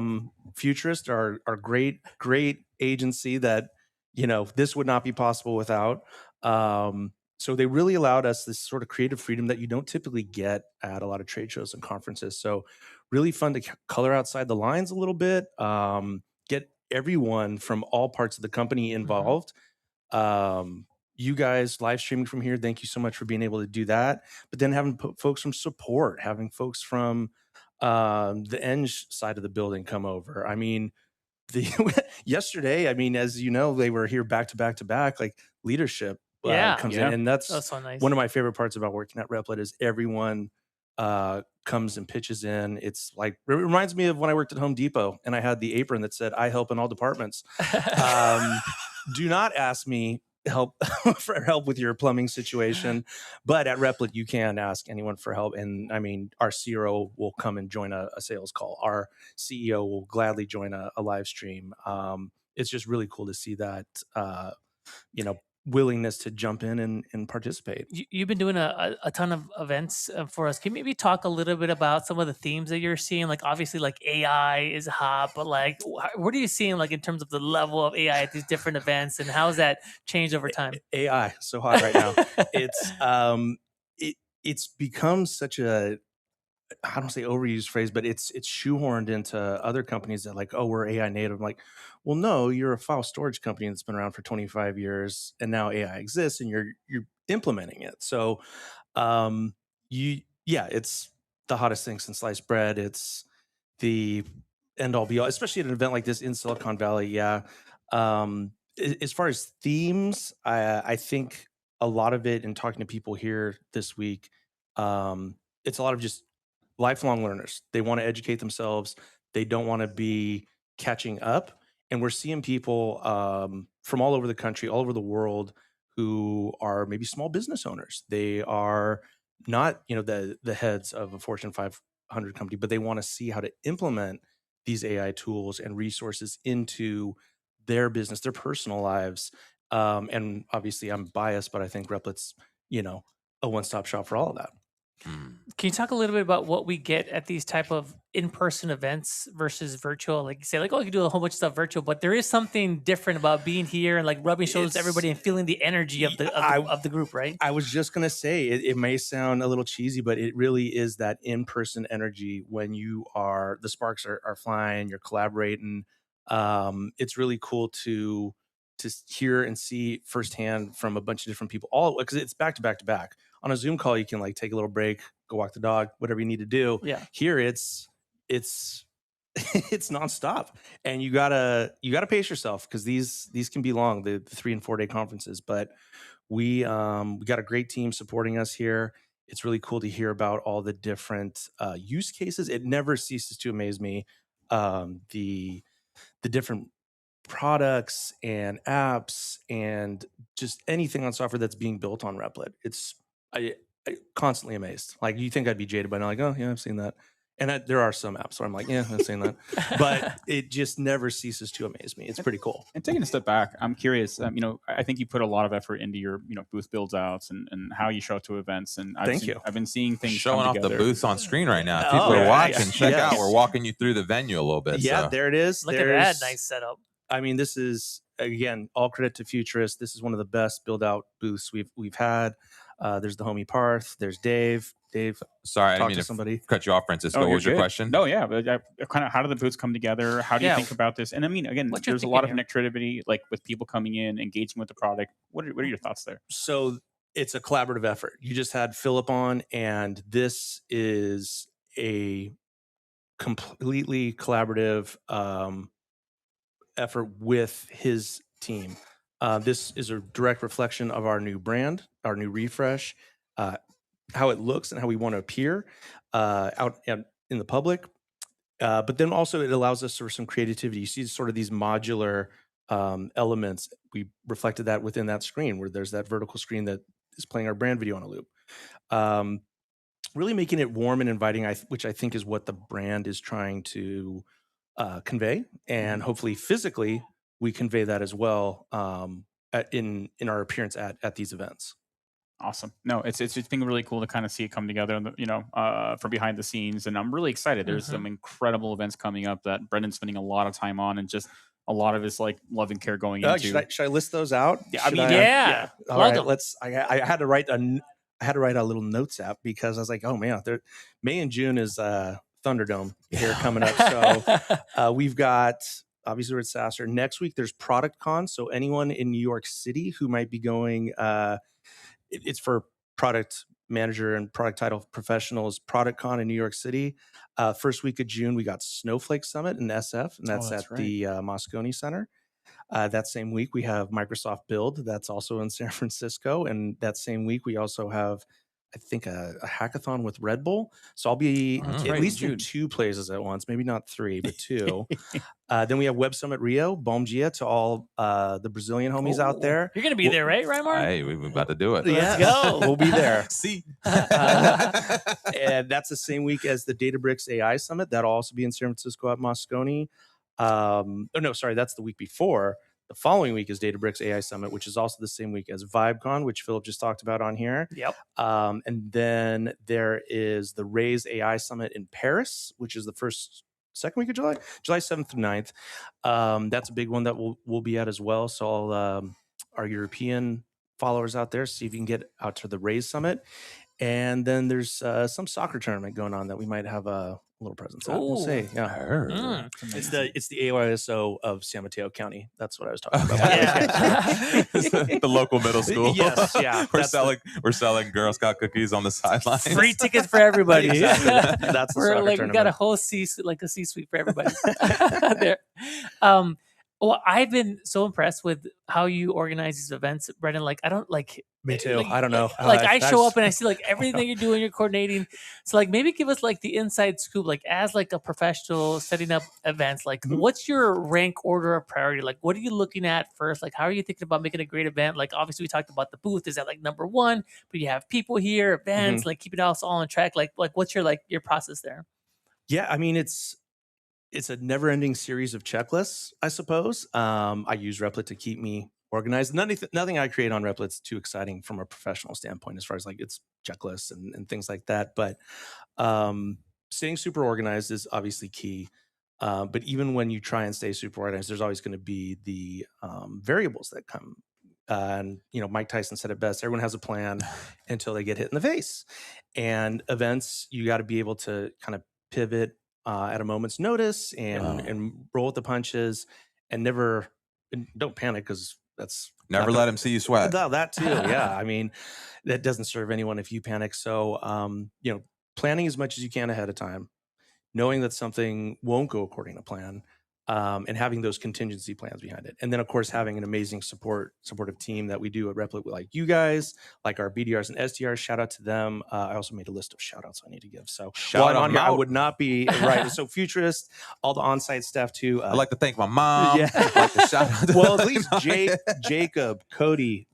Speaker 8: Futurist, our great agency that, you know, this would not be possible without. So they really allowed us this sort of creative freedom that you don't typically get at a lot of trade shows and conferences. So really fun to color outside the lines a little bit, get everyone from all parts of the company involved. You guys live streaming from here, thank you so much for being able to do that. But then having folks from support, having folks from the Eng side of the building come over. I mean, yesterday, I mean, as you know, they were here back to back, like leadership comes in. And that's
Speaker 1: so nice.
Speaker 8: One of my favorite parts about working at Replit is everyone comes and pitches in. It's like, it reminds me of when I worked at Home Depot and I had the apron that said, I help in all departments. Do not ask me for help with your plumbing situation, but at Replit you can ask anyone for help. And I mean, our CRO will come and join a sales call. Our CEO will gladly join a live stream. It's just really cool to see that willingness to jump in and participate.
Speaker 1: You've been doing a ton of events for us. Can you maybe talk a little bit about some of the themes that you're seeing? Like obviously like AI is hot, but like what are you seeing like in terms of the level of AI at these different events, and how has that changed over time?
Speaker 8: AI so hot right now. It's become such a, I don't say overused phrase, but it's shoehorned into other companies that like, oh, we're AI native. I'm like, well, no, you're a file storage company that's been around for 25 years and now AI exists and you're implementing it. So it's the hottest thing since sliced bread. It's the end all be all, especially at an event like this in Silicon Valley. Yeah. As far as themes, I think a lot of it, in talking to people here this week, it's a lot of just lifelong learners. They want to educate themselves. They don't want to be catching up. And we're seeing people from all over the country, all over the world, who are maybe small business owners. They are not, the heads of a Fortune 500 company, but they want to see how to implement these AI tools and resources into their business, their personal lives. And obviously I'm biased, but I think Replit's, a one-stop shop for all of that.
Speaker 1: Can you talk a little bit about what we get at these type of in-person events versus virtual? Like you say, like, oh, you can do a whole bunch of stuff virtual, but there is something different about being here and like rubbing shoulders with everybody and feeling the energy of the group, right?
Speaker 8: I was just gonna say it may sound a little cheesy, but it really is that in-person energy when the sparks are flying, you're collaborating. It's really cool to hear and see firsthand from a bunch of different people, all because it's back to back to back. On a Zoom call, you can like take a little break, go walk the dog, whatever you need to do.
Speaker 1: Yeah.
Speaker 8: Here it's nonstop, and you gotta pace yourself because these can be long, the 3 and 4 day conferences. But we got a great team supporting us here. It's really cool to hear about all the different use cases. It never ceases to amaze me, the different products and apps and just anything on software that's being built on Replit. I constantly amazed. Like, you think I'd be jaded by now, like, oh yeah, I've seen that. And there are some apps where I'm like, yeah, I've seen that. But it just never ceases to amaze me. It's pretty cool.
Speaker 3: And taking a step back, I'm curious, I think you put a lot of effort into your, booth builds outs and how you show up to events. And I've been seeing things
Speaker 2: showing off
Speaker 3: together.
Speaker 2: the booths on screen right now. If people are watching, check out. We're walking you through the venue a little bit.
Speaker 8: Yeah, there it is.
Speaker 1: Look at that nice setup.
Speaker 8: I mean, this is, again, all credit to Futurist. This is one of the best build out booths we've had. There's the homie Parth. There's Dave.
Speaker 2: Sorry, I didn't mean to
Speaker 8: somebody.
Speaker 2: Cut you off, Francisco. What was your question?
Speaker 3: No, yeah, but kind of how do the booths come together? How do you think about this? And I mean, again, there's a lot of connectivity, like with people coming in, engaging with the product. What are your thoughts there?
Speaker 8: So it's a collaborative effort. You just had Philip on, and this is a completely collaborative effort with his team. This is a direct reflection of our new brand, our new refresh, how it looks and how we want to appear out in the public. But then also it allows us for some creativity. You see sort of these modular elements. We reflected that within that screen where there's that vertical screen that is playing our brand video on a loop. Really making it warm and inviting, which I think is what the brand is trying to convey. And hopefully physically we convey that as well in our appearance at these events.
Speaker 3: Awesome. No, it's been really cool to kind of see it come together, from behind the scenes, and I'm really excited. There's some incredible events coming up that Brendan's spending a lot of time on, and just a lot of his like love and care going into.
Speaker 8: Should I list those out?
Speaker 3: Yeah,
Speaker 1: yeah.
Speaker 8: All right, let's. I had to write a little notes app because I was like, oh man, May and June is Thunderdome here coming up. So we've got. Obviously, we're at SaaStr. Next week, there's ProductCon. So anyone in New York City who might be going, it's for product manager and product title professionals. ProductCon in New York City. First week of June, we got Snowflake Summit in SF, and that's at the Moscone Center. That same week, we have Microsoft Build. That's also in San Francisco. And that same week, we also have, I think, a hackathon with Red Bull. So I'll be at least in 2 places at once, maybe not 3, but 2. Then we have Web Summit Rio, Bom Dia to all the Brazilian homies out there.
Speaker 1: You're going to be there, right, Raimar?
Speaker 2: Hey, we're about to do it.
Speaker 1: Let's go.
Speaker 8: We'll be there.
Speaker 2: See.
Speaker 8: And that's the same week as the Databricks AI Summit. That'll also be in San Francisco at Moscone. That's the week before. The following week is Databricks AI Summit, which is also the same week as VibeCon, which Philip just talked about on here.
Speaker 1: Yep.
Speaker 8: And then there is the Raise AI Summit in Paris, which is the second week of July 7th through 9th. That's a big one that we'll be at as well. So all our European followers out there, see if you can get out to the Raise Summit. And then there's some soccer tournament going on that we might have a little presence at. We'll see. Yeah. It's the AYSO of San Mateo County. That's what I was talking about.
Speaker 2: The local middle school.
Speaker 8: Yes, yeah.
Speaker 2: We're selling Girl Scout cookies on the sidelines.
Speaker 1: Free tickets for everybody.
Speaker 8: Exactly. That's the soccer tournament.
Speaker 1: We got a whole C-suite for everybody there. Well, I've been so impressed with how you organize these events, Brendan. Like, I don't like.
Speaker 8: Me too. I don't know.
Speaker 1: Like, I show up and I see like everything you're doing, you're coordinating. So, like, maybe give us like the inside scoop, like as like a professional setting up events. Like, what's your rank order of priority? Like, what are you looking at first? Like, how are you thinking about making a great event? Like, obviously, we talked about the booth. Is that like number one? But you have people here, events, like keeping us all on track. Like, what's your process there?
Speaker 8: Yeah, I mean, it's a never-ending series of checklists, I suppose. I use Replit to keep me organized. Nothing I create on Replit's too exciting from a professional standpoint, as far as like it's checklists and things like that. But staying super organized is obviously key. But even when you try and stay super organized, there's always going to be the variables that come. And Mike Tyson said it best: everyone has a plan until they get hit in the face. And events, you got to be able to kind of pivot at a moment's notice and roll with the punches, and don't panic, because that's
Speaker 2: never let them see you sweat.
Speaker 8: That too. Yeah. I mean, that doesn't serve anyone if you panic. So, planning as much as you can ahead of time, knowing that something won't go according to plan, and having those contingency plans behind it. And then, of course, having an amazing supportive team that we do at Replit, like you guys, like our BDRs and SDRs. Shout out to them. I also made a list of shout outs I need to give. So
Speaker 2: shout out.
Speaker 8: I would not be right. So Futurist, all the on-site staff too.
Speaker 2: I'd like to thank my mom.
Speaker 8: Yeah.
Speaker 2: I'd like to shout out to
Speaker 8: well, at least Jacob, Kody,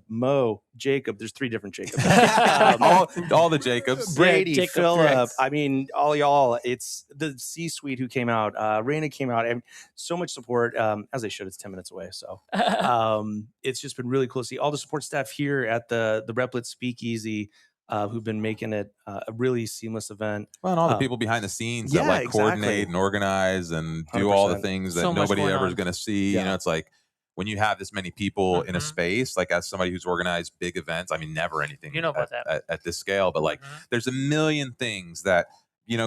Speaker 8: Mo, Jacob. There's 3 different Jacobs.
Speaker 2: All the Jacobs.
Speaker 8: Brady, Philip. I mean, all y'all. It's the C-suite who came out. Raina came out. And so much support, as they should. It's 10 minutes away. So it's just been really cool to see all the support staff here at the Replit Speakeasy, who've been making it a really seamless event.
Speaker 2: Well, and all the people behind the scenes that coordinate and organize and do 100%. All the things that nobody ever is going to see.
Speaker 8: Yeah.
Speaker 2: It's like, when you have this many people in a space, like as somebody who's organized big events, I mean, never anything at this scale, but like there's a million things that,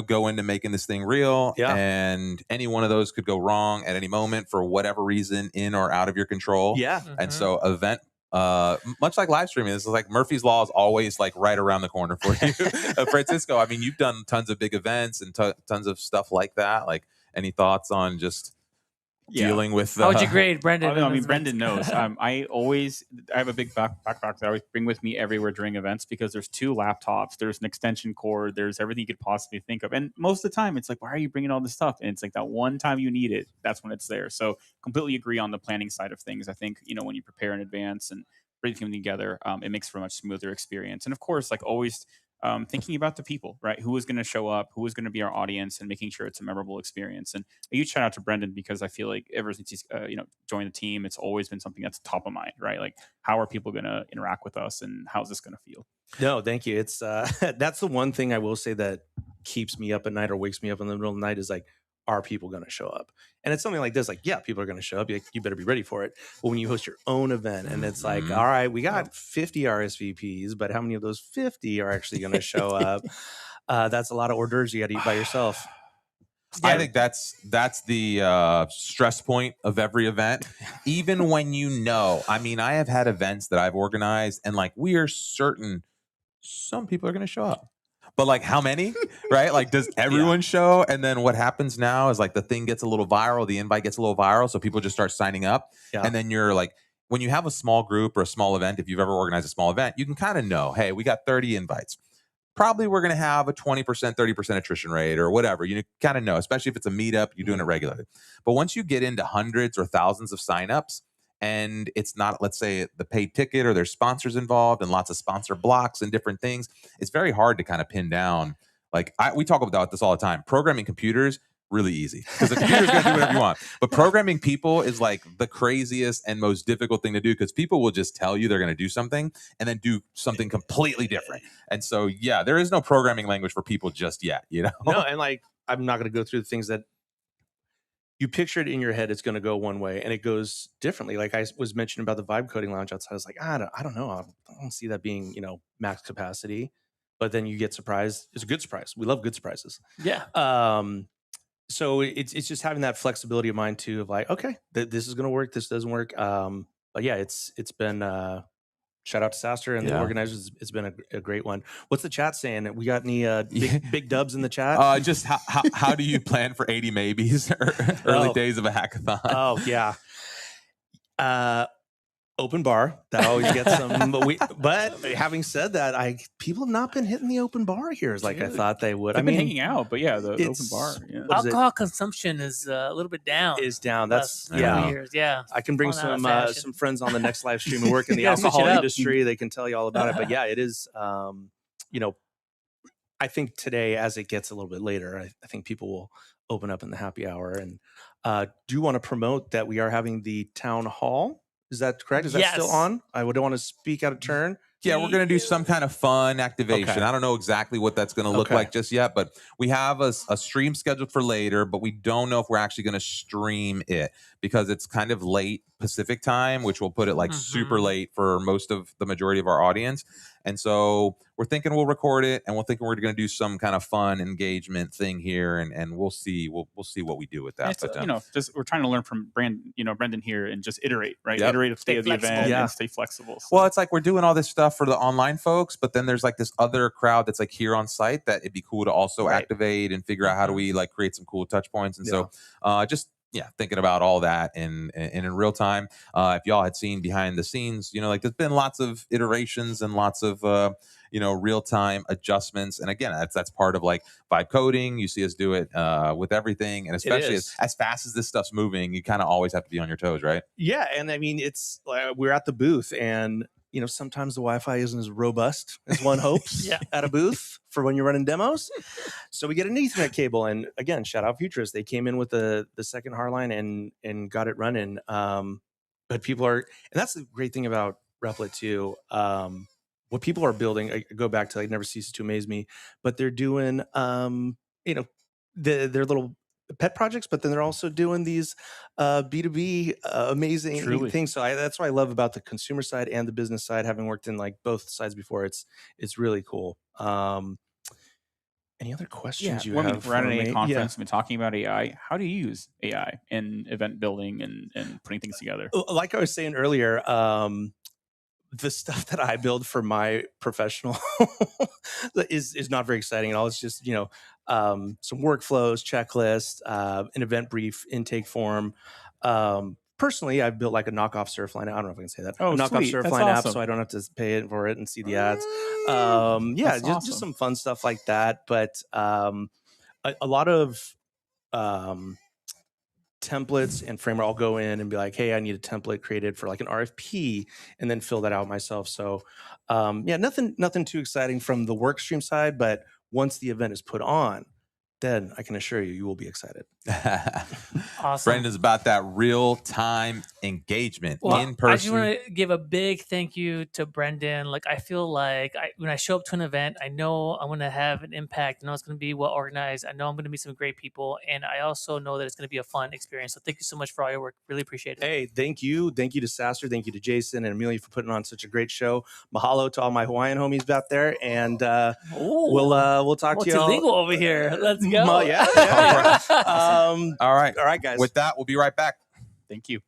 Speaker 2: go into making this thing real. Yeah. And any one of those could go wrong at any moment for whatever reason, in or out of your control.
Speaker 8: Yeah.
Speaker 2: And so event, much like live streaming, this is like Murphy's Law is always like right around the corner for you. Francisco, I mean, you've done tons of big events and tons of stuff like that. Like, any thoughts on just dealing with
Speaker 1: how would you grade Brendan?
Speaker 3: I mean, Brendan knows. I have a big backpack that I always bring with me everywhere during events, because there's 2 laptops, there's an extension cord, there's everything you could possibly think of. And most of the time it's like, why are you bringing all this stuff? And it's like that one time you need it, that's when it's there. So completely agree on the planning side of things. I think, when you prepare in advance and bring them together, it makes for a much smoother experience. And of course, like always, thinking about the people, right? Who is going to show up, who is going to be our audience, and making sure it's a memorable experience. And a huge shout out to Brendan, because I feel like ever since he's joined the team, it's always been something that's top of mind, right? Like, how are people going to interact with us, and how's this going to feel?
Speaker 8: No, thank you. It's that's the one thing I will say that keeps me up at night or wakes me up in the middle of the night is like, are people going to show up? And it's something like this, like, yeah, people are going to show up. You better be ready for it. But when you host your own event and it's like, all right, we got 50 RSVPs, but how many of those 50 are actually going to show up? That's a lot of hors d'oeuvres you got to eat by yourself.
Speaker 2: Yeah. I think that's the stress point of every event. Even when I mean, I have had events that I've organized and like we are certain some people are going to show up. But like how many, right? Like does everyone show? And then what happens now is like the thing gets a little viral, the invite gets a little viral, so people just start signing up. Yeah. And then you're like, when you have a small group or a small event, if you've ever organized a small event, you can kind of know, hey, we got 30 invites. Probably we're going to have a 20%, 30% attrition rate or whatever. You kind of know, especially if it's a meetup, you're doing it regularly. But once you get into hundreds or thousands of signups, and it's not, let's say, the paid ticket or there's sponsors involved and lots of sponsor blocks and different things, it's very hard to kind of pin down. Like we talk about this all the time. Programming computers, really easy because the computer's going to do whatever you want. But programming people is like the craziest and most difficult thing to do because people will just tell you they're going to do something and then do something completely different. And so, yeah, there is no programming language for people just yet, you know?
Speaker 8: No, and like, I'm not going to go through the things that you picture it in your head, it's going to go one way and it goes differently. Like I was mentioning about the vibe coding lounge outside. I was like, I don't know. I don't see that being, max capacity, but then you get surprised. It's a good surprise. We love good surprises.
Speaker 1: Yeah.
Speaker 8: So it's just having that flexibility of mind too, of like, okay, this is going to work. This doesn't work. But yeah, it's been, shout out to SaaStr and the organizers. It's been a great one. What's the chat saying? We got any big dubs in the chat?
Speaker 2: Just how do you plan for 80 maybes early days of a hackathon?
Speaker 8: Oh yeah. Open bar that always gets some, but having said that, people have not been hitting the open bar here as like I thought they would.
Speaker 3: I've been hanging out, but yeah, the open bar. Yeah.
Speaker 1: Alcohol consumption is a little bit down.
Speaker 8: Is down. That's
Speaker 1: years. Yeah.
Speaker 8: I can bring some friends on the next live stream who work in the alcohol industry. They can tell you all about it. But yeah, it is. I think today, as it gets a little bit later, I think people will open up in the happy hour and do want to promote that we are having the town hall. Is that correct? Is that still on? I would want to speak out of turn.
Speaker 2: Yeah, we're going to do some kind of fun activation. Okay. I don't know exactly what that's going to look like just yet, but we have a stream scheduled for later, but we don't know if we're actually going to stream it because it's kind of late Pacific time, which will put it like super late for most of the majority of our audience. And so we're thinking we'll record it and we're thinking we're going to do some kind of fun engagement thing here and we'll see. We'll see what we do with that.
Speaker 3: But, just we're trying to learn from Brendan here and just iterate, right? Yep. Iterate at the day of the event and stay flexible. So.
Speaker 2: Well, it's like we're doing all this stuff for the online folks, but then there's like this other crowd that's like here on site that it'd be cool to also activate and figure out how do we like create some cool touch points. And so thinking about all that in real time. If y'all had seen behind the scenes, like there's been lots of iterations and lots of real time adjustments. And again, that's part of like vibe coding. You see us do it with everything, and especially as fast as this stuff's moving, you kind of always have to be on your toes, right?
Speaker 8: Yeah, and I mean, it's we're at the booth, and sometimes the Wi-Fi isn't as robust as one hopes at a booth for when you're running demos. So we get an Ethernet cable, and again, shout out Futurist. They came in with the second hardline and got it running. But people are, and that's the great thing about Replit too. What people are building, I go back to, it never ceases to amaze me, but they're doing, their little pet projects, but then they're also doing these B2B amazing things. So that's what I love about the consumer side and the business side, having worked in like both sides before. It's really cool. Any other questions you have?
Speaker 3: We're at an AI conference. We've been talking about AI. How do you use AI in event building and putting things together?
Speaker 8: Like I was saying earlier, the stuff that I build for my professional is not very exciting at all. It's just, some workflows, checklists, an event brief, intake form. Personally, I've built like a knockoff surf line. I don't know if I can say that.
Speaker 3: Oh,
Speaker 8: a knockoff
Speaker 3: sweet.
Speaker 8: surf
Speaker 3: That's
Speaker 8: line
Speaker 3: awesome.
Speaker 8: app, so I don't have to pay it for it and see the ads. Just some fun stuff like that. But a lot of templates and framework. I'll go in and be like, hey, I need a template created for like an RFP, and then fill that out myself. So yeah, nothing too exciting from the work stream side, but once the event is put on, then I can assure you, you will be excited.
Speaker 1: Awesome.
Speaker 2: Brendan's about that real-time engagement in person.
Speaker 1: I just want to give a big thank you to Brendan. Like, I feel like when I show up to an event, I know I'm going to have an impact. I know it's going to be well organized. I know I'm going to meet some great people. And I also know that it's going to be a fun experience. So thank you so much for all your work. Really appreciate it.
Speaker 8: Hey, thank you. Thank you to SaaStr. Thank you to Jason and Amelia for putting on such a great show. Mahalo to all my Hawaiian homies out there. And we'll talk to you all.
Speaker 1: Multilingual over here. Let's go.
Speaker 8: Yeah.
Speaker 2: All right.
Speaker 8: All right, guys.
Speaker 2: With that, we'll be right back.
Speaker 3: Thank you.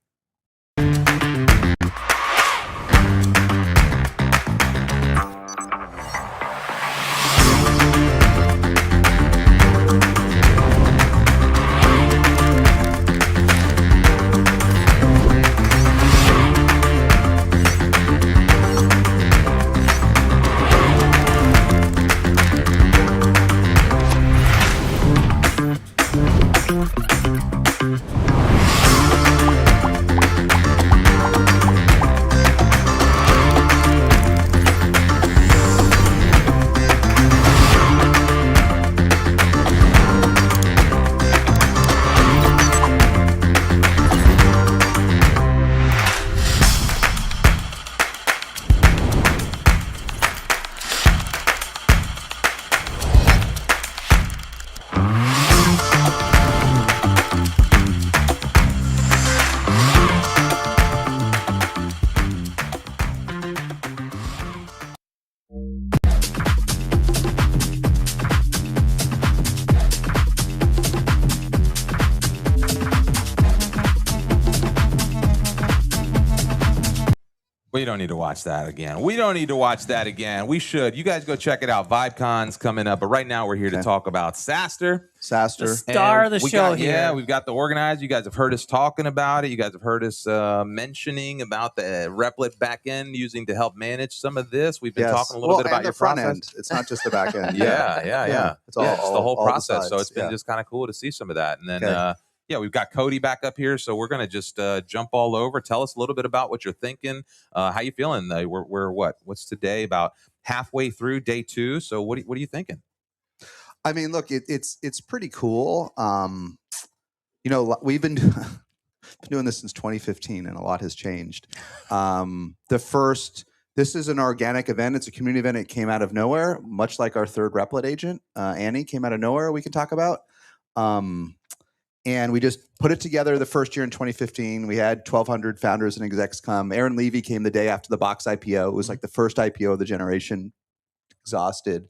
Speaker 2: We don't need to watch that again. We don't need to watch that again. We should. You guys go check it out. VibeCon's coming up. But right now we're here to talk about SaaStr.
Speaker 1: The star of the show here.
Speaker 2: Yeah, we've got the organizers. You guys have heard us talking about it. You guys have heard us mentioning about the Replit backend using to help manage some of this. We've been talking a little bit about your
Speaker 9: front
Speaker 2: process.
Speaker 9: end. It's not just the back end.
Speaker 2: Yeah.
Speaker 9: It's all,
Speaker 2: It's the whole
Speaker 9: all
Speaker 2: process.
Speaker 9: sides.
Speaker 2: So it's been just kind of cool to see some of that. And then yeah, we've got Kody back up here, so we're going to just jump all over. Tell us a little bit about what you're thinking, how you feeling. We're what's today? About halfway through day 2. So what are you thinking?
Speaker 9: I mean, look, it's pretty cool. You know, we've been doing this since 2015, and a lot has changed. This is an organic event. It's a community event. It came out of nowhere, much like our third Replit agent, Annie, came out of nowhere. We can talk about. And we just put it together the first year in 2015. We had 1,200 founders and execs come. Aaron Levy came the day after the Box IPO. It was like the first IPO of the generation. Exhausted.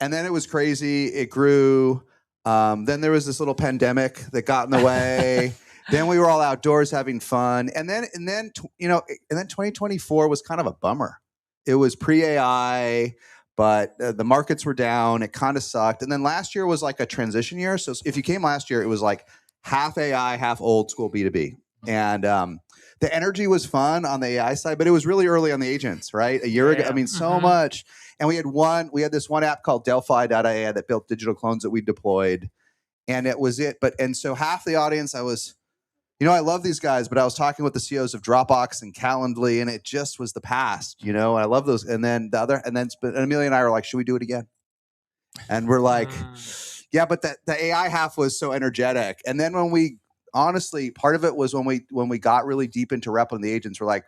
Speaker 9: And then it was crazy. It grew. Then there was this little pandemic that got in the way. Then we were all outdoors having fun. And then 2024 was kind of a bummer. It was pre-AI. But the markets were down. It kind of sucked. And then last year was like a transition year. So if you came last year, it was like half AI, half old school B2B. And the energy was fun on the AI side, but it was really early on the agents, right? A year ago. I mean, so much. And we had this one app called Delphi.ai that built digital clones that we deployed. And it was it. And so half the audience, I love these guys, but I was talking with the CEOs of Dropbox and Calendly, and it just was the past, and I love those. And then Amelia and I were like, should we do it again? And we're like, yeah, but the AI half was so energetic. And then part of it was when we got really deep into Replit and the agents, we're like,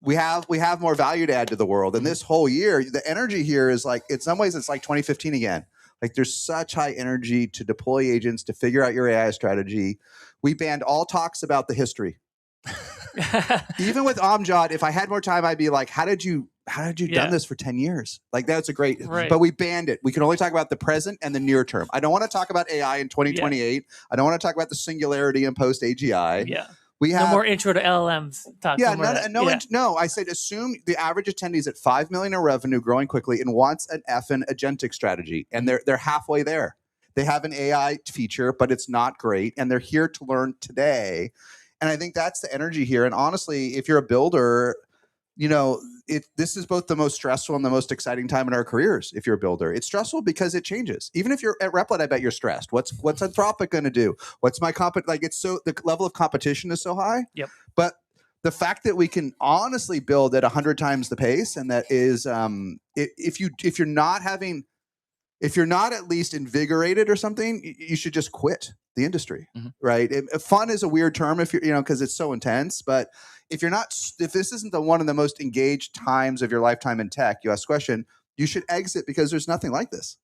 Speaker 9: we have more value to add to the world. And this whole year, the energy here is like, in some ways, it's like 2015 again. Like there's such high energy to deploy agents, to figure out your AI strategy. We banned all talks about the history. Even with Amjad, if I had more time, I'd be like, how did you done this for 10 years? Like that's a great, but we banned it. We can only talk about the present and the near term. I don't want to talk about AI in 2028. I don't want to talk about the singularity and post AGI.
Speaker 1: Yeah.
Speaker 9: We have
Speaker 1: no more intro to LLMs talk.
Speaker 9: Yeah, no. I said assume the average attendee is at $5 million in revenue, growing quickly, and wants an effing agentic strategy, and they're halfway there. They have an AI feature, but it's not great, and they're here to learn today. And I think that's the energy here. And honestly, if you're a builder, this is both the most stressful and the most exciting time in our careers. If you're a builder, it's stressful because it changes. Even if you're at Replit, I bet you're stressed. What's Anthropic going to do? What's my the level of competition is so high.
Speaker 1: Yep.
Speaker 9: But the fact that we can honestly build at 100 times the pace, and that is, if you're not at least invigorated or something, you should just quit the industry, right? Fun is a weird term if you're, because it's so intense. But if this isn't one of the most engaged times of your lifetime in tech, you ask the question, you should exit because there's nothing like this,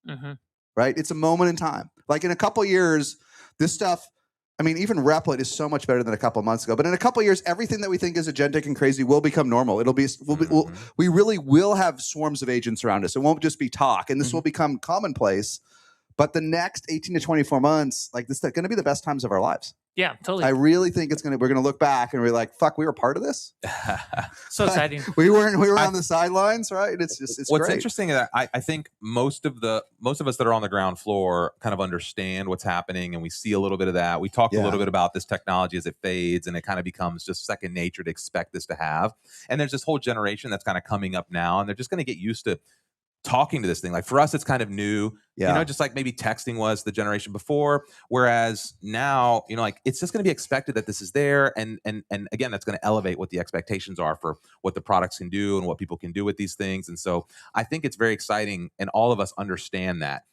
Speaker 9: right? It's a moment in time. Like in a couple of years, this stuff. I mean, even Replit is so much better than a couple of months ago. But in a couple of years, everything that we think is agentic and crazy will become normal. We really will have swarms of agents around us. It won't just be talk, and this will become commonplace. But the next 18 to 24 months, this is going to be the best times of our lives.
Speaker 1: Yeah, totally.
Speaker 9: I really think we're going to look back and we're like, fuck, we were part of this.
Speaker 1: So exciting.
Speaker 9: We were on the sidelines, right? It's
Speaker 2: what's
Speaker 9: great.
Speaker 2: Interesting is that I think most of us that are on the ground floor kind of understand what's happening, and we see a little bit of that. We talked a little bit about this technology as it fades, and it kind of becomes just second nature to expect this to have. And there's this whole generation that's kind of coming up now, and they're just going to get used to talking to this thing. Like for us, it's kind of new, just like maybe texting was the generation before. Whereas now, it's just going to be expected that this is there. And again, that's going to elevate what the expectations are for what the products can do and what people can do with these things. And so I think it's very exciting. And all of us understand that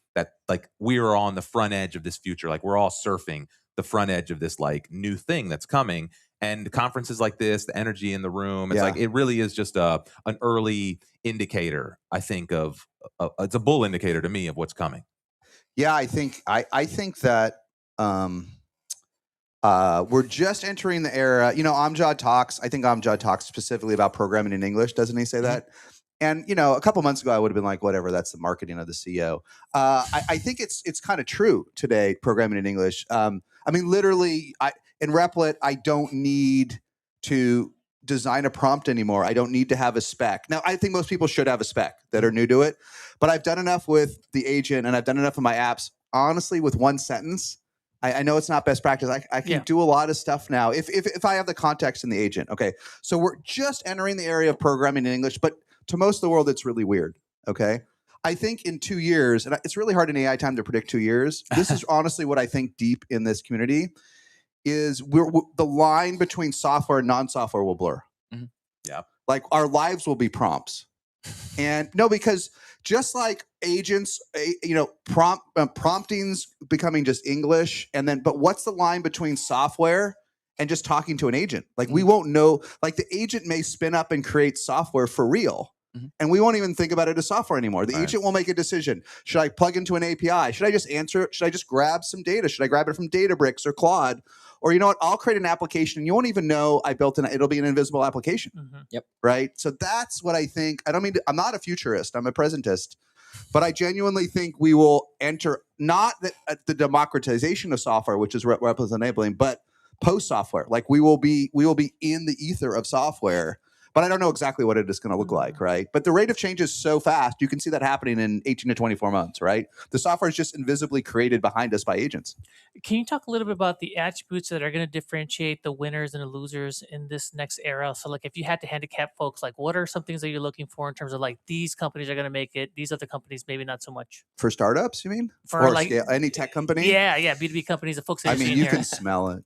Speaker 2: like we are on the front edge of this future. Like we're all surfing the front edge of this like new thing that's coming. And conferences like this, the energy in the room, it's like it really is just an early indicator, I think, it's a bull indicator to me of what's coming.
Speaker 9: Yeah, I think that we're just entering the era. Amjad talks. I think Amjad talks specifically about programming in English. Doesn't he say that? And a couple months ago, I would have been like, whatever, that's the marketing of the CEO. I think it's kind of true today, programming in English. I mean, literally, in Replit, I don't need to design a prompt anymore. I don't need to have a spec. Now, I think most people should have a spec that are new to it, but I've done enough with the agent and I've done enough of my apps. Honestly, with one sentence, I know it's not best practice. I can do a lot of stuff now if I have the context in the agent. Okay, so we're just entering the area of programming in English, but to most of the world, it's really weird. Okay. I think in 2 years, and it's really hard in AI time to predict 2 years. This is honestly what I think deep in this community is the line between software and non-software will blur.
Speaker 2: Yeah.
Speaker 9: Like our lives will be prompts. And no, because just like agents, prompting's becoming just English. But what's the line between software and just talking to an agent? Like we won't know, like the agent may spin up and create software for real. And we won't even think about it as software anymore. The agent will make a decision. Should I plug into an API? Should I just answer it? Should I just grab some data? Should I grab it from Databricks or Claude? Or you know what? I'll create an application and you won't even know I built it'll be an invisible application.
Speaker 6: Yep.
Speaker 9: Right? So that's what I think. I'm not a futurist. I'm a presentist. But I genuinely think we will enter not the democratization of software, which is what Replit is enabling, but post-software. Like we will be in the ether of software. But I don't know exactly what it is going to look like, right? But the rate of change is so fast. You can see that happening in 18 to 24 months, right? The software is just invisibly created behind us by agents.
Speaker 1: Can you talk a little bit about the attributes that are going to differentiate the winners and the losers in this next era? So like if you had to handicap folks, like what are some things that you're looking for in terms of like these companies are going to make it, these other companies maybe not so much?
Speaker 9: For startups, you mean?
Speaker 1: For
Speaker 9: or
Speaker 1: like
Speaker 9: scale, any tech company?
Speaker 1: Yeah, B2B companies, the folks that
Speaker 9: you
Speaker 1: here.
Speaker 9: can smell it.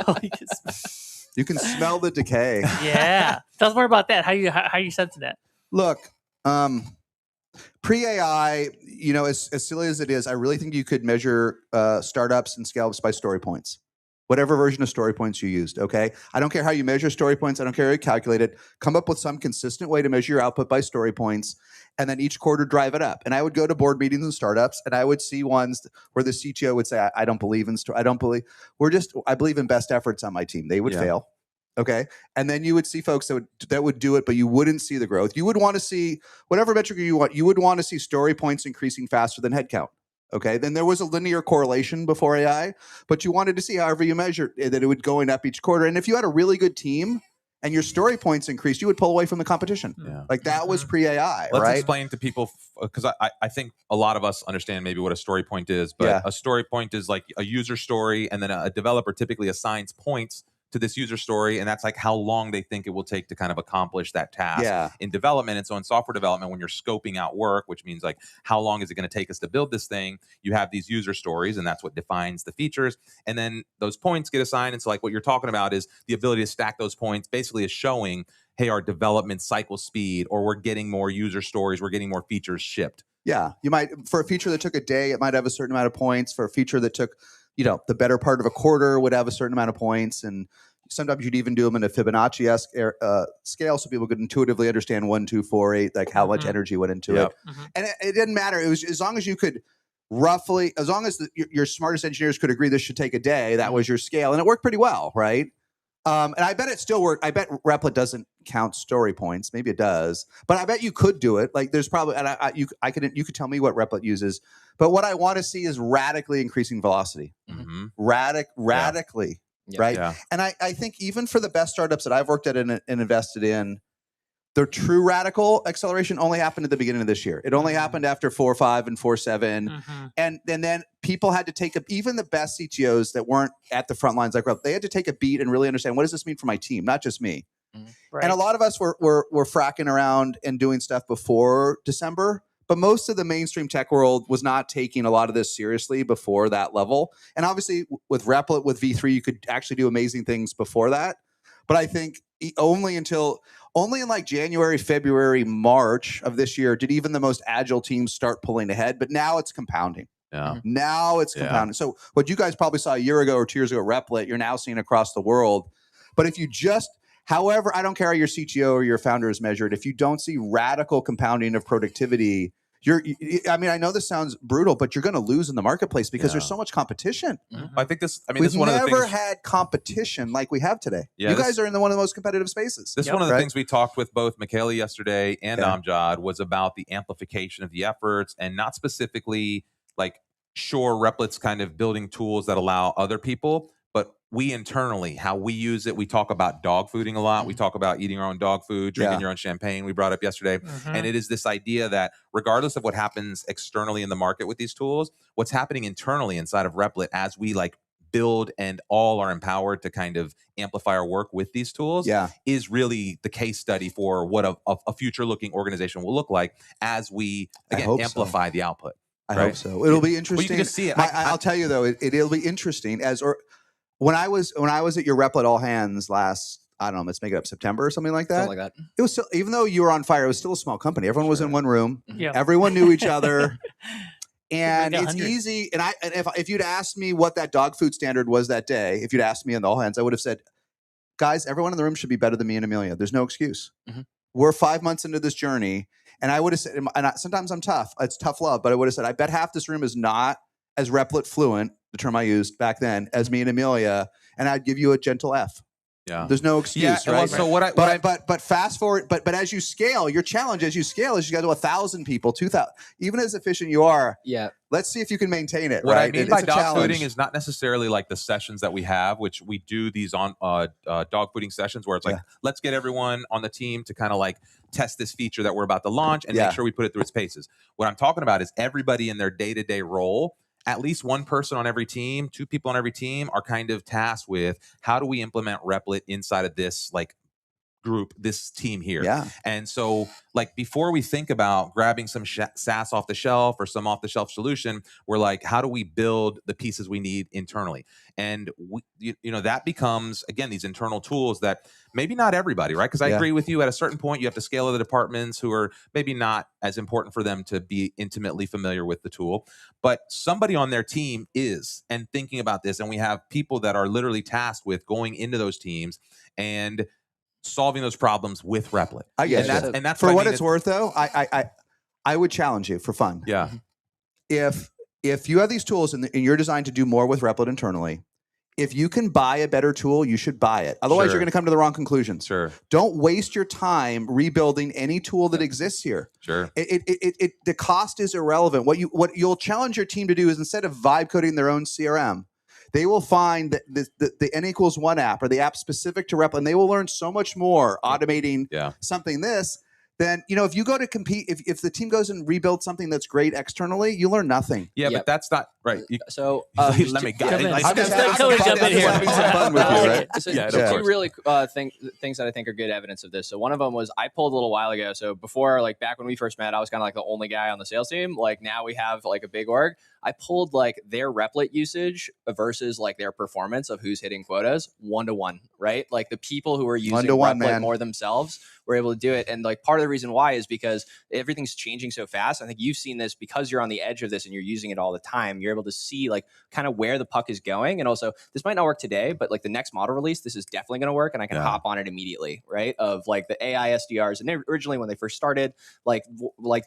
Speaker 1: Oh, you can
Speaker 9: You can smell the decay.
Speaker 1: Yeah. Tell us more about that. How you sensing that?
Speaker 9: Look, pre-AI, as silly as it is, I really think you could measure startups and scale-ups by story points. Whatever version of story points you used, okay? I don't care how you measure story points. I don't care how you calculate it. Come up with some consistent way to measure your output by story points, and then each quarter drive it up. And I would go to board meetings and startups, and I would see ones where the CTO would say, I don't believe in I believe in best efforts on my team. They would fail. Okay. And then you would see folks that would do it, but you wouldn't see the growth. You would want to see whatever metric you want. You would want to see story points increasing faster than headcount. Okay. Then there was a linear correlation before AI, but you wanted to see however you measure it, that it would going up each quarter. And if you had a really good team and your story points increased, you would pull away from the competition.
Speaker 2: Yeah.
Speaker 9: Like that was pre-AI,
Speaker 2: Let's
Speaker 9: right?
Speaker 2: explain to people, because I think a lot of us understand maybe what a story point is, but a story point is like a user story, and then a developer typically assigns points to this user story, and that's like how long they think it will take to kind of accomplish that task in development. And so in software development, when you're scoping out work, which means like how long is it going to take us to build this thing, you have these user stories, and that's what defines the features. And then those points get assigned. And so like what you're talking about is the ability to stack those points basically is showing, hey, our development cycle speed, or we're getting more user stories, we're getting more features shipped.
Speaker 9: Yeah, you might, for a feature that took a day, it might have a certain amount of points. For a feature that took, the better part of a quarter would have a certain amount of points. And sometimes you'd even do them in a Fibonacci-esque scale so people could intuitively understand 1, 2, 4, 8, like how much energy went into it. And it didn't matter. It was as long as you could roughly, as long as your smartest engineers could agree this should take a day, that was your scale. And it worked pretty well, right? And I bet it still worked. I bet Replit doesn't count story points. Maybe it does, but I bet you could do it. Like there's probably, and you could tell me what Replit uses, but what I want to see is radically increasing velocity, radically, right? Yeah. And I think even for the best startups that I've worked at and invested in, their true radical acceleration only happened at the beginning of this year. It only happened after 4.5 and 4.7. And then people had to take even the best CTOs that weren't at the front lines, like they had to take a beat and really understand, what does this mean for my team? Not just me. Right. And a lot of us were fracking around and doing stuff before December, but most of the mainstream tech world was not taking a lot of this seriously before that level. And obviously with Replit, with V3, you could actually do amazing things before that. But I think only in like January, February, March of this year did even the most agile teams start pulling ahead. But now it's compounding. Yeah. Now it's compounding. So what you guys probably saw a year ago or 2 years ago at Replit, you're now seeing across the world. But if you just, however, I don't care how your CTO or your founder is measured, if you don't see radical compounding of productivity, I know this sounds brutal, but you're going to lose in the marketplace because there's so much competition.
Speaker 2: I think we've
Speaker 9: this is one never had competition like we have today. Yeah, you guys are in one of the most competitive spaces.
Speaker 2: This is one of the things we talked with both Michaela yesterday and Amjad was about the amplification of the efforts, and not specifically like, sure, Replit's kind of building tools that allow other people, but we internally, how we use it, we talk about dog fooding a lot. We talk about eating our own dog food, drinking your own champagne, we brought up yesterday. And it is this idea that regardless of what happens externally in the market with these tools, what's happening internally inside of Replit as we like build and all are empowered to kind of amplify our work with these tools is really the case study for what a future-looking organization will look like as we, again, amplify the output.
Speaker 9: I hope so. It'll be interesting.
Speaker 2: Well, you can just see it.
Speaker 9: I'll tell you, though, it'll be interesting when I was at your Replit All Hands last, I don't know, let's make it up, September or something like that.
Speaker 6: Something like that.
Speaker 9: It was still, even though you were on fire, it was still a small company. Everyone was in one room. Everyone knew each other. And it's easy. And if you'd asked me what that dog food standard was that day, if you'd asked me on the All Hands, I would have said, guys, everyone in the room should be better than me and Amelia. There's no excuse. We're 5 months into this journey. And I would have said, and sometimes I'm tough. It's tough love. But I would have said, I bet half this room is not as Replit fluent, the term I used back then, as me and Amelia, and I'd give you a gentle F. Yeah, there's no excuse, right?
Speaker 2: Well, so
Speaker 9: but fast forward, but as you scale, your challenge as you scale is you got to 1,000 people, 2,000. Even as efficient you are, let's see if you can maintain it.
Speaker 2: What I mean by dog fooding is not necessarily like the sessions that we have, which we do these on dog fooding sessions where it's like, let's get everyone on the team to kind of like test this feature that we're about to launch and make sure we put it through its paces. What I'm talking about is everybody in their day-to-day role. At least one person on every team, 2 people on every team are kind of tasked with how do we implement Replit inside of this like group, this team here. Yeah. And so like before we think about grabbing some SaaS off the shelf or some off the shelf solution, we're like, how do we build the pieces we need internally? And that becomes, again, these internal tools that maybe not everybody, right? Because I agree with you, at a certain point, you have to scale other departments who are maybe not as important for them to be intimately familiar with the tool. But somebody on their team is, and thinking about this, and we have people that are literally tasked with going into those teams and solving those problems with Replit.
Speaker 9: I get it. And that's for what it's worth, though. I would challenge you for fun.
Speaker 2: Yeah.
Speaker 9: If you have these tools and you're designed to do more with Replit internally, if you can buy a better tool, you should buy it. Otherwise, you're going to come to the wrong conclusions.
Speaker 2: Sure.
Speaker 9: Don't waste your time rebuilding any tool that exists here.
Speaker 2: Sure.
Speaker 9: The cost is irrelevant. What you'll challenge your team to do is, instead of vibe coding their own CRM, they will find that the N=1 app or the app specific to Replit, and they will learn so much more automating something then, if you go to compete, if the team goes and rebuilds something that's great externally, you learn nothing.
Speaker 2: Yeah, but that's not Right.
Speaker 6: So
Speaker 2: let me go.
Speaker 1: I'm just having
Speaker 9: some fun with you, right?
Speaker 6: So
Speaker 2: Yeah,
Speaker 6: two really things that I think are good evidence of this. So one of them was I pulled a little while ago. So before, like back when we first met, I was kind of like the only guy on the sales team. Like now we have like a big org. I pulled like their Replit usage versus like their performance of who's hitting quotas 1-to-1, right? Like the people who are using Replit more themselves were able to do it. And like part of the reason why is because everything's changing so fast. I think you've seen this because you're on the edge of this and you're using it all the time. You're able to see like kind of where the puck is going. And also this might not work today, but like the next model release, this is definitely going to work and I can hop on it immediately, right? Of like the AI SDRs. And they originally, when they first started, like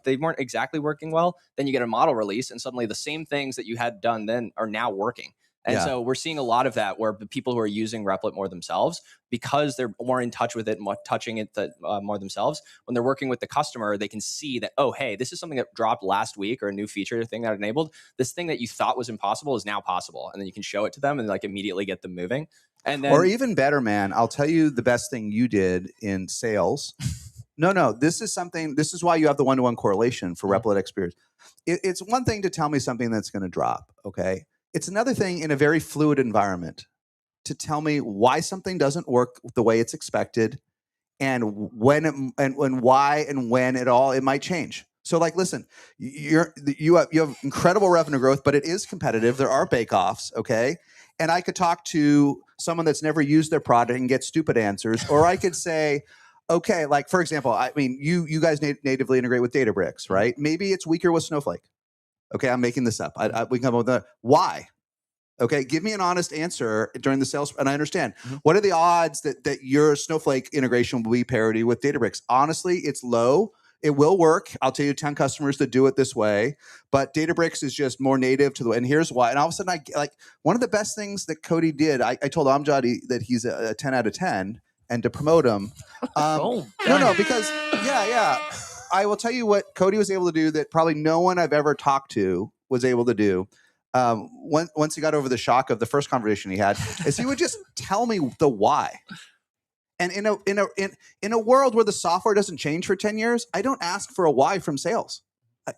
Speaker 6: they weren't exactly working well. Then you get a model release and suddenly the same things that you had done then are now working. And so we're seeing a lot of that where the people who are using Replit more themselves, because they're more in touch with it and touching it more themselves, when they're working with the customer, they can see that, oh, hey, this is something that dropped last week or a new feature thing that enabled. This thing that you thought was impossible is now possible. And then you can show it to them and like immediately get them moving. And then,
Speaker 9: or even better, man, I'll tell you the best thing you did in sales. No, this is why you have the one-to-one correlation for Replit experience. It's one thing to tell me something that's going to drop, okay? It's another thing in a very fluid environment to tell me why something doesn't work the way it's expected and when why and when it might change. So like, listen, you have incredible revenue growth, but it is competitive. There are bake-offs, okay? And I could talk to someone that's never used their product and get stupid answers, or I could say, okay, like for example, I mean, you guys natively integrate with Databricks, right? Maybe it's weaker with Snowflake. Okay, I'm making this up. We can come up with a why. Okay, give me an honest answer during the sales. And I understand. What are the odds that your Snowflake integration will be parity with Databricks? Honestly, it's low. It will work. I'll tell you 10 customers that do it this way. But Databricks is just more native to the way. And here's why. And all of a sudden, one of the best things that Kody did, I told Amjad that he's a 10 out of 10 and to promote him. Because, I will tell you what Kody was able to do that probably no one I've ever talked to was able to do. Once he got over the shock of the first conversation he had, is he would just tell me the why. And in a world where the software doesn't change for 10 years, I don't ask for a why from sales.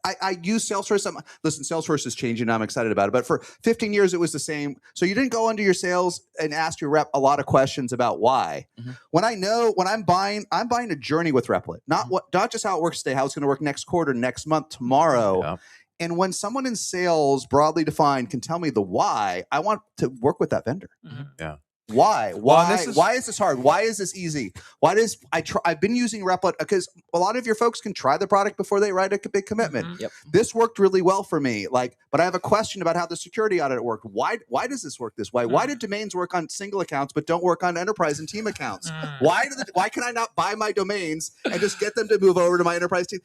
Speaker 9: I use Salesforce. Listen, Salesforce is changing. I'm excited about it. But for 15 years, it was the same. So you didn't go into your sales and ask your rep a lot of questions about why. When I'm buying a journey with Replit, not just how it works today, how it's going to work next quarter, next month, tomorrow. Yeah. And when someone in sales, broadly defined, can tell me the why, I want to work with that vendor.
Speaker 2: Yeah.
Speaker 9: Why? Why is this hard? Why is this easy? I've been using Replit because a lot of your folks can try the product before they write a big commitment.
Speaker 6: Yep.
Speaker 9: This worked really well for me. But I have a question about how the security audit worked. Why does this work this way? Why do domains work on single accounts but don't work on enterprise and team accounts? Why can I not buy my domains and just get them to move over to my enterprise team?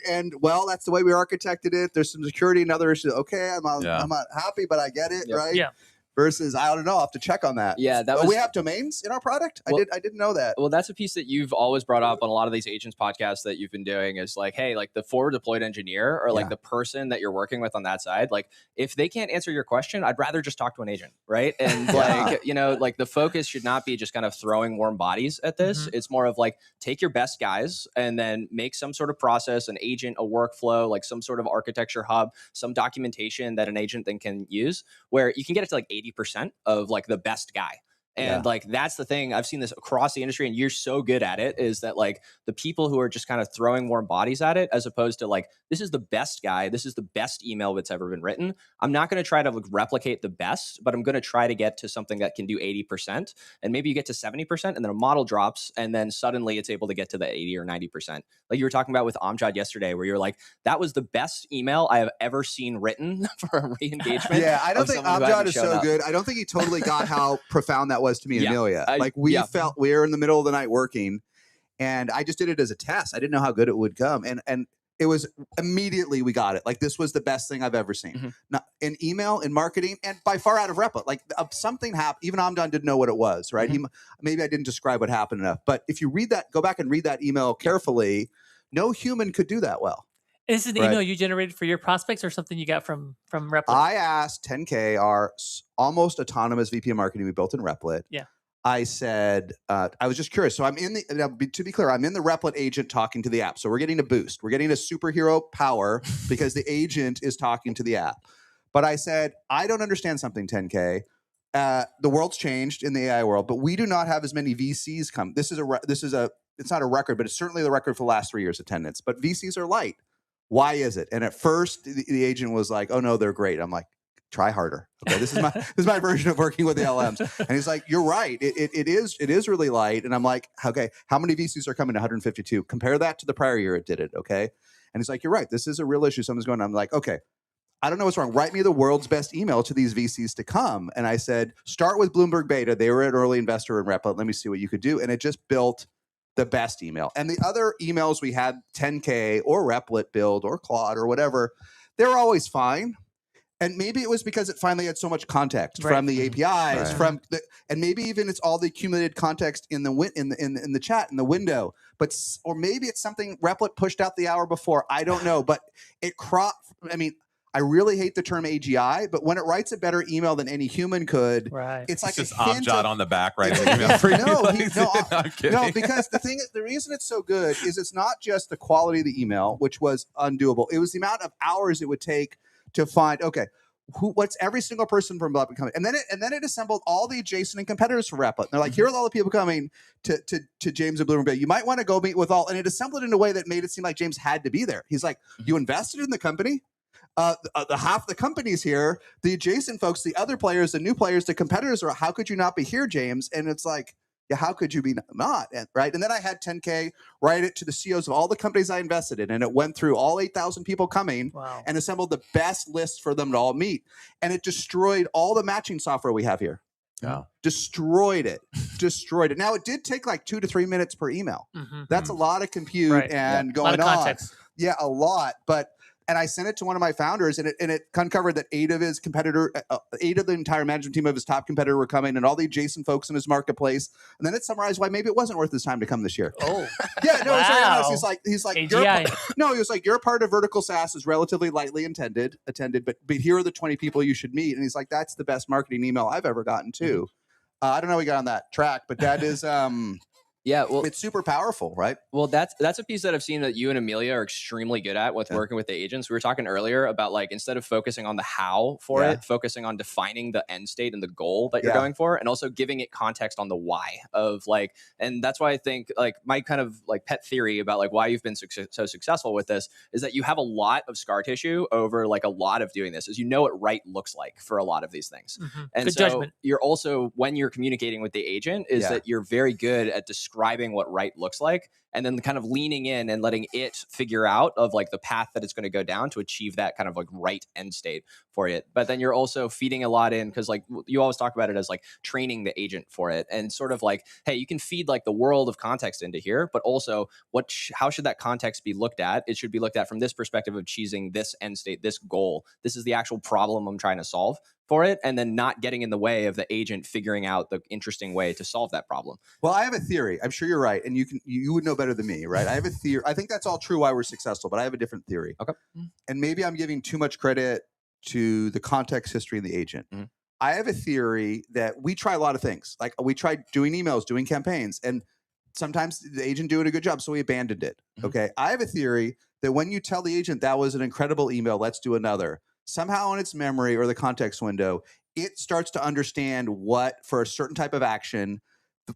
Speaker 9: And well, that's the way we architected it. There's some security and other issues. Okay, I'm not happy, but I get it, right? Yeah. Versus, I don't know, I'll have to check on that.
Speaker 6: Yeah,
Speaker 9: we have domains in our product? I didn't know that.
Speaker 6: Well, that's a piece that you've always brought up on a lot of these agents podcasts that you've been doing is like, hey, like the forward deployed engineer or like the person that you're working with on that side, like if they can't answer your question, I'd rather just talk to an agent, right? And like, like the focus should not be just kind of throwing warm bodies at this. It's more of like, take your best guys and then make some sort of process, an agent, a workflow, like some sort of architecture hub, some documentation that an agent then can use where you can get it to like 80% of like the best guy. And like, that's the thing. I've seen this across the industry and you're so good at it is that like the people who are just kind of throwing warm bodies at it, as opposed to like, this is the best guy. This is the best email that's ever been written. I'm not going to try to like replicate the best, but I'm going to try to get to something that can do 80%. And maybe you get to 70% and then a model drops. And then suddenly it's able to get to the 80 or 90%. Like you were talking about with Amjad yesterday, where you're like, that was the best email I have ever seen written for a re-engagement.
Speaker 9: Yeah. I don't think Amjad is so good. I don't think he totally got how profound that was to me and Amelia. We felt we were in the middle of the night working and I just did it as a test. I didn't know how good it would come. And it was immediately we got it. Like this was the best thing I've ever seen. Not in email, in marketing, and by far out of Replit. Like something happened. Even Amjad didn't know what it was, right? Maybe I didn't describe what happened enough. But if you read that, go back and read that email carefully, no human could do that well.
Speaker 1: Is it an email you generated for your prospects or something you got from Replit?
Speaker 9: I asked 10K, our almost autonomous VP of marketing we built in Replit.
Speaker 1: Yeah.
Speaker 9: I said, I was just curious. So I'm in to be clear, I'm in the Replit agent talking to the app. So we're getting a boost. We're getting a superhero power because the agent is talking to the app. But I said, I don't understand something, 10K. The world's changed in the AI world, but we do not have as many VCs come. This is it's not a record, but it's certainly the record for the last 3 years attendance. But VCs are light. Why is it? And at first, the agent was like, "Oh no, they're great." I'm like, "Try harder." Okay, this is my version of working with the LMs. And he's like, "You're right. It is really light." And I'm like, "Okay, how many VCs are coming? 152. Compare that to the prior year it did it." Okay, and he's like, "You're right. This is a real issue. Something's going on." I'm like, "Okay." I don't know what's wrong. Write me the world's best email to these VCs to come. And I said, start with Bloomberg Beta. They were an early investor in Replit. Let me see what you could do. And it just built the best email. And the other emails we had, 10K or Replit build or Claude or whatever, they were always fine. And maybe it was because it finally had so much context from the APIs, and maybe even it's all the accumulated context in the chat in the window. Or maybe it's something Replit pushed out the hour before. I don't know, but it I really hate the term AGI, but when it writes a better email than any human could, it's like
Speaker 2: just
Speaker 9: a hint
Speaker 2: Amjad on the back, right?
Speaker 9: No, because the reason it's so good is it's not just the quality of the email, which was undoable. It was the amount of hours it would take to find, okay, what's every single person from Replit coming, and then it assembled all the adjacent and competitors for Replit. And they're like, here are all the people coming to James and Bloomberg. You might want to go meet with all, and it assembled in a way that made it seem like James had to be there. He's like, you invested in the company. The half the companies here, the adjacent folks, the other players, the new players, the competitors are. How could you not be here, James? And it's like, yeah, how could you be not? Right? And then I had 10K write it to the CEOs of all the companies I invested in, and it went through all 8,000 people coming and assembled the best list for them to all meet. And it destroyed all the matching software we have here.
Speaker 2: Yeah.
Speaker 9: Destroyed it. Now it did take like 2 to 3 minutes per email. That's a lot of compute and going
Speaker 1: a lot of context.
Speaker 9: Yeah, a lot, and I sent it to one of my founders, and it uncovered that 8 of his competitor, 8 of the entire management team of his top competitor were coming, and all the adjacent folks in his marketplace. And then it summarized why maybe it wasn't worth his time to come this year.
Speaker 1: Oh,
Speaker 9: yeah, no, he's very honest. He's like,
Speaker 1: AGI.
Speaker 9: he was like, your part of vertical SaaS is relatively lightly attended, but here are the 20 people you should meet. And he's like, that's the best marketing email I've ever gotten too. I don't know how we got on that track, but that is
Speaker 6: yeah, well,
Speaker 9: it's super powerful, right?
Speaker 6: Well, that's a piece that I've seen that you and Amelia are extremely good at with working with the agents. We were talking earlier about like instead of focusing on the how for it, focusing on defining the end state and the goal that you're going for, and also giving it context on the why of like. And that's why I think like my kind of like pet theory about like why you've been so successful with this is that you have a lot of scar tissue over like a lot of doing this, as you know what right looks like for a lot of these things. And
Speaker 1: good
Speaker 6: so
Speaker 1: judgment.
Speaker 6: You're also, when you're communicating with the agent, is that you're very good at describing what right looks like, and then kind of leaning in and letting it figure out of like the path that it's going to go down to achieve that kind of like right end state for it. But then you're also feeding a lot in, because like you always talk about it as like training the agent for it, and sort of like, hey, you can feed like the world of context into here, but also how should that context be looked at? It should be looked at from this perspective of achieving this end state, this goal. This is the actual problem I'm trying to solve for it, and then not getting in the way of the agent figuring out the interesting way to solve that problem.
Speaker 9: Well, I have a theory. I'm sure you're right, and you would know better than me, right? I have a theory. I think that's all true why we're successful, but I have a different theory.
Speaker 6: Okay.
Speaker 9: And maybe I'm giving too much credit to the context history of the agent. I have a theory that we try a lot of things. Like we tried doing emails, doing campaigns, and sometimes the agent doing a good job, so we abandoned it. Okay. I have a theory that when you tell the agent that was an incredible email, let's do another, somehow in its memory or the context window, it starts to understand what, for a certain type of action,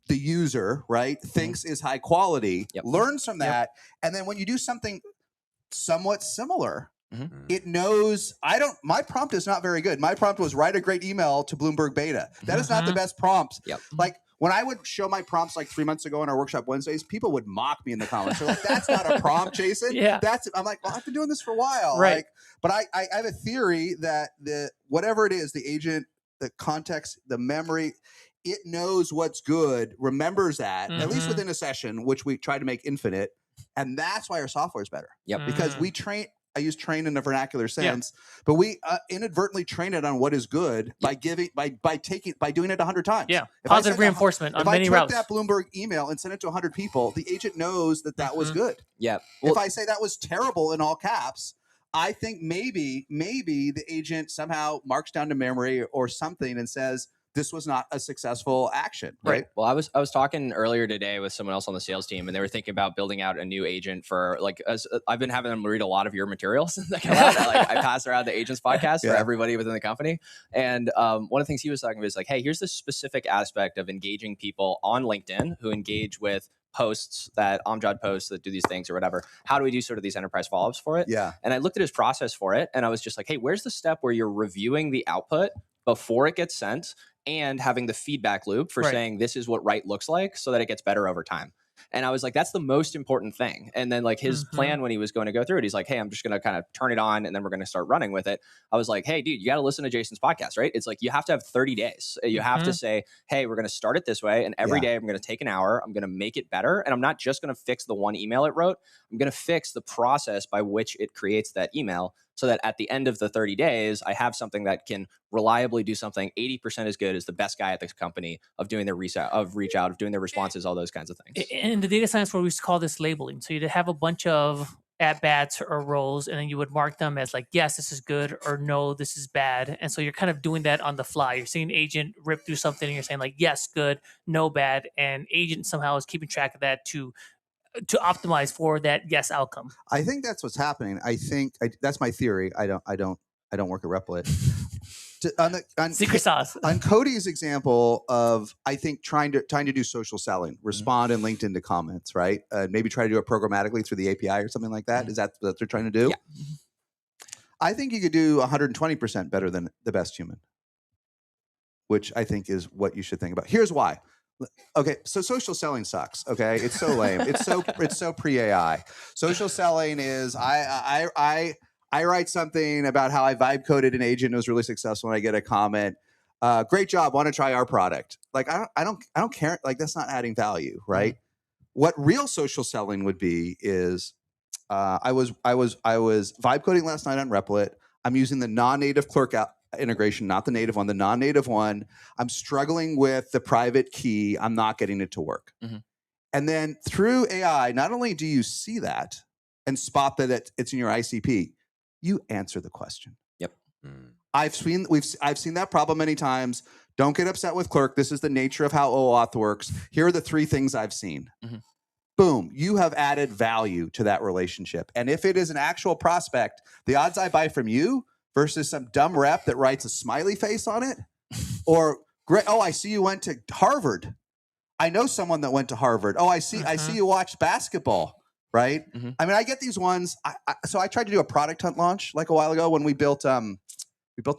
Speaker 9: the user, right, thinks is high quality, learns from that. And then when you do something somewhat similar, it knows, my prompt is not very good. My prompt was write a great email to Bloomberg Beta. That is not the best prompt. Like when I would show my prompts like 3 months ago on our workshop Wednesdays, people would mock me in the comments. They're like, that's not a prompt, Jason. I'm like, well, I've been doing this for a while.
Speaker 1: Right.
Speaker 9: Like, but I have a theory that whatever it is, the agent, the context, the memory, it knows what's good, remembers that, at least within a session, which we try to make infinite. And that's why our software is better. Because we train, I use train in a vernacular sense, but we inadvertently train it on what is good by doing it 100 times.
Speaker 1: Positive reinforcement on many routes.
Speaker 9: If I took that Bloomberg email and sent it to 100 people, the agent knows that was good.
Speaker 6: Well,
Speaker 9: if I say that was terrible in all caps, I think maybe the agent somehow marks down to memory or something and says, this was not a successful action, right?
Speaker 6: Well, I was talking earlier today with someone else on the sales team, and they were thinking about building out a new agent for I've been having them read a lot of your materials that come out. I pass around the Agents podcast for everybody within the company. And one of the things he was talking about is like, hey, here's this specific aspect of engaging people on LinkedIn who engage with posts that Amjad posts that do these things or whatever. How do we do sort of these enterprise follow-ups for it?
Speaker 9: Yeah.
Speaker 6: And I looked at his process for it, and I was just like, hey, where's the step where you're reviewing the output before it gets sent and having the feedback loop for saying this is what right looks like so that it gets better over time? And I was like, that's the most important thing. And then like his plan when he was going to go through it, he's like, hey, I'm just going to kind of turn it on and then we're going to start running with it. I was like, hey, dude, you got to listen to Jason's podcast, right? It's like, you have to have 30 days. You have to say, hey, we're going to start it this way. And every day I'm going to take an hour. I'm going to make it better. And I'm not just going to fix the one email it wrote. I'm going to fix the process by which it creates that email, so that at the end of the 30 days, I have something that can reliably do something 80% as good as the best guy at this company of doing their reach out, of doing their responses, all those kinds of things.
Speaker 1: In the data science world, we used to call this labeling. So you'd have a bunch of at-bats or roles, and then you would mark them as like, yes, this is good, or no, this is bad. And so you're kind of doing that on the fly. You're seeing agent rip through something, and you're saying like, yes, good, no, bad. And agent somehow is keeping track of that to optimize for that yes outcome.
Speaker 9: I think that's what's happening. That's my theory. I don't work at Replit.
Speaker 1: Secret sauce.
Speaker 9: On Kody's example of, I think trying to do social selling, respond in LinkedIn to comments, right? Maybe try to do it programmatically through the API or something like that. Is that what they're trying to do?
Speaker 6: Yeah.
Speaker 9: I think you could do 120% better than the best human, which I think is what you should think about. Here's why. Okay, so social selling sucks. Okay, it's so lame. It's so pre-AI. Social selling is I write something about how I vibe coded an agent. It was really successful, and I get a comment. Great job. Want to try our product? Like I don't care. Like that's not adding value, right? What real social selling would be is I was vibe coding last night on Replit. I'm using the non-native clerk integration, not the native one, the non-native one. I'm struggling with the private key. I'm not getting it to work. And then through AI, not only do you see that and spot that it's in your ICP, you answer the question.
Speaker 6: Yep.
Speaker 9: I've seen that problem many times. Don't get upset with clerk. This is the nature of how OAuth works. Here are the 3 things I've seen. Boom, you have added value to that relationship. And if it is an actual prospect, the odds I buy from you versus some dumb rep that writes a smiley face on it, or great, oh, I see you went to Harvard. I know someone that went to Harvard. Oh, I see you watched basketball, right? I mean, I get these ones. So I tried to do a product hunt launch like a while ago when we built a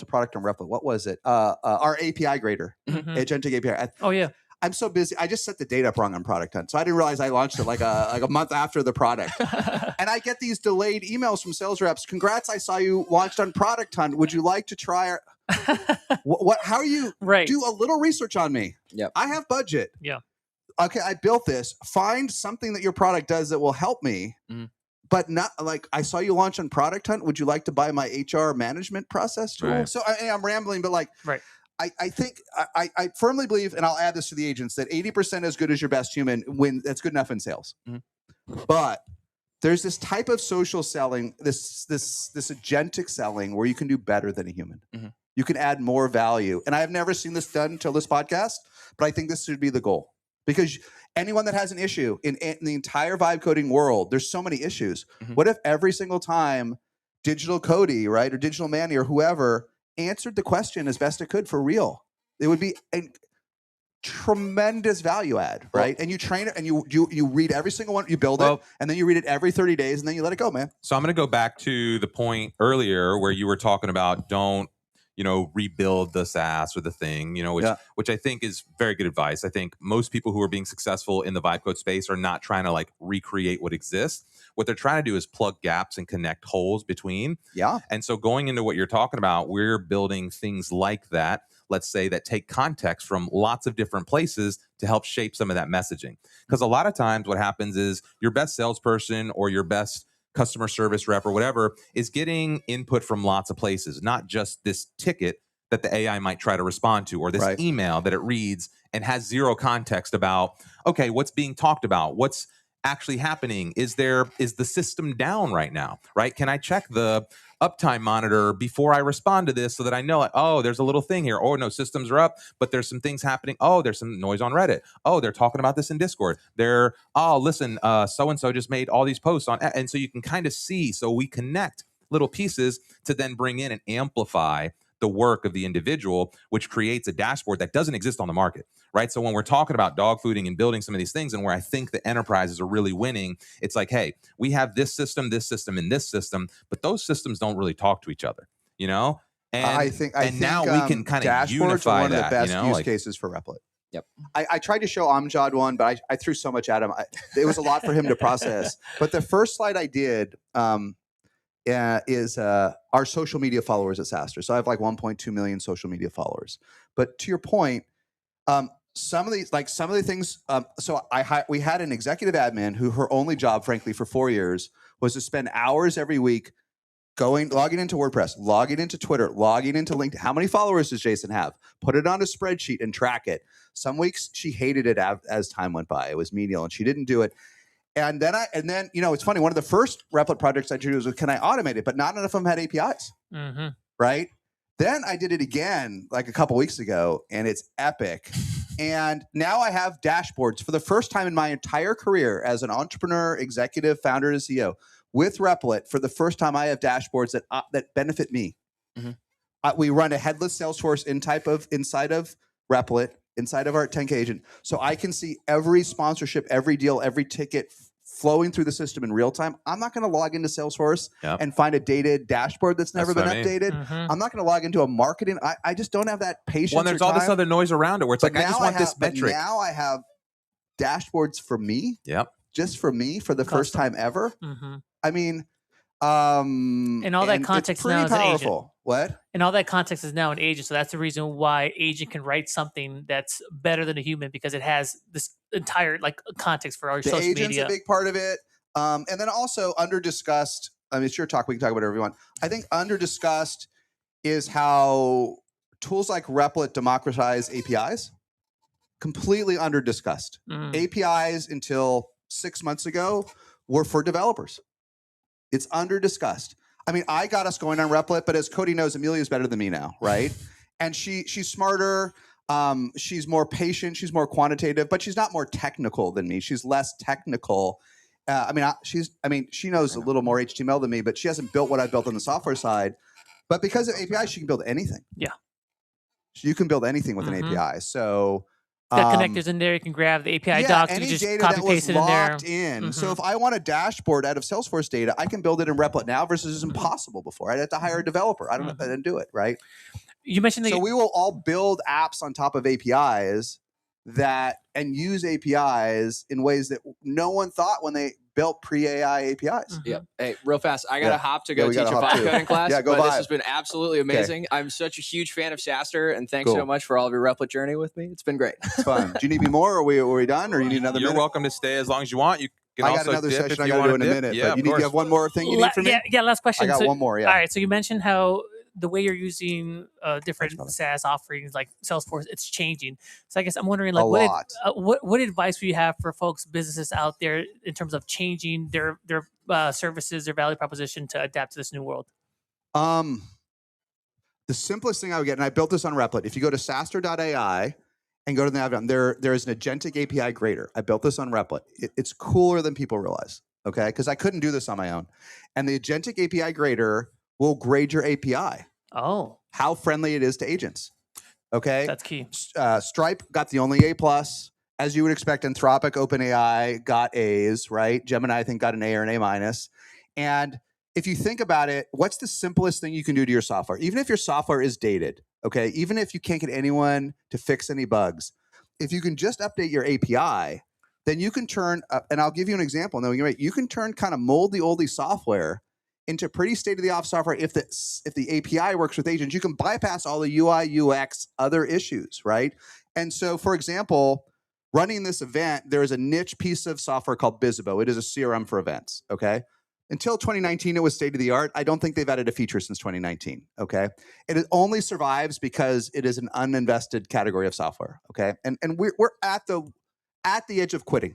Speaker 9: product on Replit. What was it? Our API grader, agentic API.
Speaker 1: Oh yeah.
Speaker 9: I'm so busy. I just set the date up wrong on Product Hunt, so I didn't realize I launched it like a month after the product. And I get these delayed emails from sales reps. Congrats! I saw you launched on Product Hunt. Would you like to try our? What? How are you?
Speaker 1: Right.
Speaker 9: Do a little research on me.
Speaker 6: Yep.
Speaker 9: I have budget.
Speaker 1: Yeah.
Speaker 9: Okay, I built this. Find something that your product does that will help me. But not like I saw you launch on Product Hunt. Would you like to buy my HR management process tool?
Speaker 2: Right.
Speaker 9: So I'm rambling, but like.
Speaker 1: Right.
Speaker 9: I think I firmly believe, and I'll add this to the agents, that 80% as good as your best human when that's good enough in sales. But there's this type of social selling, this agentic selling where you can do better than a human. You can add more value. And I've never seen this done until this podcast, but I think this should be the goal. Because anyone that has an issue in the entire vibe coding world, there's so many issues. What if every single time Digital Kody, right, or Digital Manny or whoever answered the question as best it could for real? It would be a tremendous value add, right? And you train it, and you read every single one, you build it, and then you read it every 30 days, and then you let it go, man.
Speaker 2: So I'm going to go back to the point earlier where you were talking about don't rebuild the SaaS or the thing, which I think is very good advice. I think most people who are being successful in the vibe code space are not trying to like recreate what exists. What they're trying to do is plug gaps and connect holes between.
Speaker 9: Yeah.
Speaker 2: And so going into what you're talking about, we're building things like that, let's say, that take context from lots of different places to help shape some of that messaging. Because a lot of times what happens is your best salesperson or your best customer service rep or whatever is getting input from lots of places, not just this ticket that the AI might try to respond to, or this email that it reads and has zero context about, okay, what's being talked about? What's actually happening? Is the system down right now, right? Can I check the uptime monitor before I respond to this so that I know, like, oh, there's a little thing here. Oh, no, systems are up, but there's some things happening. Oh, there's some noise on Reddit. Oh, they're talking about this in Discord. Listen, so-and-so just made all these posts on, and so you can kind of see, so we connect little pieces to then bring in and amplify the work of the individual, which creates a dashboard that doesn't exist on the market, right? So when we're talking about dogfooding and building some of these things, and where I think the enterprises are really winning, it's like, hey, we have this system, and this system, but those systems don't really talk to each other, you know? And
Speaker 9: I think
Speaker 2: now we can kind of unify
Speaker 9: one of the
Speaker 2: that,
Speaker 9: best
Speaker 2: you know?
Speaker 9: use cases for Replit.
Speaker 6: Yep.
Speaker 9: I tried to show Amjad one, but I threw so much at him. It was a lot for him to process. But the first slide I did is our social media followers at SaaStr. So I have like 1.2 million social media followers. But to your point, some of the things. So we had an executive admin who her only job, frankly, for 4 years was to spend hours every week logging into WordPress, logging into Twitter, logging into LinkedIn. How many followers does Jason have? Put it on a spreadsheet and track it. Some weeks she hated it as time went by. It was menial and she didn't do it. And then it's funny. One of the first Replit projects I did was, can I automate it? But not enough of them had APIs, right? Then I did it again like a couple weeks ago, and it's epic. And now I have dashboards for the first time in my entire career as an entrepreneur, executive, founder, and CEO. With Replit, for the first time, I have dashboards that benefit me. We run a headless Salesforce inside of Replit, inside of our 10K agent, so I can see every sponsorship, every deal, every ticket flowing through the system in real time. I'm not going to log into Salesforce and find a dated dashboard that's never been updated. I'm not going to log into a marketing. I just don't have that patience.
Speaker 2: Well, there's all this other noise around it where it's like, I just want this metric.
Speaker 9: Now I have dashboards for me. Just for me for the first time ever. I mean,
Speaker 1: and all that context now is an agent.
Speaker 9: What?
Speaker 1: And all that context is now an agent. So that's the reason why agent can write something that's better than a human, because it has this entire context for our social media.
Speaker 9: The agent's a big part of it. And then also under-discussed, I mean, it's your talk. We can talk about whatever you want. I think under-discussed is how tools like Replit democratize APIs. Completely under-discussed. APIs until 6 months ago were for developers. It's under-discussed. I mean, I got us going on Replit, but as Kody knows, Amelia's better than me now, right? And she's smarter. She's more patient. She's more quantitative, but she's not more technical than me. She's less technical. She knows a little more HTML than me, but she hasn't built what I built on the software side. But because of APIs, she can build anything.
Speaker 1: Yeah.
Speaker 9: You can build anything with an API. So
Speaker 1: got connectors in there. You can grab the API docs. You just copy paste it in there.
Speaker 9: So if I want a dashboard out of Salesforce data, I can build it in Replit now versus it's impossible before. I'd have to hire a developer. I don't know if I didn't do it, right?
Speaker 1: You mentioned
Speaker 9: so we will all build apps on top of APIs and use APIs in ways that no one thought when they built pre-AI APIs.
Speaker 6: Hey, real fast. I got to hop to go teach a vibe coding class.
Speaker 9: Go
Speaker 6: This has been absolutely amazing. I'm such a huge fan of SaaStr, and thanks so much for all of your Replit journey with me. It's been great.
Speaker 9: It's fun. Do you need me more, or are we done, or you need another minute?
Speaker 2: You're welcome to stay as long as you want. You can
Speaker 9: I got another session I got to do in a minute.
Speaker 2: Yeah,
Speaker 9: but you have one more thing you need from me?
Speaker 1: Yeah, last question.
Speaker 9: I got one more,
Speaker 1: All right, so you mentioned how the way you're using different SaaS offerings like Salesforce, it's changing. So I guess I'm wondering, what advice would you have for folks, businesses out there, in terms of changing their services, their value proposition to adapt to this new world?
Speaker 9: The simplest thing I would get, and I built this on Replit. If you go to SaaStr.ai and go to the nav, there is an agentic API grader. I built this on Replit. It's cooler than people realize, okay? Because I couldn't do this on my own. And the agentic API grader will grade your API.
Speaker 1: Oh.
Speaker 9: How friendly it is to agents. Okay?
Speaker 1: That's key.
Speaker 9: Stripe got the only A+. As you would expect, Anthropic, OpenAI got A's, right? Gemini, I think, got an A or an A-. And if you think about it, what's the simplest thing you can do to your software? Even if your software is dated, okay? Even if you can't get anyone to fix any bugs, if you can just update your API, then you can turn, and I'll give you an example. You can turn kind of moldy oldie software into pretty state-of-the-art software. If the API works with agents, you can bypass all the UI, UX, other issues, right? And so, for example, running this event, there is a niche piece of software called Bizzabo. It is a CRM for events, okay? Until 2019, it was state-of-the-art. I don't think they've added a feature since 2019, okay? It only survives because it is an uninvested category of software, okay? And we're at the edge of quitting,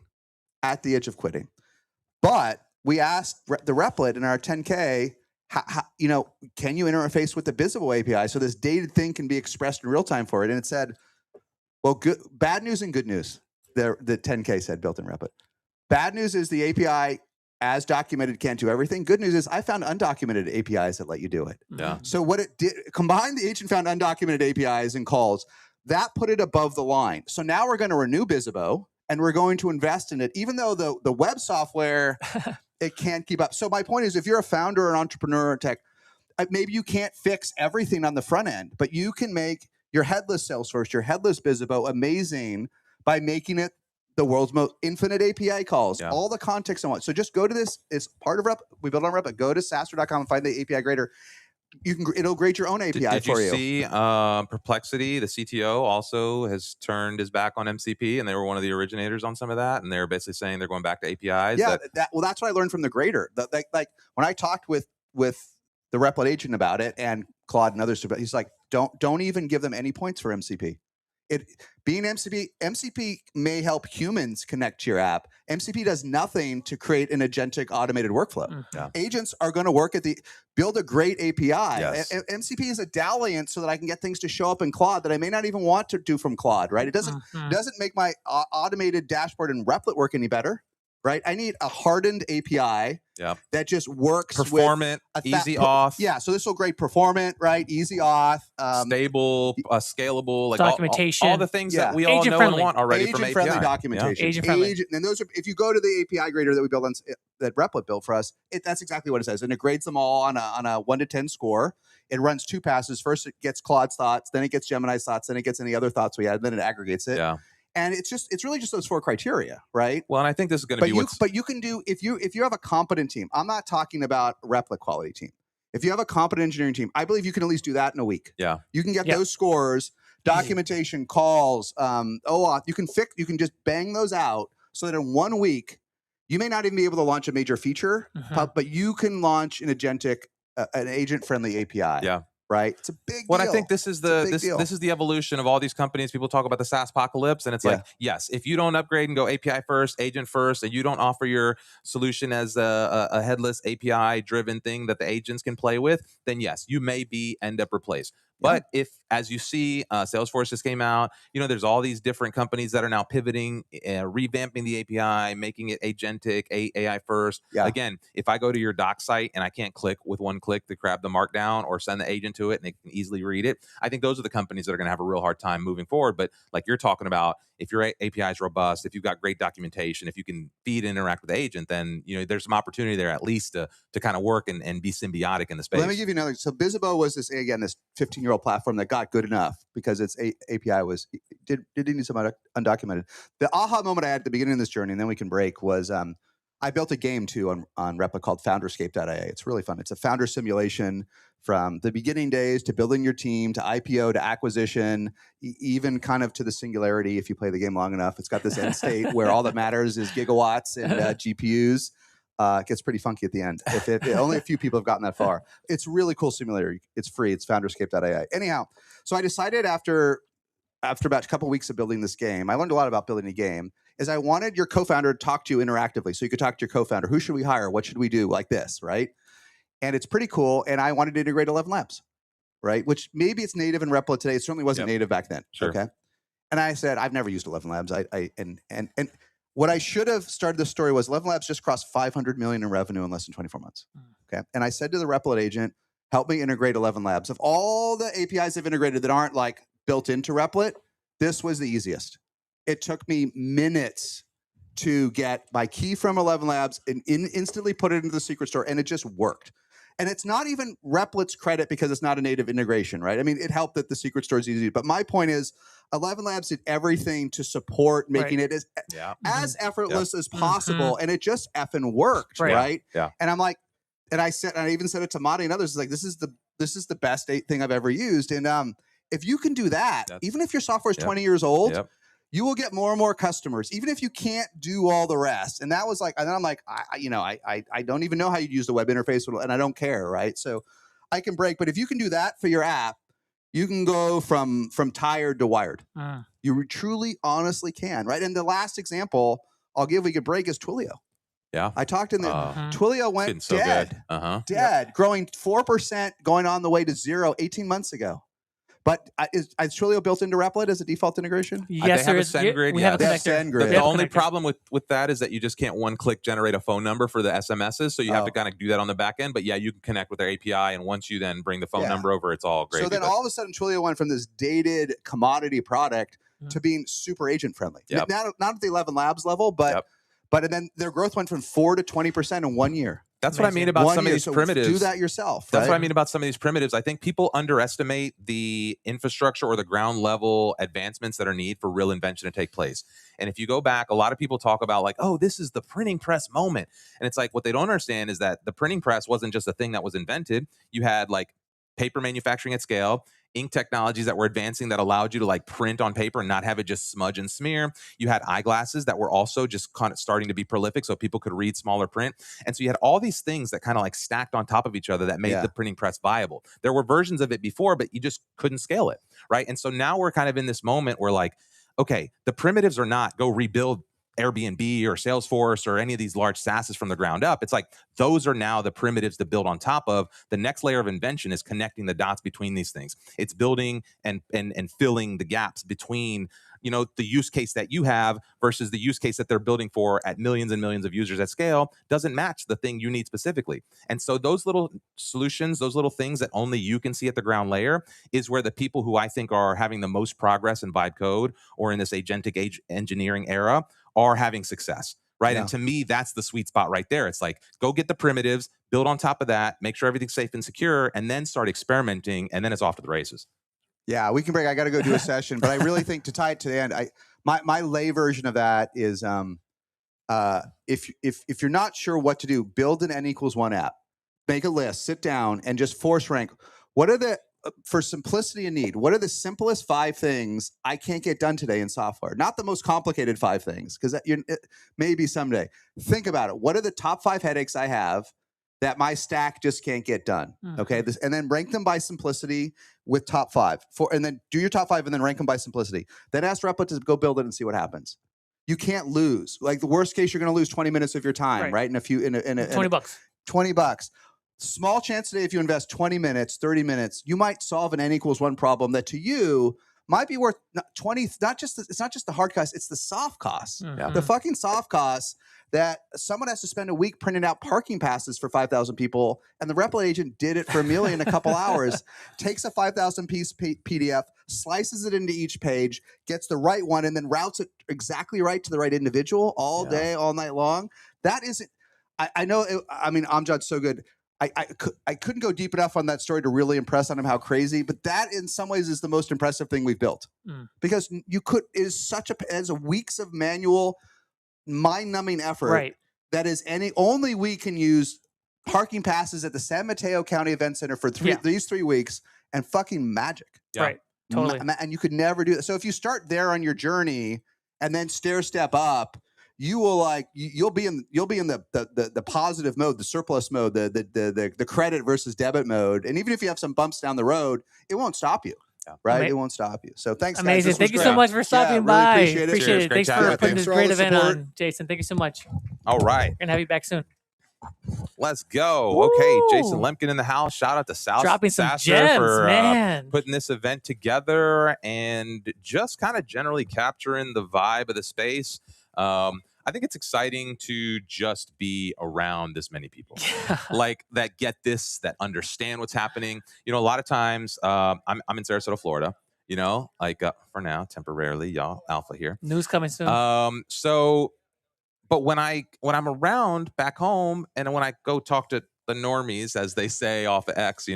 Speaker 9: But we asked the Replit in our 10K, can you interface with the Visible API so this dated thing can be expressed in real time for it? And it said, well, bad news and good news. The 10K said built in Replit. Bad news is the API as documented can't do everything. Good news is I found undocumented APIs that let you do it.
Speaker 2: Yeah.
Speaker 9: So what it did, combined the agent found undocumented APIs and calls, that put it above the line. So now we're going to renew Visibo and we're going to invest in it, even though the web software, it can't keep up. So my point is, if you're a founder or an entrepreneur or tech, maybe you can't fix everything on the front end, but you can make your headless Salesforce, your headless Visibo amazing by making it the world's most infinite API calls, all the context I want. So just go to this. It's part of Rep. We built on Replit. Go to SaaStr.com and find the API grader. It'll grade your own API
Speaker 2: did
Speaker 9: for you.
Speaker 2: Did you see Perplexity, the CTO, also has turned his back on MCP, and they were one of the originators on some of that, and they're basically saying they're going back to APIs.
Speaker 9: Yeah, that's what I learned from the grader. Like when I talked with the Replit agent about it and Claude and others, he's like, don't even give them any points for MCP. Being MCP may help humans connect to your app. MCP does nothing to create an agentic automated workflow. Agents are going to work build a great API.
Speaker 2: Yes.
Speaker 9: MCP is a dalliance so that I can get things to show up in Claude that I may not even want to do from Claude, right? It doesn't make my automated dashboard in Replit work any better, right? I need a hardened API that just works.
Speaker 2: Performant, easy auth.
Speaker 9: Yeah, so this will grade performant, right? Easy auth.
Speaker 2: Stable, scalable, like
Speaker 1: documentation.
Speaker 2: all the things that we all know and want already from API.
Speaker 9: Agent-friendly documentation.
Speaker 1: Agent-friendly.
Speaker 9: And those are, if you go to the API grader that we built that Replit built for us, that's exactly what it says. And it grades them all on a 1 to 10 score. It runs 2 passes. First, it gets Claude's thoughts, then it gets Gemini's thoughts, then it gets any other thoughts we had, then it aggregates it.
Speaker 2: Yeah.
Speaker 9: And it's really just those 4 criteria, right?
Speaker 2: Well, and I think this is going to be
Speaker 9: but you can do, if you have a competent team, I'm not talking about Replit quality team. If you have a competent engineering team, I believe you can at least do that in a week.
Speaker 2: Yeah.
Speaker 9: You can get those scores, documentation, calls, OAuth. You can just bang those out so that in 1 week, you may not even be able to launch a major feature, but you can launch an agentic, an agent-friendly API.
Speaker 2: Yeah.
Speaker 9: Right? It's a big deal.
Speaker 2: Well, I think this is this is the evolution of all these companies. People talk about the SaaS apocalypse, and it's like, yes, if you don't upgrade and go API first, agent first, and you don't offer your solution as a headless API driven thing that the agents can play with, then yes, you may end up replaced. But if, as you see, Salesforce just came out, there's all these different companies that are now pivoting, revamping the API, making it agentic, AI first. Again, if I go to your doc site and I can't click with 1 click to grab the markdown or send the agent to it and they can easily read it, I think those are the companies that are going to have a real hard time moving forward. But like you're talking about, if your API is robust, if you've got great documentation, if you can feed and interact with the agent, then there's some opportunity there at least to kind of work and be symbiotic in the space.
Speaker 9: Let me give you another. So Visibo was this 15-year-old platform that got good enough because its API did need some undocumented. The aha moment I had at the beginning of this journey, and then we can break, was I built a game too on Replit called Founderscape.ia. It's really fun. It's a founder simulation from the beginning days to building your team to IPO to acquisition, even kind of to the singularity if you play the game long enough. It's got this end state where all that matters is gigawatts and GPUs. It gets pretty funky at the end. If only a few people have gotten that far. It's a really cool simulator. It's free. It's Founderscape.ia. Anyhow, so I decided after about a couple of weeks of building this game, I learned a lot about building a game, is I wanted your co-founder to talk to you interactively. So you could talk to your co-founder. Who should we hire? What should we do? Like this, right? And it's pretty cool. And I wanted to integrate 11 Labs, right? Which maybe it's native in Replit today. It certainly wasn't native back then.
Speaker 2: Sure.
Speaker 9: Okay. And I said, I've never used 11 Labs. And what I should have started the story was 11 Labs just crossed 500 million in revenue in less than 24 months. Okay. And I said to the Replit agent, help me integrate 11 Labs. Of all the APIs I've integrated that aren't like built into Replit, this was the easiest. It took me minutes to get my key from 11 Labs and instantly put it into the secret store, and it just worked. And it's not even Replit's credit because it's not a native integration, right? I mean, it helped that the secret store is easy. But my point is, 11 Labs did everything to support making it as effortless as possible, and it just effing worked, right?
Speaker 2: Yeah.
Speaker 9: And I'm like, and I even said it to Madi and others, like, this is the best thing I've ever used. And if you can do that, even if your software is 20 years old, you will get more and more customers, even if you can't do all the rest. And that was like, and then I'm like, I don't even know how you'd use the web interface, and I don't care, right? So I can break. But if you can do that for your app, you can go from tired to wired. You truly, honestly can, right? And the last example I'll give we could break is Twilio.
Speaker 2: Yeah.
Speaker 9: I talked in the Twilio went
Speaker 2: so
Speaker 9: dead.
Speaker 2: Good.
Speaker 9: Dead, growing 4%, going on the way to 0 18 months ago. But is Twilio built into Replit as a default integration?
Speaker 1: Yes,
Speaker 2: they have a SendGrid.
Speaker 1: We have a connector.
Speaker 2: The only problem with that is that you just can't one-click generate a phone number for the SMSs, so you have to kind of do that on the back end. But yeah, you can connect with their API, and once you then bring the phone number over, it's all great.
Speaker 9: So then all of a sudden, Twilio went from this dated commodity product to being super agent friendly. Not at the 11 Labs level, but then their growth went from 4 to 20% in 1 year.
Speaker 2: That's what I mean about some of these primitives.
Speaker 9: Do that yourself.
Speaker 2: That's what I mean about some of these primitives. I think people underestimate the infrastructure or the ground level advancements that are needed for real invention to take place. And if you go back, a lot of people talk about like, oh, this is the printing press moment. And it's like, what they don't understand is that the printing press wasn't just a thing that was invented. You had like paper manufacturing at scale, ink technologies that were advancing that allowed you to like print on paper and not have it just smudge and smear. You had eyeglasses that were also just kind of starting to be prolific so people could read smaller print. And so you had all these things that kind of like stacked on top of each other that made the printing press viable. There were versions of it before, but you just couldn't scale it, right? And so now we're kind of in this moment where like, okay, the primitives are not go rebuild Airbnb or Salesforce or any of these large SaaSs from the ground up. It's like those are now the primitives to build on top of. The next layer of invention is connecting the dots between these things. It's building and filling the gaps between, you know, the use case that you have versus the use case that they're building for at millions and millions of users at scale doesn't match the thing you need specifically. And so those little solutions, those little things that only you can see at the ground layer is where the people who I think are having the most progress in Vibe code or in this agentic engineering era are having success, right? And to me, that's the sweet spot right there. It's like, go get the primitives, build on top of that, make sure everything's safe and secure, and then start experimenting, and then it's off to the races.
Speaker 9: Yeah, we can break. I got to go do a session, but I really think to tie it to the end, my lay version of that is if you're not sure what to do, build an N=1 app, make a list, sit down, and just force rank. What are the for simplicity and need, what are the simplest 5 things I can't get done today in software? Not the most complicated 5 things, because maybe someday. Think about it. What are the top 5 headaches I have that my stack just can't get done? Okay, and then rank them by simplicity with top 5. And then do your top 5 and then rank them by simplicity. Then ask Replit to go build it and see what happens. You can't lose. Like the worst case, you're going to lose 20 minutes of your time, right? In a few, in a
Speaker 1: $20.
Speaker 9: $20. Small chance today, if you invest 20 minutes, 30 minutes, you might solve an N=1 problem that to you might be worth 20. It's not just the hard costs, it's the soft costs. The fucking soft costs that someone has to spend a week printing out parking passes for 5,000 people, and the Replit agent did it for $1 million in a couple hours, takes a 5,000 piece PDF, slices it into each page, gets the right one, and then routes it exactly right to the right individual all day, all night long. That isn't, I know, I mean, Amjad's so good. I couldn't go deep enough on that story to really impress on him how crazy, but that in some ways is the most impressive thing we've built. Because it is a weeks of manual, mind-numbing effort that is only we can use parking passes at the San Mateo County Event Center for these 3 weeks and fucking magic.
Speaker 1: Right, totally.
Speaker 9: And you could never do that. So if you start there on your journey and then stair step up, you will you'll be in the positive mode, the surplus mode, the credit versus debit mode, and even if you have some bumps down the road, it won't stop you, right? It won't stop you. So thanks,
Speaker 1: amazing.
Speaker 9: Guys.
Speaker 1: Thank you so much for stopping by.
Speaker 9: Really appreciate it.
Speaker 1: Thanks for putting this great event on, Jason. Thank you so much.
Speaker 2: All right,
Speaker 1: we're gonna have you back soon.
Speaker 2: Let's go. Woo. Okay, Jason Lemkin in the house. Shout out to SaaStr for putting this event together and just kind of generally capturing the vibe of the space. I think it's exciting to just be around this many people, like that get this, that understand what's happening. You know, a lot of times I'm in Sarasota, Florida. You know, like for now, temporarily, y'all, alpha here.
Speaker 1: News coming soon.
Speaker 2: But when I'm around back home, and when I go talk to the normies, as they say off of X,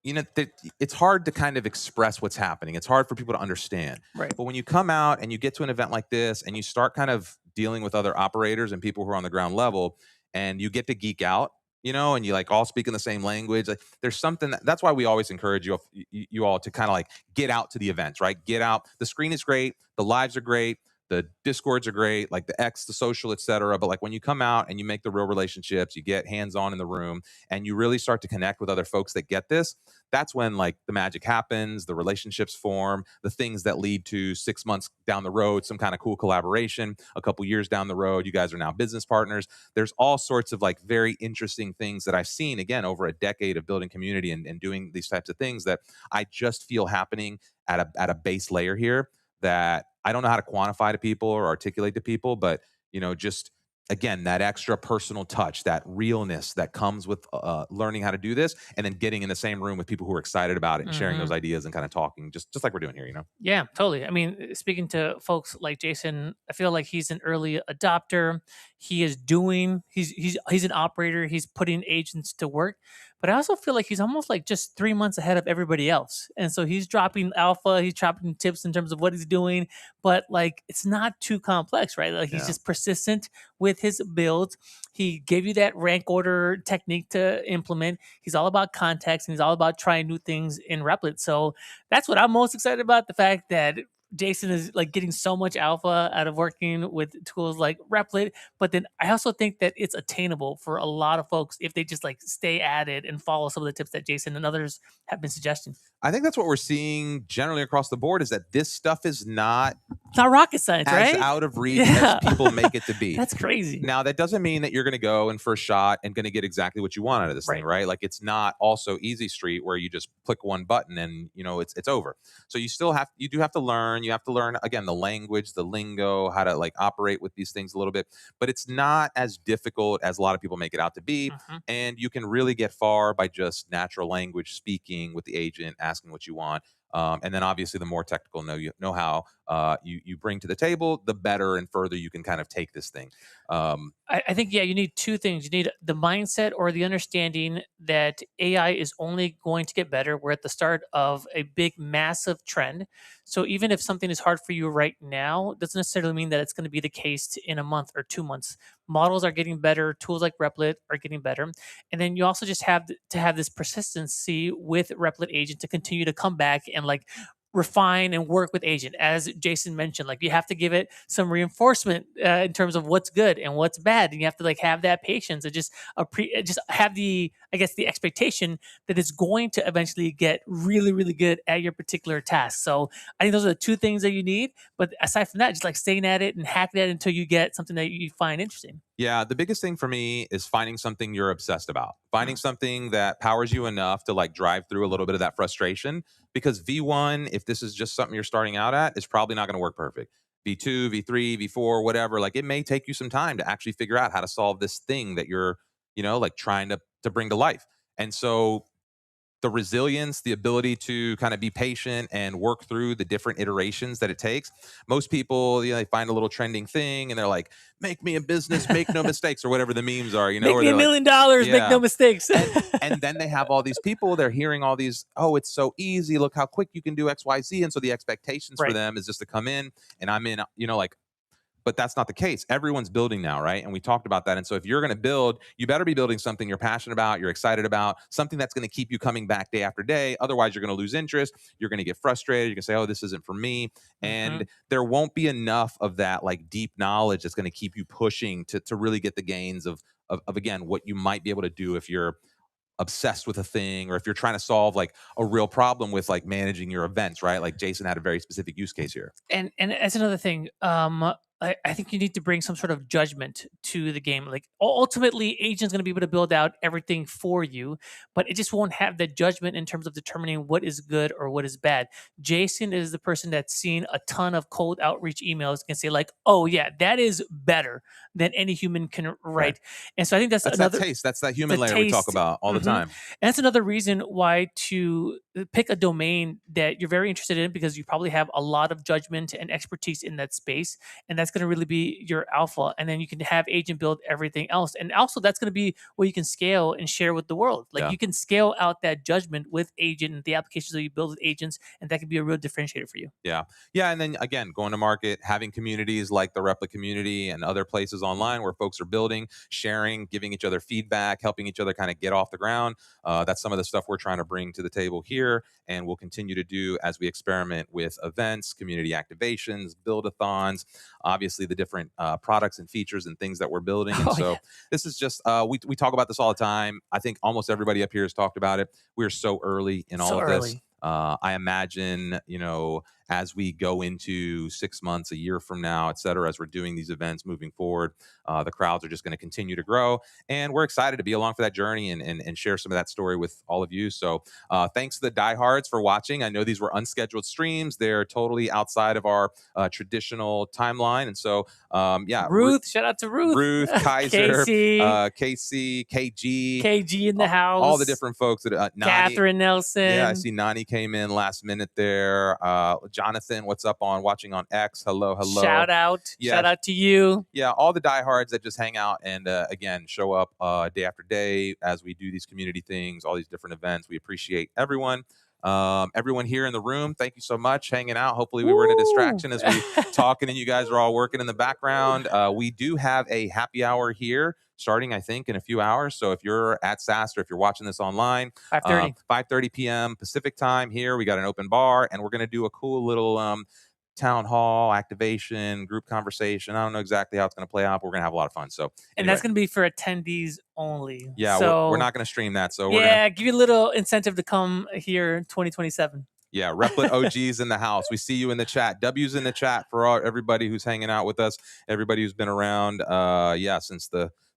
Speaker 2: it's hard to kind of express what's happening. It's hard for people to understand.
Speaker 1: Right.
Speaker 2: But when you come out and you get to an event like this and you start kind of dealing with other operators and people who are on the ground level, and you get to geek out, and you like all speak in the same language. Like there's something that's why we always encourage you all to kind of like get out to the events, right? Get out. The screen is great. The lives are great. the Discords are great, like the X, the social, etc. But like when you come out and you make the real relationships, you get hands-on in the room, and you really start to connect with other folks that get this, that's when like the magic happens, the relationships form, the things that lead to 6 months down the road, some kind of cool collaboration, a couple years down the road, you guys are now business partners. There's all sorts of like very interesting things that I've seen, again, over a decade of building community and doing these types of things that I just feel happening at a base layer here that I don't know how to quantify to people or articulate to people, but just again, that extra personal touch, that realness that comes with learning how to do this, and then getting in the same room with people who are excited about it and sharing those ideas and kind of talking, just like we're doing here,
Speaker 1: Yeah, totally. I mean, speaking to folks like Jason, I feel like he's an early adopter. He is doing. He's an operator. He's putting agents to work. But I also feel like he's almost like just 3 months ahead of everybody else. And so he's dropping alpha, he's dropping tips in terms of what he's doing, but like it's not too complex, right? Like he's just persistent with his builds. He gave you that rank order technique to implement. He's all about context, and he's all about trying new things in Replit. So that's what I'm most excited about, the fact that Jason is like getting so much alpha out of working with tools like Replit. But then I also think that it's attainable for a lot of folks if they just like stay at it and follow some of the tips that Jason and others have been suggesting.
Speaker 2: I think that's what we're seeing generally across the board, is that this stuff is not
Speaker 1: rocket science,
Speaker 2: as
Speaker 1: right?
Speaker 2: out of reach as people make it to be.
Speaker 1: That's crazy.
Speaker 2: Now, that doesn't mean that you're going to go in first shot and going to get exactly what you want out of this thing, right? Like it's not also easy street where you just click one button and it's over. So you do have to learn. You have to learn, again, the language, the lingo, how to like operate with these things a little bit. But it's not as difficult as a lot of people make it out to be. And you can really get far by just natural language speaking with the agent, asking what you want. And then obviously the more technical know-how you bring to the table, the better and further you can kind of take this thing.
Speaker 1: I think, you need two things. You need the mindset or the understanding that AI is only going to get better. We're at the start of a big, massive trend. So even if something is hard for you right now, doesn't necessarily mean that it's going to be the case in a month or 2 months. Models are getting better. Tools like Replit are getting better. And then you also just have to have this persistency with Replit Agent to continue to come back and like refine and work with agent. As Jason mentioned, like you have to give it some reinforcement in terms of what's good and what's bad, and you have to like have that patience and just have the expectation that it's going to eventually get really, really good at your particular task. So I think those are the two things that you need. But aside from that, just like staying at it and hacking at it until you get something that you find interesting.
Speaker 2: Yeah, the biggest thing for me is finding something you're obsessed about, finding something that powers you enough to like drive through a little bit of that frustration. Because V1, if this is just something you're starting out at, is probably not going to work perfect. V2, V3, V4, whatever, like it may take you some time to actually figure out how to solve this thing that you're, like trying to bring to life. And so the resilience, the ability to kind of be patient and work through the different iterations that it takes. Most people, they find a little trending thing and they're like, make me a business, make no mistakes, or whatever the memes are,
Speaker 1: Make me $1 million, make no mistakes.
Speaker 2: and then they have all these people, they're hearing all these, oh, it's so easy, look how quick you can do X, Y, Z. And so the expectations for them is just to come in and I'm in, but that's not the case. Everyone's building now, right? And we talked about that. And so if you're going to build, you better be building something you're passionate about, you're excited about, something that's going to keep you coming back day after day. Otherwise, you're going to lose interest. You're going to get frustrated. You're going to say, oh, this isn't for me. And there won't be enough of that like deep knowledge that's going to keep you pushing to really get the gains of again, what you might be able to do if you're obsessed with a thing, or if you're trying to solve like a real problem with like managing your events, right? Like Jason had a very specific use case here.
Speaker 1: And as another thing, I think you need to bring some sort of judgment to the game. Like ultimately, agent's going to be able to build out everything for you, but it just won't have the judgment in terms of determining what is good or what is bad. Jason is the person that's seen a ton of cold outreach emails, can say like, oh yeah, that is better than any human can write. Right. And so I think that's another
Speaker 2: that taste. That's that human layer we talk about all the time.
Speaker 1: And that's another reason why to pick a domain that you're very interested in, because you probably have a lot of judgment and expertise in that space. And that's going to really be your alpha. And then you can have agent build everything else. And also that's going to be where you can scale and share with the world. Like you can scale out that judgment with agent and the applications that you build with agents. And that can be a real differentiator for you.
Speaker 2: Yeah. Yeah. And then again, going to market, having communities like the Replit community and other places online where folks are building, sharing, giving each other feedback, helping each other kind of get off the ground. That's some of the stuff we're trying to bring to the table here. year, and we'll continue to do as we experiment with events, community activations, build-a-thons, obviously the different products and features and things that we're building. And so this is just, we talk about this all the time. I think almost everybody up here has talked about it. We're so early in all of this. I imagine, you know, as we go into 6 months, a year from now, et cetera, as we're doing these events moving forward, the crowds are just going to continue to grow. And we're excited to be along for that journey and share some of that story with all of you. So thanks to the diehards for watching. I know these were unscheduled streams. They're totally outside of our traditional timeline. And so, yeah.
Speaker 1: Ruth, shout out to Ruth.
Speaker 2: Ruth, Kaiser, Casey,
Speaker 1: KG in the house.
Speaker 2: All the different folks. That
Speaker 1: Catherine Nelson.
Speaker 2: Yeah, I see Nani came in last minute there. Jonathan, what's up watching on X? Hello.
Speaker 1: Shout out. Yeah. Shout out to you.
Speaker 2: Yeah, all the diehards that just hang out and again show up day after day as we do these community things, all these different events. We appreciate everyone. Everyone here in the room, thank you so much hanging out. Hopefully we weren't a distraction as we talking and you guys are all working in the background. We do have a happy hour here starting, I think, in a few hours. So if you're at SaaStr, if you're watching this online, 5:30 p.m. Pacific time here, we got an open bar and we're going to do a cool little town hall activation, group conversation. I don't know exactly how it's going to play out, but we're going to have a lot of fun. So,
Speaker 1: and that's going to be for attendees only.
Speaker 2: Yeah,
Speaker 1: so,
Speaker 2: we're not going to stream that. So,
Speaker 1: give you a little incentive to come here in 2027.
Speaker 2: Yeah, Replit OGs in the house. We see you in the chat. W's in the chat for everybody who's hanging out with us, everybody who's been around.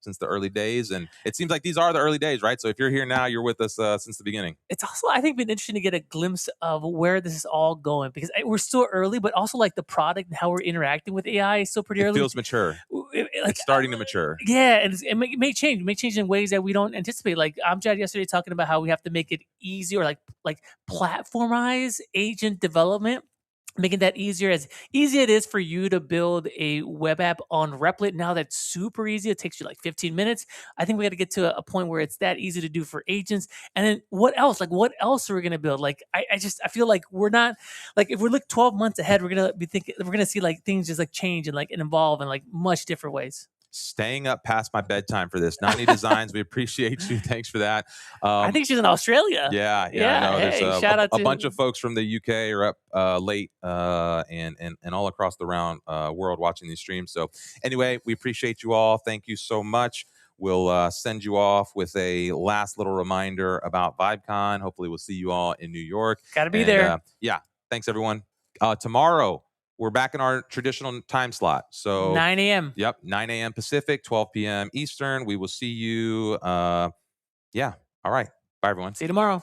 Speaker 2: Since the early days, and it seems like these are the early days, right? So if you're here now, you're with us since the beginning.
Speaker 1: It's also, I think, been interesting to get a glimpse of where this is all going because we're still early, but also like the product and how we're interacting with AI is still pretty early.
Speaker 2: It feels mature. It's starting to mature.
Speaker 1: Yeah, and it may change. It may change in ways that we don't anticipate. Like Amjad yesterday talking about how we have to make it easier, like platformize agent development. Making that easier, as easy it is for you to build a web app on Replit. Now that's super easy. It takes you like 15 minutes. I think we got to get to a point where it's that easy to do for agents. And then what else? Like what else are we going to build? Like I feel like we're not, like if we look 12 months ahead, we're going to be thinking, we're going to see like things just like change and like and evolve in like much different ways.
Speaker 2: Staying up past my bedtime for this. Nani Designs, we appreciate you. Thanks for that.
Speaker 1: I think she's in Australia.
Speaker 2: Yeah. No, there's
Speaker 1: shout out
Speaker 2: a bunch of folks from the UK are up late and all across the world watching these streams. So anyway, we appreciate you all. Thank you so much. We'll send you off with a last little reminder about VibeCon. Hopefully we'll see you all in New York.
Speaker 1: Got to be there.
Speaker 2: Yeah. Thanks, everyone. Tomorrow, we're back in our traditional time slot. So
Speaker 1: 9 a.m.
Speaker 2: Yep, 9 a.m. Pacific, 12 p.m. Eastern. We will see you. All right. Bye, everyone.
Speaker 1: See you tomorrow.